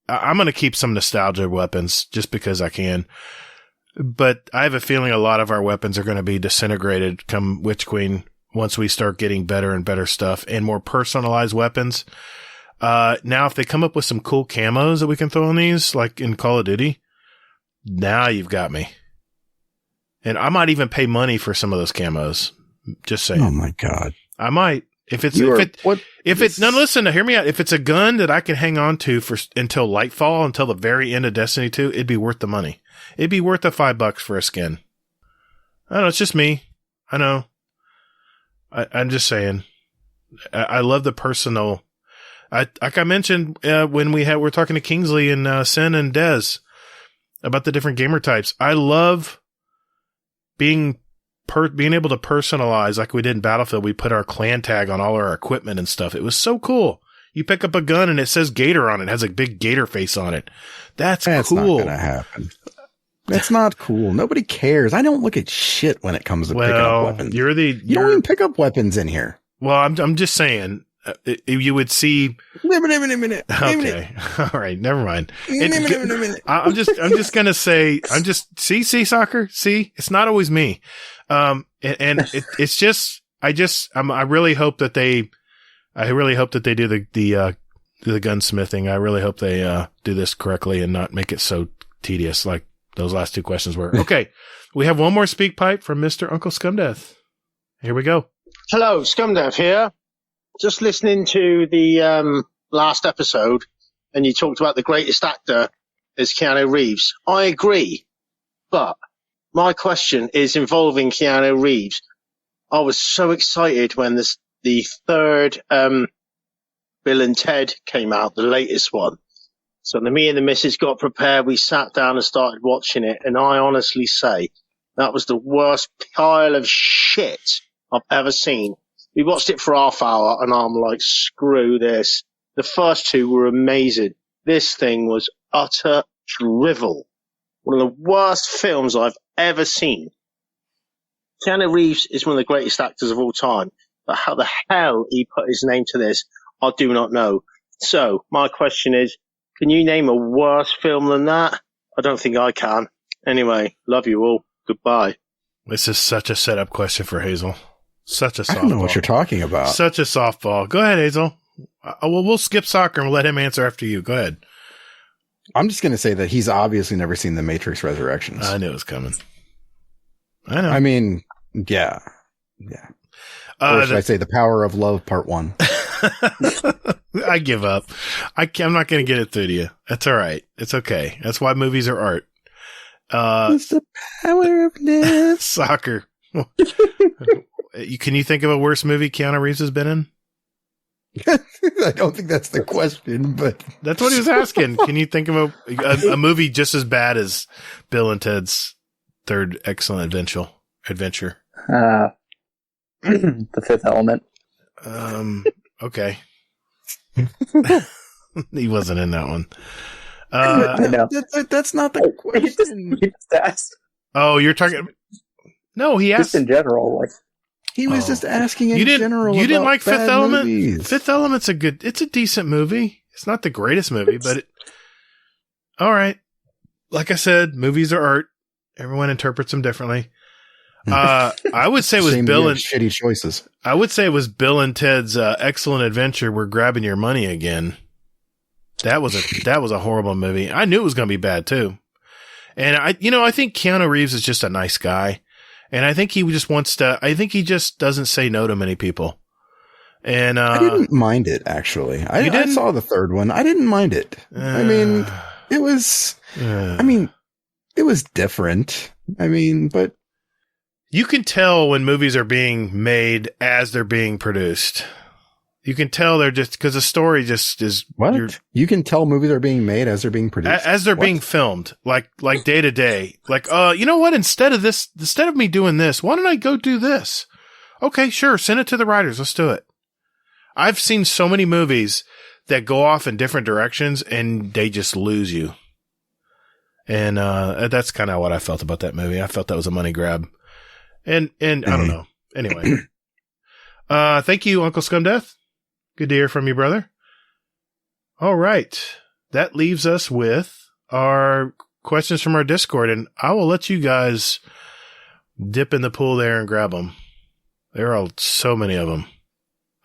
I'm going to keep some nostalgia weapons just because I can. But I have a feeling a lot of our weapons are going to be disintegrated come Witch Queen once we start getting better and better stuff and more personalized weapons. Now, if they come up with some cool camos that we can throw on these, like in Call of Duty, now you've got me. And I might even pay money for some of those camos. Just saying. Oh my God. I might. Listen, hear me out. If it's a gun that I can hang on to until Lightfall, until the very end of Destiny 2, it'd be worth the money. It'd be worth the $5 for a skin. I don't know. It's just me. I know. I'm just saying. I love the personal. Like I mentioned, when we're talking to Kingsley and Sin and Dez about the different gamer types. I love being able to personalize like we did in Battlefield. We put our clan tag on all our equipment and stuff. It was so cool. You pick up a gun and it says Gatr on it. It has a big Gatr face on it. That's cool. Not gonna happen. That's not cool. Nobody cares. I don't look at shit when it comes to picking up weapons. You don't even pick up weapons in here. Well, I'm just saying, you would see. Okay. All right. Never mind. I'm just going to say, see, soccer. See, it's not always me. It's just, I really hope that they do the gunsmithing. I really hope they, do this correctly and not make it so tedious like those last two questions were. Okay. We have one more speak pipe from Mr. Uncle Scumdeath. Here we go. Hello, Scumdeath here. Just listening to the last episode, and you talked about the greatest actor is Keanu Reeves. I agree, but my question is involving Keanu Reeves. I was so excited when the third Bill and Ted came out, the latest one. So me and the missus got prepared. We sat down and started watching it, and I honestly say that was the worst pile of shit I've ever seen. We watched it for half hour, and I'm like, screw this. The first two were amazing. This thing was utter drivel. One of the worst films I've ever seen. Keanu Reeves is one of the greatest actors of all time, but how the hell he put his name to this, I do not know. So, my question is, can you name a worse film than that? I don't think I can. Anyway, love you all. Goodbye. This is such a setup question for Hazel. Such a softball. I don't know what you're talking about. Such a softball. Go ahead, Hazel. We'll skip soccer and we'll let him answer after you. Go ahead. I'm just going to say that he's obviously never seen The Matrix Resurrections. I knew it was coming. I know. I mean, yeah. Or should I say The Power of Love Part 1? I give up. I'm not going to get it through to you. That's all right. It's okay. That's why movies are art. It's the power of love. Soccer. Can you think of a worse movie Keanu Reeves has been in? I don't think that's the question, but that's what he was asking. Can you think of a movie just as bad as Bill and Ted's Third Excellent Adventure? The Fifth Element. Okay. He wasn't in that one. I know. That's not the question. He just asked. Oh, you're talking. No, he asked just in general. Like he was just asking in general. You didn't like Fifth Element? Movies. Fifth Element's it's a decent movie. It's not the greatest movie, but all right. Like I said, movies are art. Everyone interprets them differently. I would say it was Bill and shitty choices. I would say it was Bill and Ted's Excellent Adventure. We're grabbing your money again. That was a horrible movie. I knew it was going to be bad too. And I think Keanu Reeves is just a nice guy. And I think he just doesn't say no to many people. And, I didn't mind it actually. I saw the third one. I didn't mind it. It was different. But you can tell when movies are being made as they're being produced. You can tell they're just because the story just is. What? You can tell movies are being made as they're being produced, as they're being filmed, like day to day. Like, you know what? Instead of me doing this, why don't I go do this? Okay, sure. Send it to the writers. Let's do it. I've seen so many movies that go off in different directions and they just lose you. And that's kind of what I felt about that movie. I felt that was a money grab. And I don't know. Anyway, thank you, Uncle Scumdeath. Good to hear from you, brother. All right. That leaves us with our questions from our Discord, and I will let you guys dip in the pool there and grab them. There are so many of them.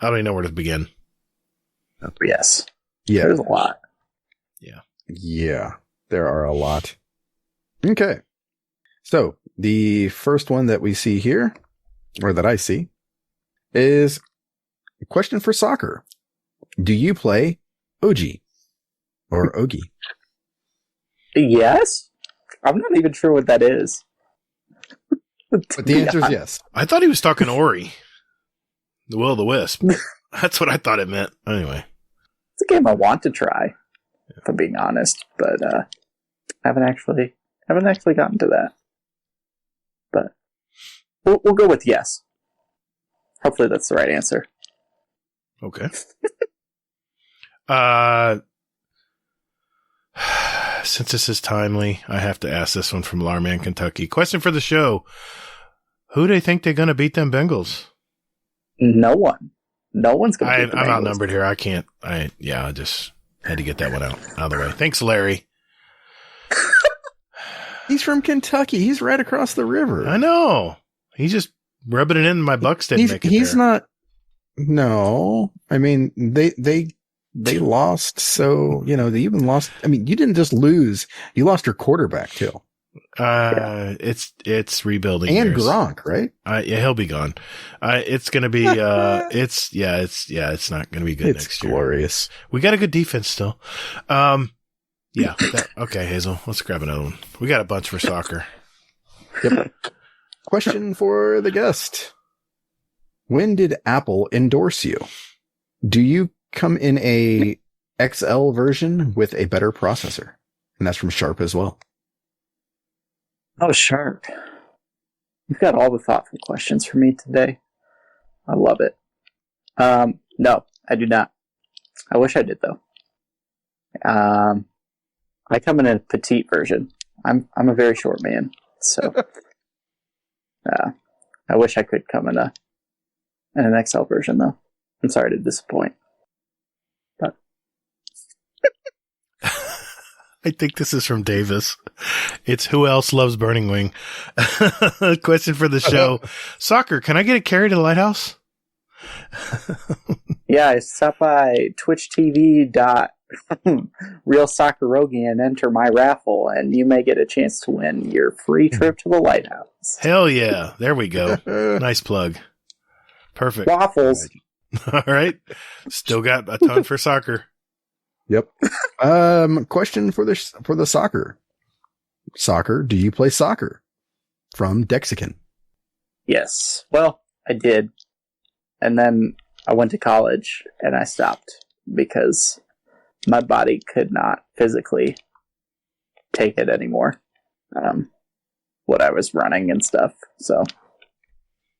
I don't even know where to begin. Yes. Yeah. There's a lot. Yeah. Yeah. There are a lot. Okay. So the first one that we see here, or that I see, is a question for soccer. Do you play OG or Ogi? Yes. I'm not even sure what that is. But the answer is yes. I thought he was talking Ori. The Will of the Wisp. That's what I thought it meant. Anyway. It's a game I want to try, if I'm being honest, but I haven't actually gotten to that. But we'll go with yes. Hopefully that's the right answer. Okay. since this is timely, I have to ask this one from Larman, Kentucky. Question for the show. Who do you think they're going to beat them Bengals? No one. No one's going to beat the Bengals. I'm outnumbered here. I can't. I just had to get that one out of the way. Thanks, Larry. He's from Kentucky. He's right across the river. I know. He's just rubbing it in. My Bucks didn't make it He's there. not. No. I mean, they lost. So, they even lost. I mean, you didn't just lose. You lost your quarterback too. It's rebuilding. And years. Gronk, right? Yeah, he'll be gone. It's going to be, it's not going to be good next year. It's glorious. We got a good defense still. Yeah. Okay, Hazel, let's grab another one. We got a bunch for soccer. Yep. Question for the guest. When did Apple endorse you? Do you come in a XL version with a better processor? And that's from Sharp as well. Oh, Sharp. You've got all the thoughtful questions for me today. I love it. No, I do not. I wish I did, though. I come in a petite version. I'm a very short man, so I wish I could come in an XL version, though. I'm sorry to disappoint. But I think this is from Davis. It's who else loves Burning Wing? Question for the show. Soccer, can I get a carry to the lighthouse? Yeah, I stop by twitchtv.realsoccerrogi and enter my raffle, and you may get a chance to win your free trip to the lighthouse. Hell yeah. There we go. Nice plug. Perfect. Waffles. All right. Still got a ton for soccer. Yep. Question for the soccer. Soccer, do you play soccer? From Dexican. Yes. Well, I did. And then I went to college and I stopped because my body could not physically take it anymore. What I was running and stuff. So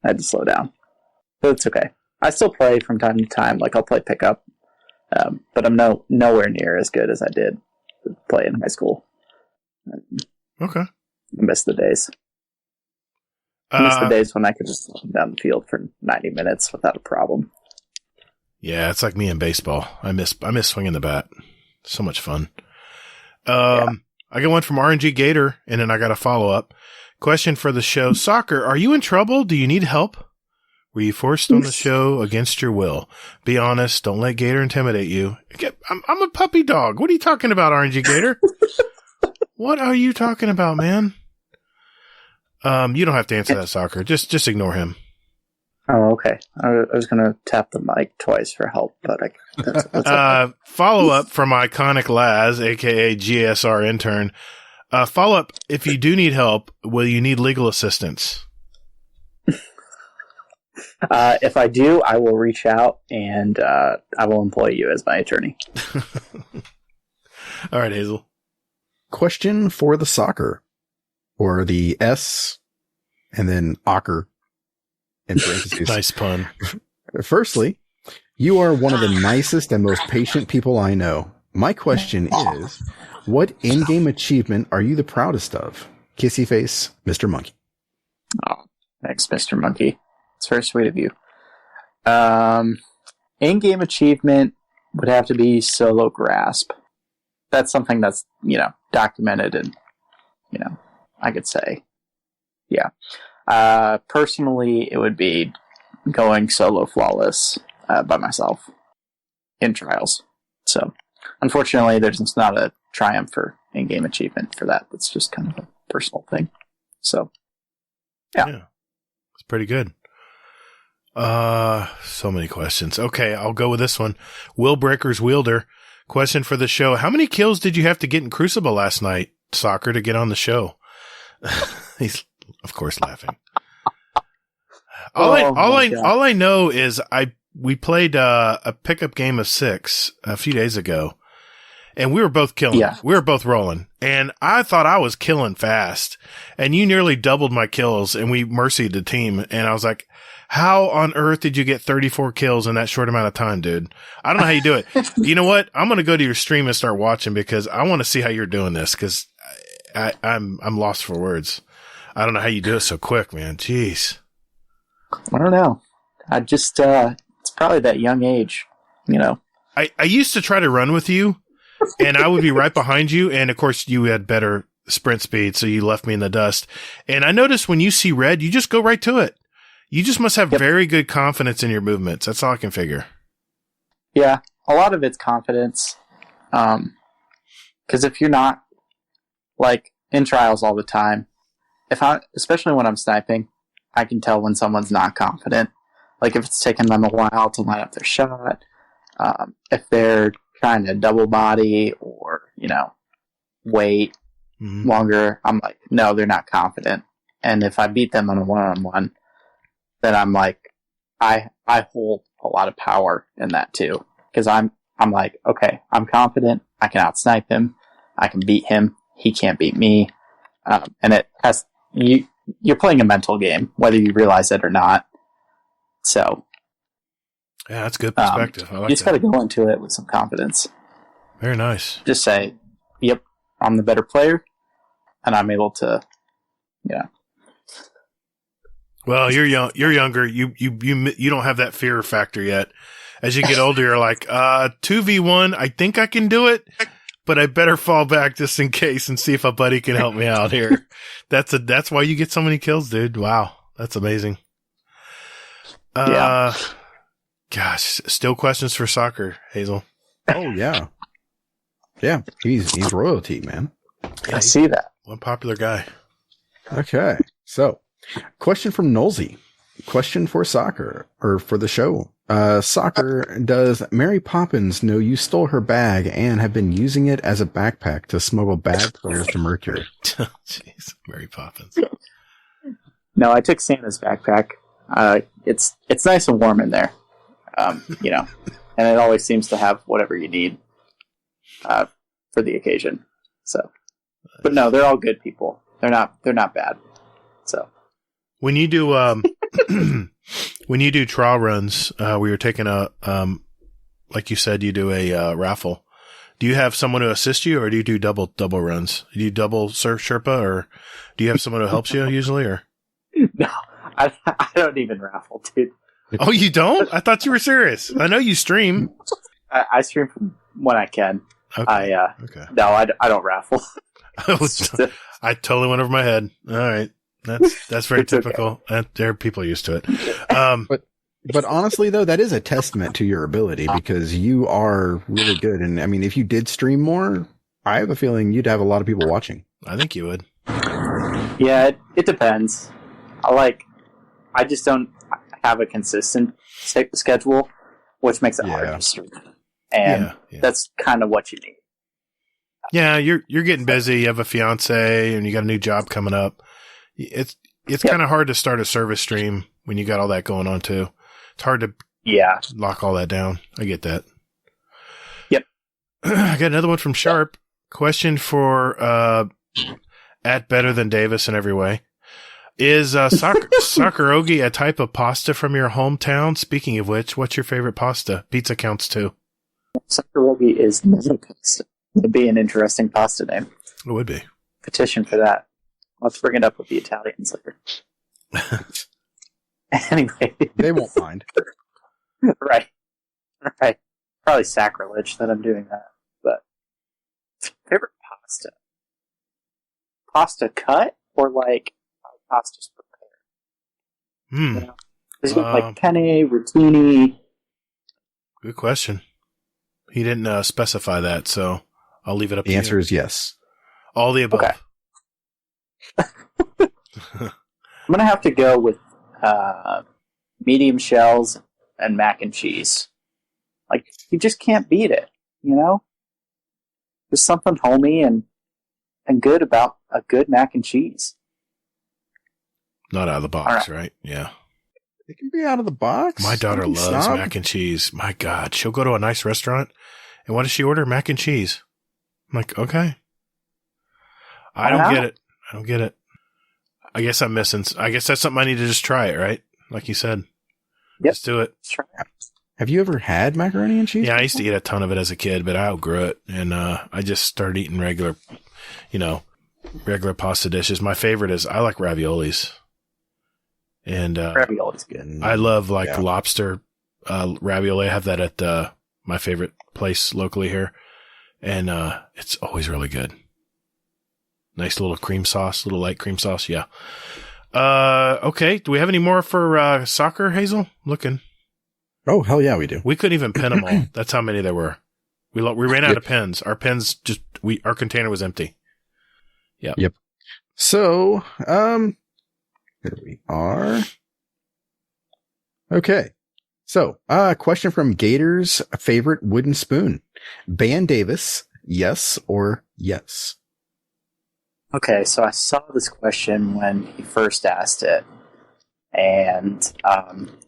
I had to slow down. But it's okay. I still play from time to time. Like I'll play pickup. But I'm nowhere near as good as I did play in high school. Okay. I miss the days. I miss the days when I could just run down the field for 90 minutes without a problem. Yeah, it's like me in baseball. I miss swinging the bat. So much fun. Yeah. I got one from RNG Gatr, and then I got a follow-up. Question for the show. Soccer, are you in trouble? Do you need help? Were you forced on the show against your will? Be honest. Don't let Gatr intimidate you. I'm a puppy dog. What are you talking about, RNG Gatr? What are you talking about, man? You don't have to answer that, Soccer. Just ignore him. Oh, okay. I was going to tap the mic twice for help, but that's okay. Follow-up from Iconic Laz, a.k.a. GSR intern. Follow-up, if you do need help, will you need legal assistance? If I do, I will reach out and I will employ you as my attorney. All right, Hazel. Question for the soccer, or the S, and then Ocker in parentheses. Nice pun. Firstly, you are one of the nicest and most patient people I know. My question is, what in-game achievement are you the proudest of? Kissy face, Mr. Monkey. Oh, thanks, Mr. Monkey. It's very sweet of you. In-game achievement would have to be solo grasp. That's something that's, documented and, I could say. Yeah. Personally, it would be going solo flawless by myself in trials. So, unfortunately, there's not a triumph for in-game achievement for that. That's just kind of a personal thing. So, yeah. It's pretty good. So many questions. Okay, I'll go with this one. Will Breakers Wielder. Question for the show. How many kills did you have to get in Crucible last night, Soccer, to get on the show? He's, of course, laughing. All I know is we played a pickup game of 6 a few days ago, and we were both killing. Yeah. We were both rolling, and I thought I was killing fast, and you nearly doubled my kills, and we mercied the team, and I was like, How on earth did you get 34 kills in that short amount of time, dude? I don't know how you do it. You know what? I'm going to go to your stream and start watching because I want to see how you're doing this because I'm lost for words. I don't know how you do it so quick, man. Jeez. I don't know. I just, it's probably that young age, you know. I used to try to run with you and I would be right behind you. And of course you had better sprint speed. So you left me in the dust. And I noticed when you see red, you just go right to it. You just must have very good confidence in your movements. That's all I can figure. Yeah, a lot of it's confidence. Because if you're not, like, in trials all the time, especially when I'm sniping, I can tell when someone's not confident. Like, if it's taking them a while to line up their shot, if they're trying to double body or, you know, wait longer, I'm like, no, they're not confident. And if I beat them on a one-on-one, then I'm like, I hold a lot of power in that too. Because I'm like, okay, I'm confident. I can out-snipe him. I can beat him. He can't beat me. And it has, you're playing a mental game, whether you realize it or not. So. Yeah, that's good perspective. I like you just got to go into it with some confidence. Very nice. Just say, yep, I'm the better player. And I'm able to, yeah. Well, you're young. You're younger. You don't have that fear factor yet. As you get older, you're like, 2v1. I think I can do it, but I better fall back just in case and see if a buddy can help me out here. That's why you get so many kills, dude. Wow, that's amazing. Yeah. Gosh, still questions for soccer, Hazel. Oh yeah, yeah. He's royalty, man. I see that. One popular guy. Okay, so. Question from Nolsey. Question for soccer, or for the show. Soccer, does Mary Poppins know you stole her bag and have been using it as a backpack to smuggle bad players to Mercury? Jeez, Mary Poppins. No, I took Santa's backpack. It's nice and warm in there, you know, and it always seems to have whatever you need for the occasion. So, but no, they're all good people. They're not bad. So. When you do trial runs, we were taking like you said, you do a raffle. Do you have someone to assist you, or do you do double runs? Do you double Sherpa, or do you have someone who helps you usually? Or no, I don't even raffle, dude. Oh, you don't? I thought you were serious. I know you stream. I stream when I can. Okay. Okay. No, I don't raffle. I totally went over my head. All right. That's very typical. Okay. There are people used to it. But honestly, though, that is a testament to your ability because you are really good. And I mean, if you did stream more, I have a feeling you'd have a lot of people watching. I think you would. Yeah, it depends. I just don't have a consistent schedule, which makes it hard to stream. And that's kind of what you need. Yeah, you're getting busy. You have a fiance and you got a new job coming up. It's kind of hard to start a service stream when you got all that going on too. It's hard to lock all that down. I get that. Yep. I got another one from Sharp. Question for at Better Than Davis in every way. Is SoccerRogi a type of pasta from your hometown? Speaking of which, what's your favorite pasta? Pizza counts too. SoccerRogi is not pasta. It'd be an interesting pasta name. It would be. Petition for that. Let's bring it up with the Italians later. Anyway. They won't mind. Right. Probably sacrilege that I'm doing that. But favorite pasta? Pasta cut or like pasta's prepared? You know? Is it like penne, rotini? Good question. He didn't specify that, so I'll leave it up to you. The answer is yes. All the above. Okay. I'm going to have to go with medium shells and mac and cheese. Like, you just can't beat it, you know? There's something homey and good about a good mac and cheese. Not out of the box, right? Yeah. It can be out of the box. My daughter loves mac and cheese. My God. She'll go to a nice restaurant, and what does she order? Mac and cheese. I'm like, okay. I don't get it. I guess I'm missing. I guess that's something I need to just try it, right? Like you said. Yep. Let's do it. Sure. Have you ever had macaroni and cheese? Yeah, I used to eat a ton of it as a kid, but I outgrew it, and I just started eating regular pasta dishes. My favorite is I like raviolis, and Ravioli's good. I love lobster ravioli. I have that at my favorite place locally here, and it's always really good. Nice little cream sauce, little light cream sauce. Yeah. Okay. Do we have any more for soccer, Hazel? Looking. Oh, hell yeah, we do. We couldn't even pin them all. That's how many there were. We ran out of pins. Our pins our container was empty. Yeah. Yep. So, here we are. Okay. So, question from Gator's favorite wooden spoon. Ban Davis, yes or yes? Okay, so I saw this question when he first asked it, and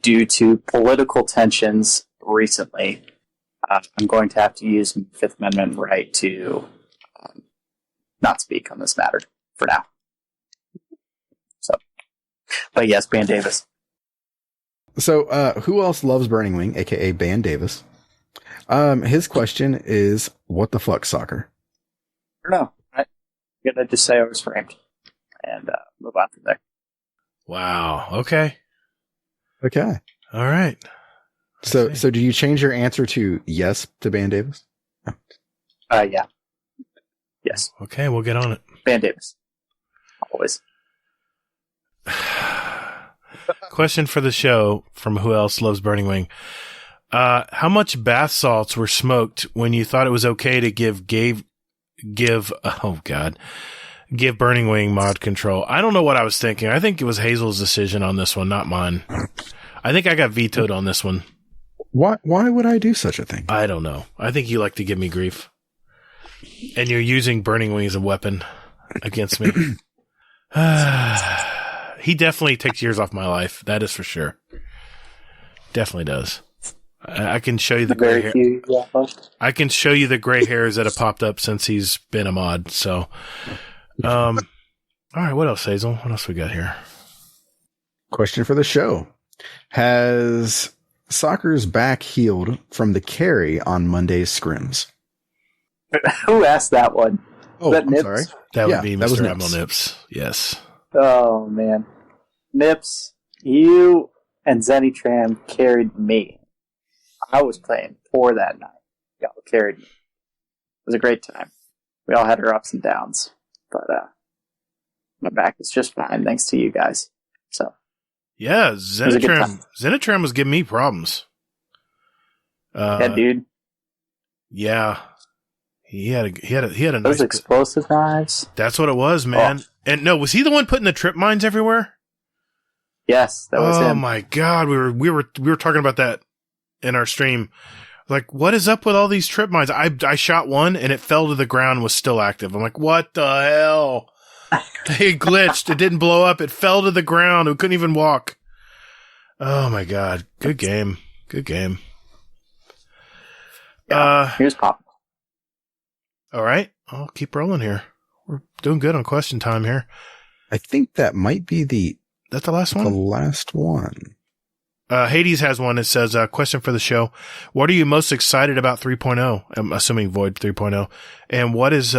due to political tensions recently, I'm going to have to use my Fifth Amendment right to not speak on this matter for now. So, but yes, Ban Davis. So, who else loves Burning Wing, aka Ban Davis? His question is, what the fuck, soccer? I don't know. I'm gonna just say I was framed and move on from there. Wow. Okay. Okay. All right. So do you change your answer to yes to Ban Davis? Yeah. Yes. Okay, we'll get on it. Ban Davis. Always. Question for the show from Who Else Loves Burning Wing. How much bath salts were smoked when you thought it was okay to give Burning Wing mod control? I don't know what I was thinking. I think it was Hazel's decision on this one, not mine. I think I got vetoed on this one. Why would I do such a thing? I don't know. I think you like to give me grief. And you're using Burning Wing as a weapon against me. He definitely takes years off my life. That is for sure. Definitely does. I can show you the gray hair. I can show you the gray hairs that have popped up since he's been a mod. So, all right. What else, Hazel? What else we got here? Question for the show. Has soccer's back healed from the carry on Monday's scrims? Who asked that one? Oh, that I'm Nips? sorry. That Yeah, would be that was Mr. Nips. Admiral Nips. Yes. Oh, man. Nips, you and Zenitram carried me. I was playing poor that night. Y'all carried me. It was a great time. We all had our ups and downs. But my back is just fine thanks to you guys. So Yeah, was a good time. Zenitram was giving me problems. Yeah, dude. Yeah. He had a Those nice explosive knives. That's what it was, man. Oh. And no, was he the one putting the trip mines everywhere? Yes, that was Oh him. my god, we were talking about that in our stream. Like, what is up with all these trip mines? I shot one and it fell to the ground and was still active. I'm like, what the hell? It glitched. It didn't blow up. It fell to the ground. We couldn't even walk. Oh my god. Good game. Good game. Here's Pop. All right. I'll keep rolling here. We're doing good on question time here. I think that might be That's the last the one? last one. Hades has one that says, question for the show. What are you most excited about 3.0? I'm assuming Void 3.0. And what is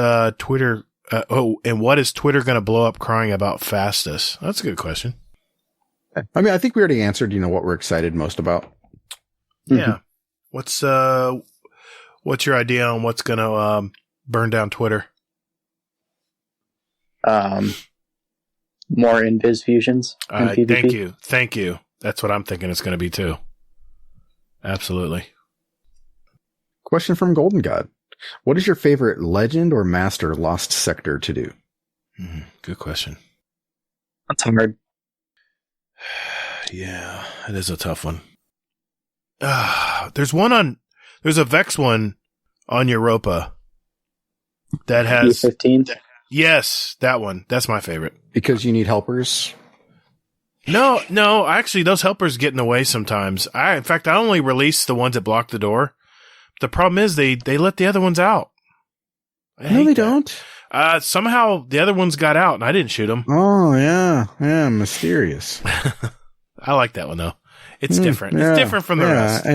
Twitter going to blow up crying about fastest? That's a good question. I mean, I think we already answered, what we're excited most about. Yeah. What's your idea on what's going to burn down Twitter? More invis fusions. in PvP. Thank you. That's what I'm thinking it's going to be too. Absolutely. Question from Golden God. What is your favorite legend or master lost sector to do? Good question. That's hard. Yeah, it is a tough one. There's a Vex one on Europa that has P15. Yes, that one. That's my favorite. Because you need helpers? No, actually those helpers get in the way sometimes. In fact, I only release the ones that block the door. The problem is they let the other ones out. No, they don't. Somehow the other ones got out and I didn't shoot them. Oh, yeah. Yeah, mysterious. I like that one though. It's different. It's different from the rest.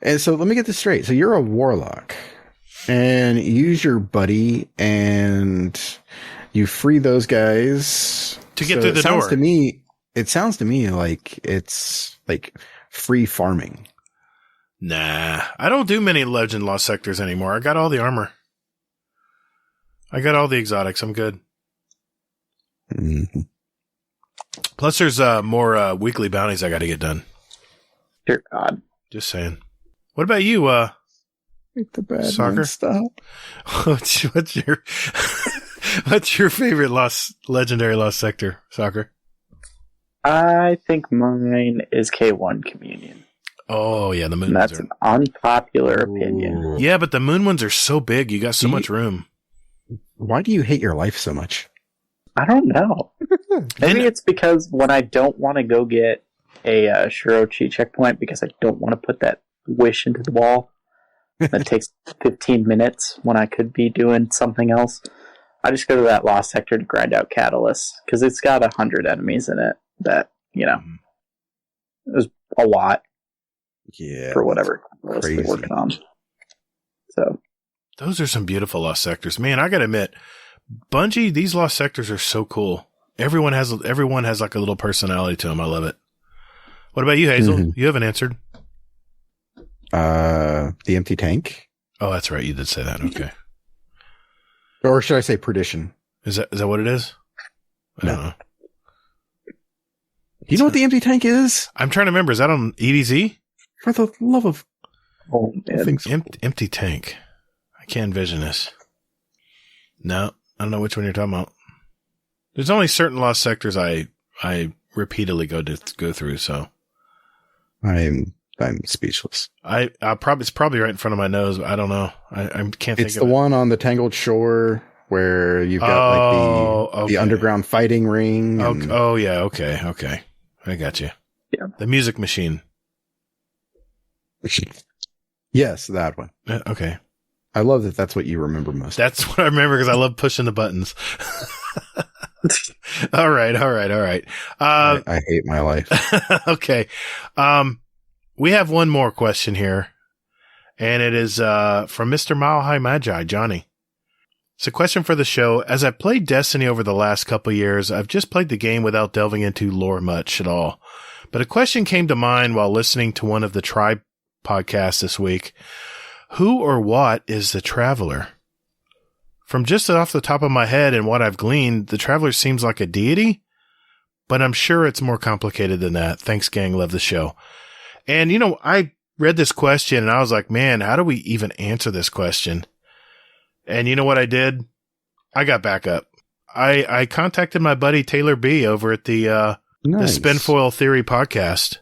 And so let me get this straight. So you're a warlock and you use your buddy and you free those guys to get through the door. It sounds to me like it's like free farming. Nah, I don't do many Legend Lost sectors anymore. I got all the armor. I got all the exotics. I'm good. Mm-hmm. Plus, there's more weekly bounties I got to get done. Dear God. Just saying. What about you, Make the bad Soccer? man stop. What's your favorite legendary lost sector, Soccer? I think mine is K1 Communion. Oh, yeah, the moon And ones that's an unpopular opinion. Yeah, but the moon ones are so big. You got so much room. Why do you hate your life so much? I don't know. Maybe it's because when I don't want to go get a Shirochi checkpoint because I don't want to put that wish into the wall that takes 15 minutes when I could be doing something else, I just go to that lost sector to grind out catalysts because it's got 100 enemies in it that, you know, it was a lot for whatever catalyst they're working on. So those are some beautiful lost sectors. Man, I gotta admit, Bungie, these lost sectors are so cool. Everyone has like a little personality to them. I love it. What about you, Hazel? Mm-hmm. You haven't answered. The empty tank. Oh, that's right. You did say that. Okay. Or should I say perdition? Is that what it is? I don't know. Do you know what the empty tank is? I'm trying to remember. Is that on EDZ? For the love of things. Empty tank. I can't envision this. No, I don't know which one you're talking about. There's only certain lost sectors I repeatedly go through, so I'm speechless. It's probably right in front of my nose. But I don't know. I can't think of it. It's the one on the Tangled Shore where you've got the underground fighting ring. And... Oh yeah, okay. I got you. Yeah. The music machine. Yes, that one. Okay. I love that. That's what you remember most. That's what I remember because I love pushing the buttons. All right. I hate my life. Okay. We have one more question here, and it is from Mr. Mile High Magi, Johnny. It's a question for the show. As I've played Destiny over the last couple of years, I've just played the game without delving into lore much at all. But a question came to mind while listening to one of the Tribe podcasts this week. Who or what is the Traveler? From just off the top of my head and what I've gleaned, the Traveler seems like a deity, but I'm sure it's more complicated than that. Thanks, gang. Love the show. And, I read this question and I was like, man, how do we even answer this question? And you know what I did? I got back up. I contacted my buddy Taylor B over at the Spinfoil Theory podcast.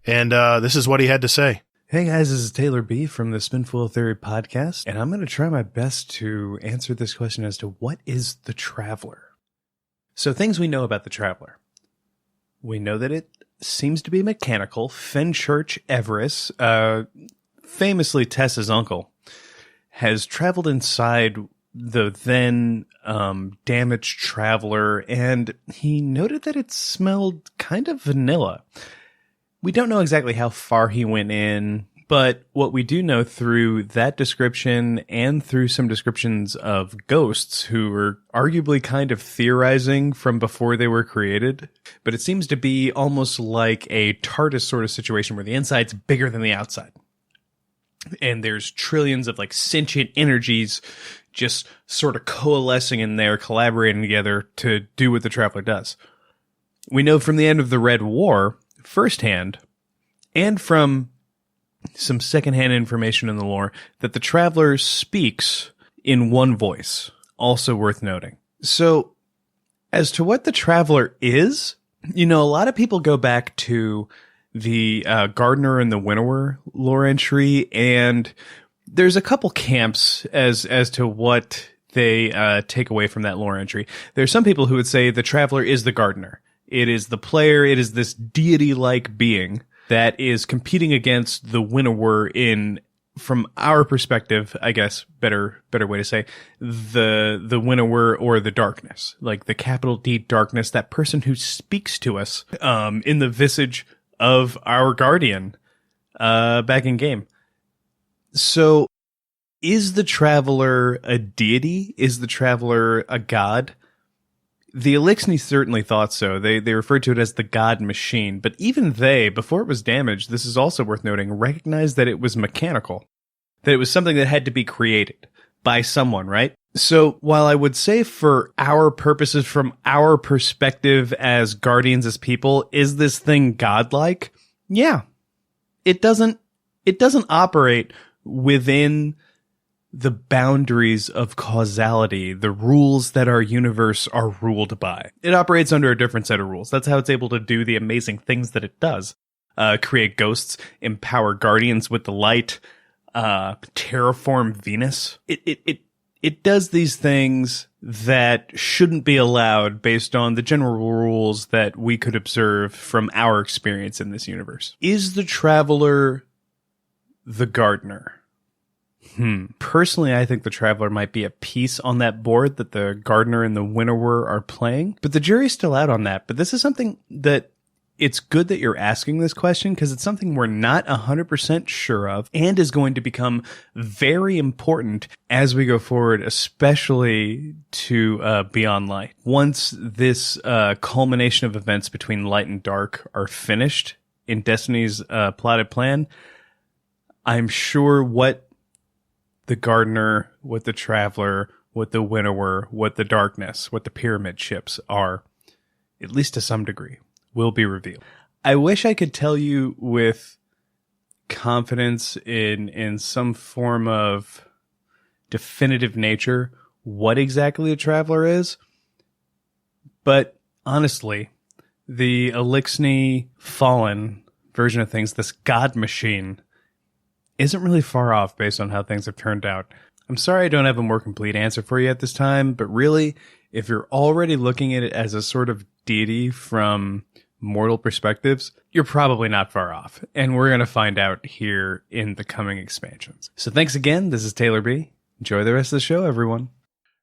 And this is what he had to say. Hey guys, this is Taylor B from the Spinfoil Theory podcast, and I'm going to try my best to answer this question as to what is the Traveler. So things we know about the Traveler. We know that it seems to be mechanical. Fenchurch Everest, famously Tessa's uncle, has traveled inside the then damaged Traveler, and he noted that it smelled kind of vanilla. We don't know exactly how far he went in, but what we do know through that description and through some descriptions of ghosts who were arguably kind of theorizing from before they were created, but it seems to be almost like a TARDIS sort of situation where the inside's bigger than the outside. And there's trillions of like sentient energies just sort of coalescing in there, collaborating together to do what the Traveler does. We know from the end of the Red War, firsthand, and from some secondhand information in the lore, that the Traveler speaks in one voice, also worth noting. So, as to what the Traveler is, a lot of people go back to the Gardener and the Winnower lore entry, and there's a couple camps as to what they take away from that lore entry. There's some people who would say the Traveler is the Gardener. It is the player. It is this deity-like being that is competing against the Winnower in, from our perspective, I guess, better way to say, the Winnower or the darkness, like the capital D darkness, that person who speaks to us in the visage of our Guardian back in game. So is the Traveler a deity? Is the Traveler a god? The Elixni certainly thought so. They referred to it as the God Machine, but even they, before it was damaged, this is also worth noting, recognized that it was mechanical, that it was something that had to be created by someone, right? So while I would say for our purposes, from our perspective as Guardians, as people, is this thing godlike? Yeah. It doesn't operate within the boundaries of causality, the rules that our universe are ruled by. It operates under a different set of rules. That's how it's able to do the amazing things that it does. Create ghosts, empower guardians with the light, terraform Venus. It does these things that shouldn't be allowed based on the general rules that we could observe from our experience in this universe. Is the Traveler the Gardener? Personally, I think the Traveler might be a piece on that board that the Gardener and the Winnower are playing, but the jury's still out on that. But this is something that it's good that you're asking this question, because it's something we're not 100% sure of and is going to become very important as we go forward, especially to Beyond Light. Once this culmination of events between Light and Dark are finished in Destiny's plotted plan, I'm sure what the Gardener, what the Traveler, what the Winnower, what the Darkness, what the Pyramid ships are, at least to some degree, will be revealed. I wish I could tell you with confidence in some form of definitive nature what exactly a Traveler is, but honestly, the Elixni Fallen version of things, this God Machine, isn't really far off based on how things have turned out. I'm sorry I don't have a more complete answer for you at this time, but really, if you're already looking at it as a sort of deity from mortal perspectives, you're probably not far off. And we're going to find out here in the coming expansions. So thanks again. This is Taylor B. Enjoy the rest of the show, everyone.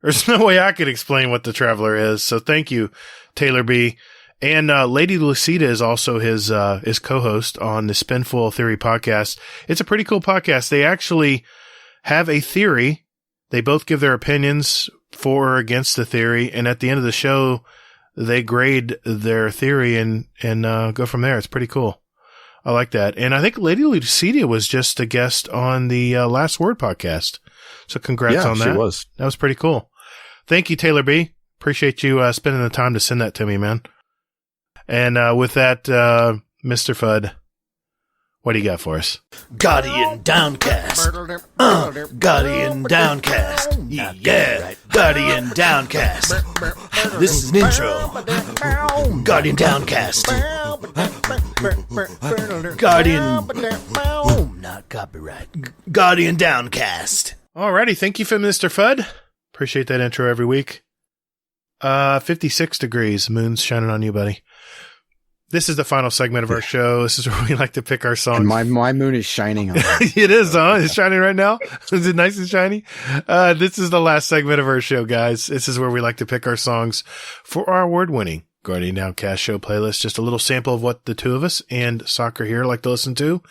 There's no way I could explain what the Traveler is, so thank you, Taylor B. And Lady Lucida is also his co-host on the Spinful Theory podcast. It's a pretty cool podcast. They actually have a theory. They both give their opinions for or against the theory, and at the end of the show, they grade their theory and go from there. It's pretty cool. I like that. And I think Lady Lucida was just a guest on the Last Word podcast. So congrats on that. Yeah, she was. That was pretty cool. Thank you, Taylor B. Appreciate you spending the time to send that to me, man. And with that, Mr. Fudd, what do you got for us? Guardian Downcast. Guardian Downcast. Yeah, Guardian Downcast. This is an intro. Guardian Downcast. Guardian. Not copyright. Guardian Downcast. Alrighty, thank you for Mr. Fudd. Appreciate that intro every week. 56 degrees. Moon's shining on you, buddy. This is the final segment of our show. This is where we like to pick our songs. And my moon is shining on me. It is, huh? It's shining right now? Is it nice and shiny? This is the last segment of our show, guys. This is where we like to pick our songs for our award-winning Guardian Downcast show playlist. Just a little sample of what the two of us and Soccer here like to listen to.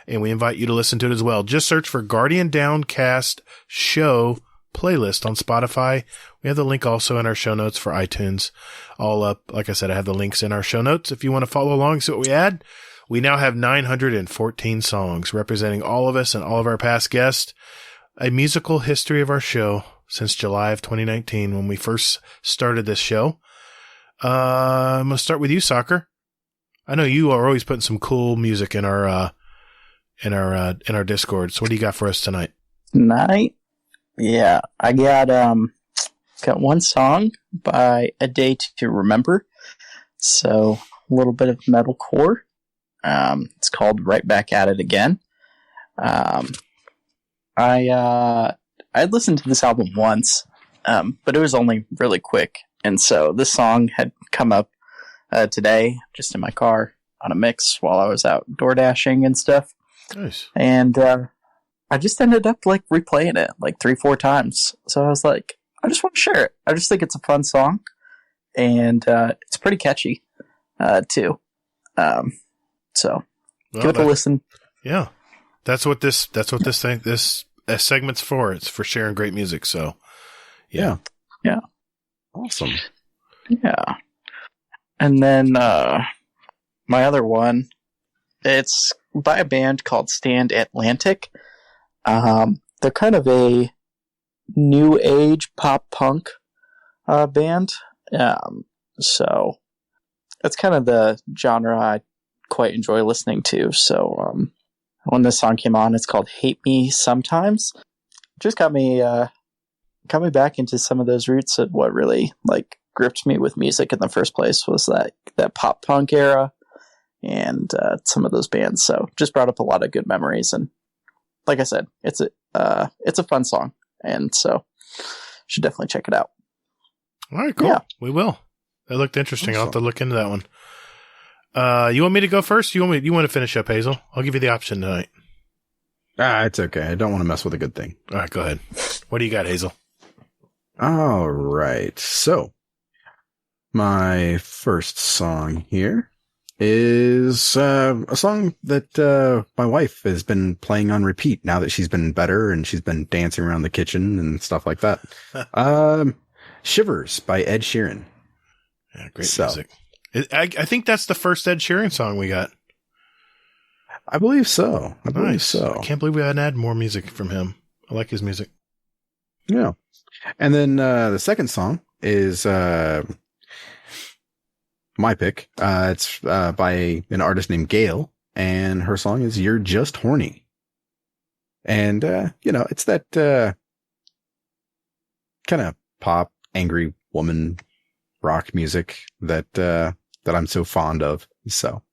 And we invite you to listen to it as well. Just search for Guardian Downcast show playlist on Spotify. We have the link also in our show notes for iTunes. All up. Like I said, I have the links in our show notes. If you want to follow along, see what we add. We now have 914 songs representing all of us and all of our past guests. A musical history of our show since July of 2019 when we first started this show. I'm going to start with you, Soccer. I know you are always putting some cool music in our Discord. So what do you got for us tonight? Tonight? Yeah, I got one song by A Day to Remember. So a little bit of metalcore. It's called Right Back at It Again. I'd listened to this album once, but it was only really quick. And so this song had come up today, just in my car, on a mix while I was out door dashing and stuff. Nice. And I just ended up like replaying it like 3-4 times. So I was like, I just want to share it. I just think it's a fun song, and it's pretty catchy too. So Well, give it a listen. Yeah. That's what this segment's for. It's for sharing great music. So, yeah. Yeah. Awesome. Yeah. And then my other one, it's by a band called Stand Atlantic. They're kind of a new age pop punk band. So that's kind of the genre I quite enjoy listening to. So when this song came on, it's called Hate Me Sometimes. Just got me back into some of those roots of what really like gripped me with music in the first place was that pop punk era and some of those bands. So just brought up a lot of good memories. And like I said, it's a fun song. And so should definitely check it out. All right, cool. Yeah. We will. That looked interesting. Awesome. I'll have to look into that one. You want me to go first? You want to finish up, Hazel? I'll give you the option tonight. It's okay. I don't want to mess with a good thing. All right, go ahead. What do you got, Hazel? All right. So my first song here is a song that my wife has been playing on repeat now that she's been better and she's been dancing around the kitchen and stuff like that. Shivers by Ed Sheeran. Yeah, great music. I think that's the first Ed Sheeran song we got. I believe so. Nice. I can't believe we hadn't had more music from him. I like his music. Yeah. And then the second song is my pick. It's by an artist named Gail, and her song is You're Just Horny. And, it's that kind of pop, angry woman rock music that I'm so fond of. So.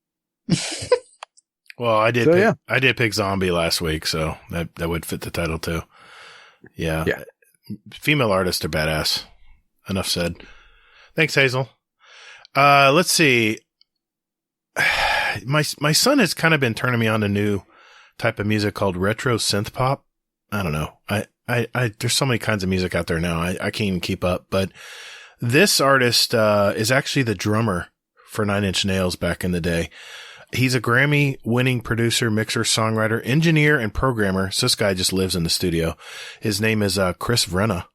Well, I did pick Zombie last week, so that would fit the title too. Yeah. Female artists are badass. Enough said. Thanks, Hazel. Let's see. My son has kind of been turning me on to new type of music called retro synth pop. I don't know. There's so many kinds of music out there now. I can't even keep up, but this artist, is actually the drummer for 9 Inch Nails back in the day. He's a Grammy-winning producer, mixer, songwriter, engineer, and programmer. So this guy just lives in the studio. His name is Chris Vrenna.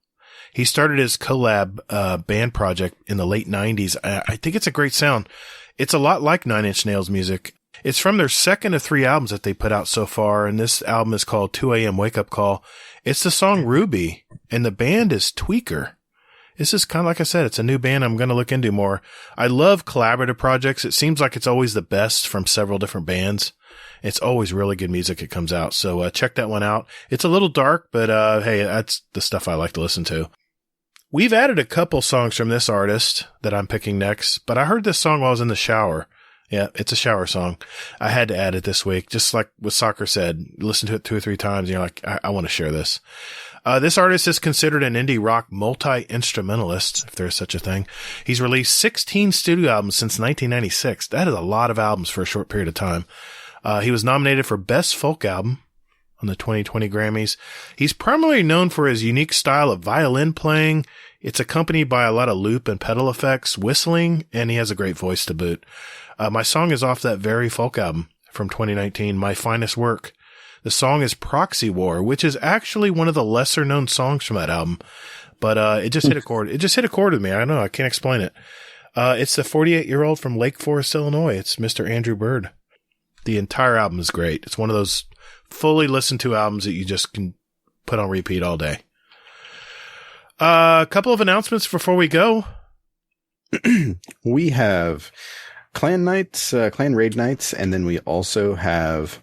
He started his collab band project in the late 90s. I think it's a great sound. It's a lot like 9 Inch Nails music. It's from their second of 3 albums that they put out so far, and this album is called 2 a.m. Wake Up Call. It's the song Ruby, and the band is Tweaker. This is kind of like I said, it's a new band I'm going to look into more. I love collaborative projects. It seems like it's always the best from several different bands. It's always really good music that comes out. So check that one out. It's a little dark, but hey, that's the stuff I like to listen to. We've added a couple songs from this artist that I'm picking next, but I heard this song while I was in the shower. Yeah, it's a shower song. I had to add it this week. Just like what Soccer said, listen to it 2 or 3 times and you're like, I want to share this. This artist is considered an indie rock multi-instrumentalist, if there's such a thing. He's released 16 studio albums since 1996. That is a lot of albums for a short period of time. He was nominated for Best Folk Album on the 2020 Grammys. He's primarily known for his unique style of violin playing. It's accompanied by a lot of loop and pedal effects, whistling, and he has a great voice to boot. My song is off that very folk album from 2019, My Finest Work. The song is Proxy War, which is actually one of the lesser known songs from that album, but it just hit a chord. It just hit a chord with me. I don't know. I can't explain it. It's the 48-year-old from Lake Forest, Illinois. It's Mr. Andrew Bird. The entire album is great. It's one of those fully listened to albums that you just can put on repeat all day. A couple of announcements before we go. We have clan nights, clan raid nights, and then we also have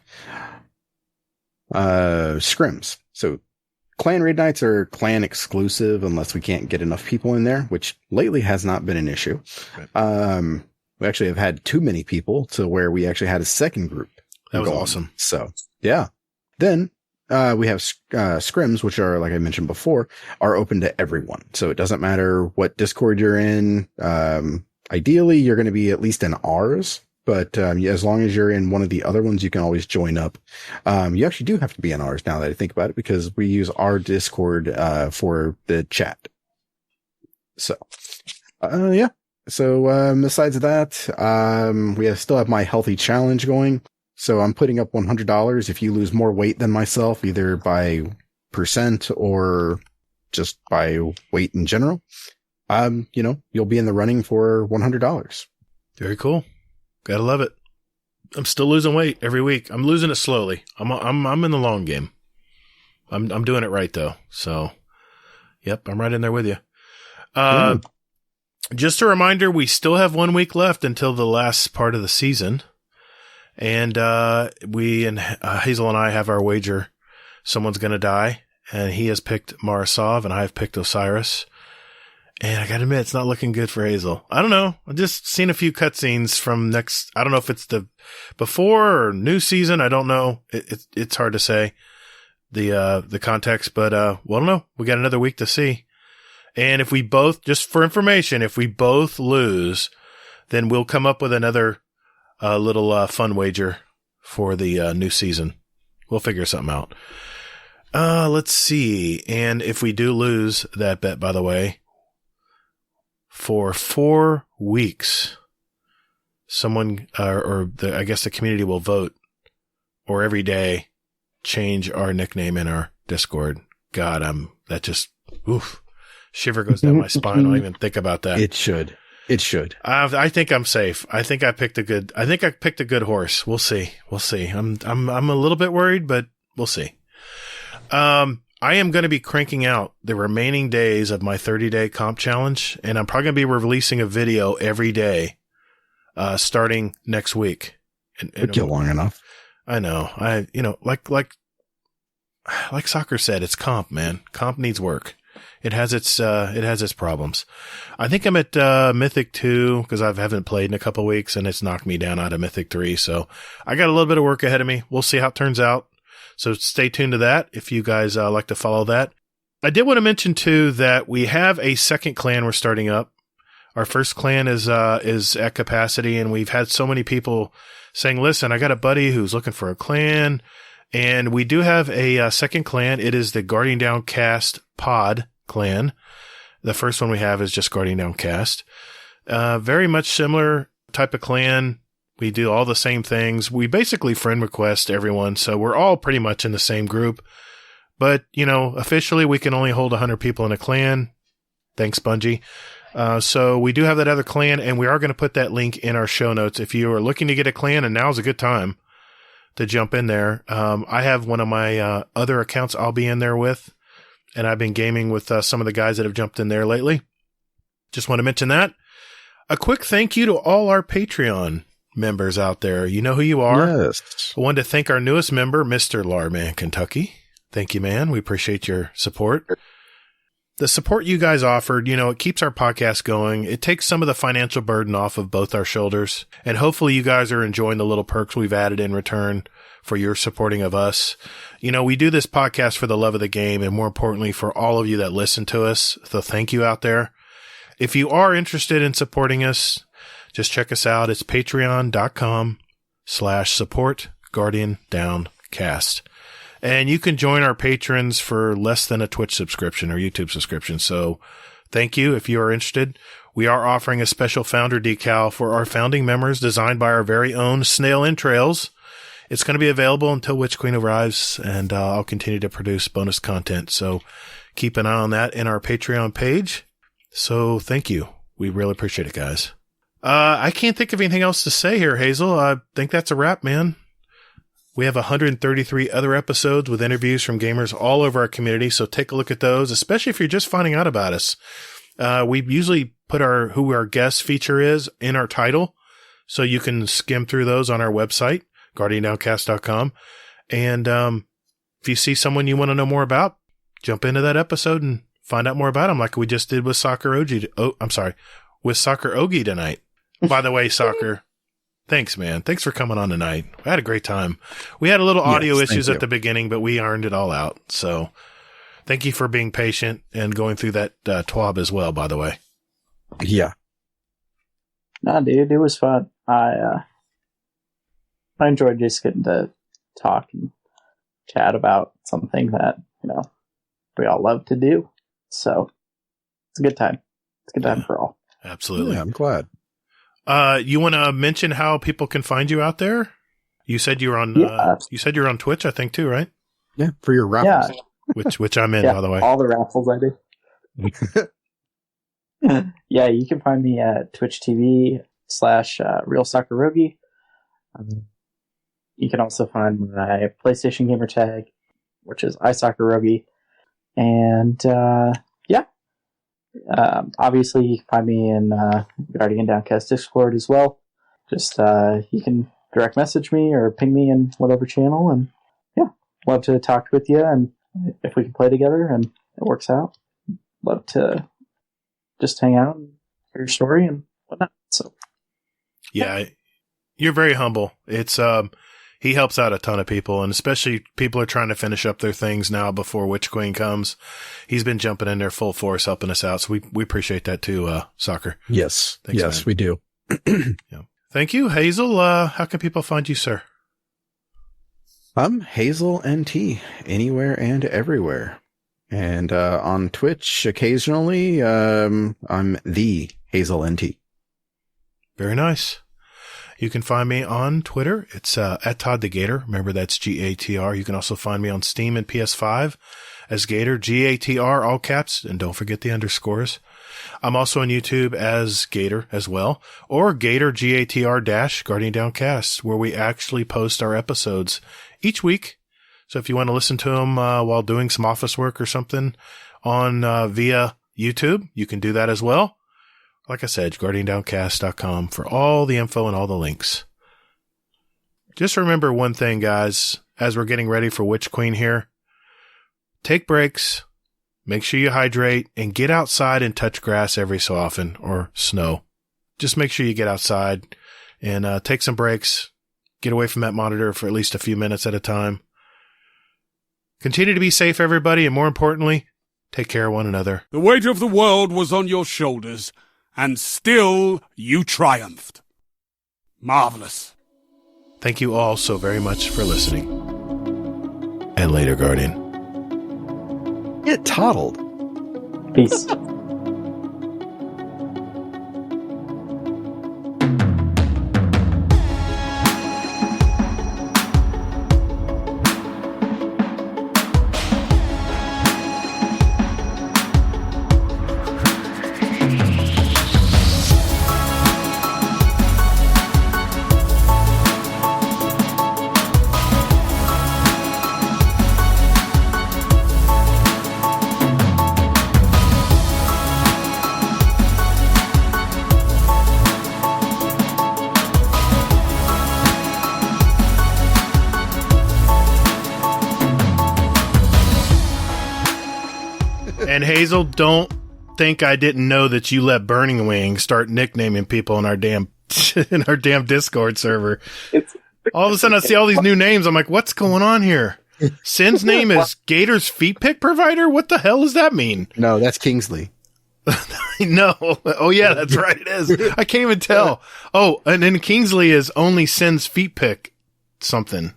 scrims. So clan raid nights are clan exclusive unless we can't get enough people in there, which lately has not been an issue. We actually have had too many people to where we actually had a second group. That was awesome. So yeah. Then we have scrims, which are, like I mentioned before, are open to everyone. So it doesn't matter what Discord you're in. Ideally, you're going to be at least in ours. But as long as you're in one of the other ones, you can always join up. You actually do have to be in ours now that I think about it, because we use our Discord for the chat. So, yeah. So besides that, still have my healthy challenge going. So I'm putting up $100 if you lose more weight than myself, either by percent or just by weight in general. You'll be in the running for $100. Very cool. Gotta love it. I'm still losing weight every week. I'm losing it slowly. I'm in the long game. I'm doing it right though. So, yep, I'm right in there with you. Just a reminder, we still have 1 week left until the last part of the season. And Hazel and I have our wager. Someone's going to die, and he has picked Marasov, and I have picked Osiris. And I got to admit, it's not looking good for Hazel. I don't know. I've just seen a few cutscenes from I don't know if it's the before or new season. I don't know. It's hard to say the context, but I don't know. We got another week to see. And if we both, just for information, if we both lose, then we'll come up with another little fun wager for the new season. We'll figure something out. Let's see. And if we do lose that bet, by the way, for 4 weeks, someone I guess the community will vote, or every day change our nickname in our Discord. God, shiver goes down my spine. I don't even think about that. It should. I think I'm safe. I think I picked a good horse. We'll see. I'm a little bit worried, but we'll see. I am going to be cranking out the remaining days of my 30-day comp challenge, and I'm probably going to be releasing a video every day, starting next week. Took you long enough. I know. Like Soccer said, it's comp, man. Comp needs work. It has its problems. I think I'm at Mythic 2 because I haven't played in a couple weeks, and it's knocked me down out of Mythic 3. So I got a little bit of work ahead of me. We'll see how it turns out. So stay tuned to that if you guys like to follow that. I did want to mention too that we have a second clan we're starting up. Our first clan is at capacity, and we've had so many people saying, "Listen, I got a buddy who's looking for a clan." And we do have a second clan. It is the Guardian Downcast Pod clan. The first one we have is just Guardian Downcast. Very much similar type of clan. We do all the same things. We basically friend request everyone, so we're all pretty much in the same group. But, officially we can only hold 100 people in a clan. Thanks, Bungie. So we do have that other clan, and we are going to put that link in our show notes. If you are looking to get a clan, and now's a good time to jump in there. I have one of my other accounts I'll be in there with, and I've been gaming with some of the guys that have jumped in there lately. Just want to mention that. A quick thank you to all our Patreon members out there. You know who you are. Yes. I wanted to thank our newest member, Mr. Larman Kentucky. Thank you, man. We appreciate your support. The support you guys offered, it keeps our podcast going. It takes some of the financial burden off of both our shoulders. And hopefully you guys are enjoying the little perks we've added in return for your supporting of us. We do this podcast for the love of the game, and more importantly, for all of you that listen to us. So thank you out there. If you are interested in supporting us, just check us out. It's patreon.com/support Guardian Downcast. And you can join our patrons for less than a Twitch subscription or YouTube subscription. So thank you if you are interested. We are offering a special founder decal for our founding members designed by our very own Snail Entrails. It's going to be available until Witch Queen arrives, and I'll continue to produce bonus content. So keep an eye on that in our Patreon page. So thank you. We really appreciate it, guys. I can't think of anything else to say here, Hazel. I think that's a wrap, man. We have 133 other episodes with interviews from gamers all over our community, so take a look at those, especially if you're just finding out about us. We usually put who our guest feature is in our title, so you can skim through those on our website, guardiandowncast.com. And if you see someone you want to know more about, jump into that episode and find out more about them, like we just did with Soccerrogi. With Soccerrogi tonight. By the way, Soccer, thanks, man. Thanks for coming on tonight. I had a great time. We had a little audio issues at the beginning, but we ironed it all out. So thank you for being patient and going through that TWAB as well, by the way. Yeah. Nah, dude, it was fun. I enjoyed just getting to talk and chat about something that, we all love to do. So it's a good time. It's a good time for all. Absolutely. Yeah, I'm glad. You want to mention how people can find you out there? You said you're on. You said you're on Twitch, I think, too, right? Yeah, for your raffles. Which I'm in, by the way. All the raffles I do. Yeah, you can find me at Twitch TV /RealSoccerrogi. You can also find my PlayStation gamer tag, which is iSoccerrogi. And obviously you can find me in Guardian Downcast Discord as well. Just you can direct message me or ping me in whatever channel, and love to talk with you, and if we can play together and it works out, love to just hang out and hear your story and whatnot. So yeah, you're very humble. It's he helps out a ton of people, and especially people are trying to finish up their things now before Witch Queen comes. He's been jumping in there full force helping us out, so we appreciate that too, Soccer. Yes. Thanks, yes, man. we do. Yeah. Thank you, Hazel. How can people find you, sir? I'm Hazel NT, anywhere and everywhere. And on Twitch, occasionally, I'm the Hazel NT. Very nice. You can find me on Twitter. It's at Todd the Gatr. Remember, that's Gatr. You can also find me on Steam and PS5 as Gatr, Gatr, all caps, and don't forget the underscores. I'm also on YouTube as Gatr as well, or Gatr, Gatr - Guardian Downcast, where we actually post our episodes each week. So if you want to listen to them while doing some office work or something on via YouTube, you can do that as well. Like I said, GuardianDowncast.com for all the info and all the links. Just remember one thing, guys, as we're getting ready for Witch Queen here. Take breaks, make sure you hydrate, and get outside and touch grass every so often, or snow. Just make sure you get outside and take some breaks. Get away from that monitor for at least a few minutes at a time. Continue to be safe, everybody, and more importantly, take care of one another. The weight of the world was on your shoulders, and still you triumphed. Marvelous. Thank you all so very much for listening. And later, Guardian. Get toddled. peace. And Hazel, don't think I didn't know that you let Burning Wing start nicknaming people in our damn Discord server. All of a sudden I see all these new names. I'm like, what's going on here? Sin's name is Gator's feet pick provider? What the hell does that mean? No, that's Kingsley. No. Oh yeah, that's right. It is. I can't even tell. Oh, and then Kingsley is only Sin's feet pick something.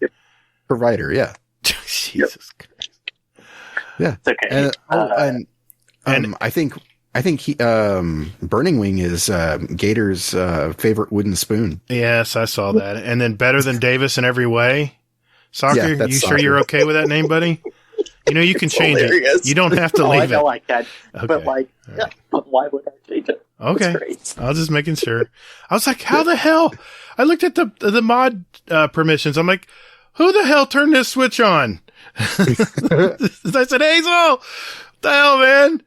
Provider, yeah. Jesus Christ. Yeah. It's okay. And I think he, Burning Wing is Gator's favorite wooden spoon. Yes, I saw that. And then better than Davis in every way. Soccer, Yeah, you sure you're okay with that name, buddy? You know, you can change hilarious. it. You don't have to I leave know it. I can, Okay. but but why would I change it? Okay. It's great. I was just making sure. I was like, how the hell? I looked at the mod permissions. I'm like, who the hell turned this switch on? I said, Hazel, what the hell, man?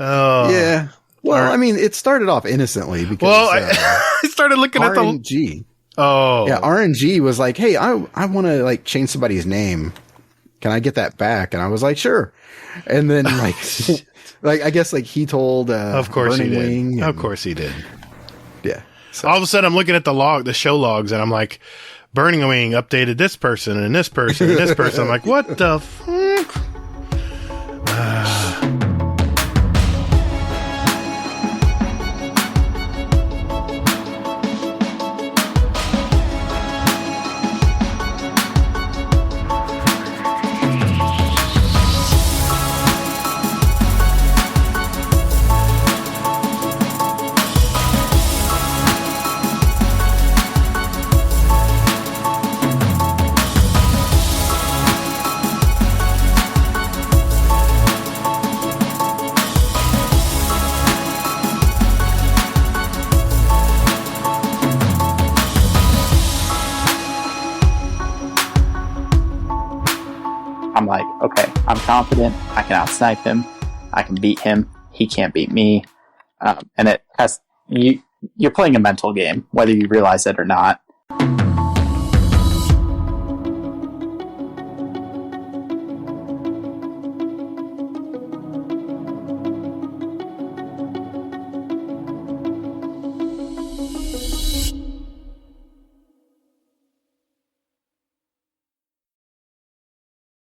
Oh. Yeah. Well, I mean, it started off innocently because I started looking at the RNG. Oh. Yeah, RNG was like, hey, I want to like change somebody's name. Can I get that back? And I was like, sure. And then like I guess like he told of course Burning he did. Wing Of course he did. Yeah. So. All of a sudden I'm looking at the show logs, and I'm like, Burning Wing updated this person and this person and this person. I'm like, what the fuck? okay, I'm confident, I can outsnipe him, I can beat him, he can't beat me. And it has, you're playing a mental game, whether you realize it or not.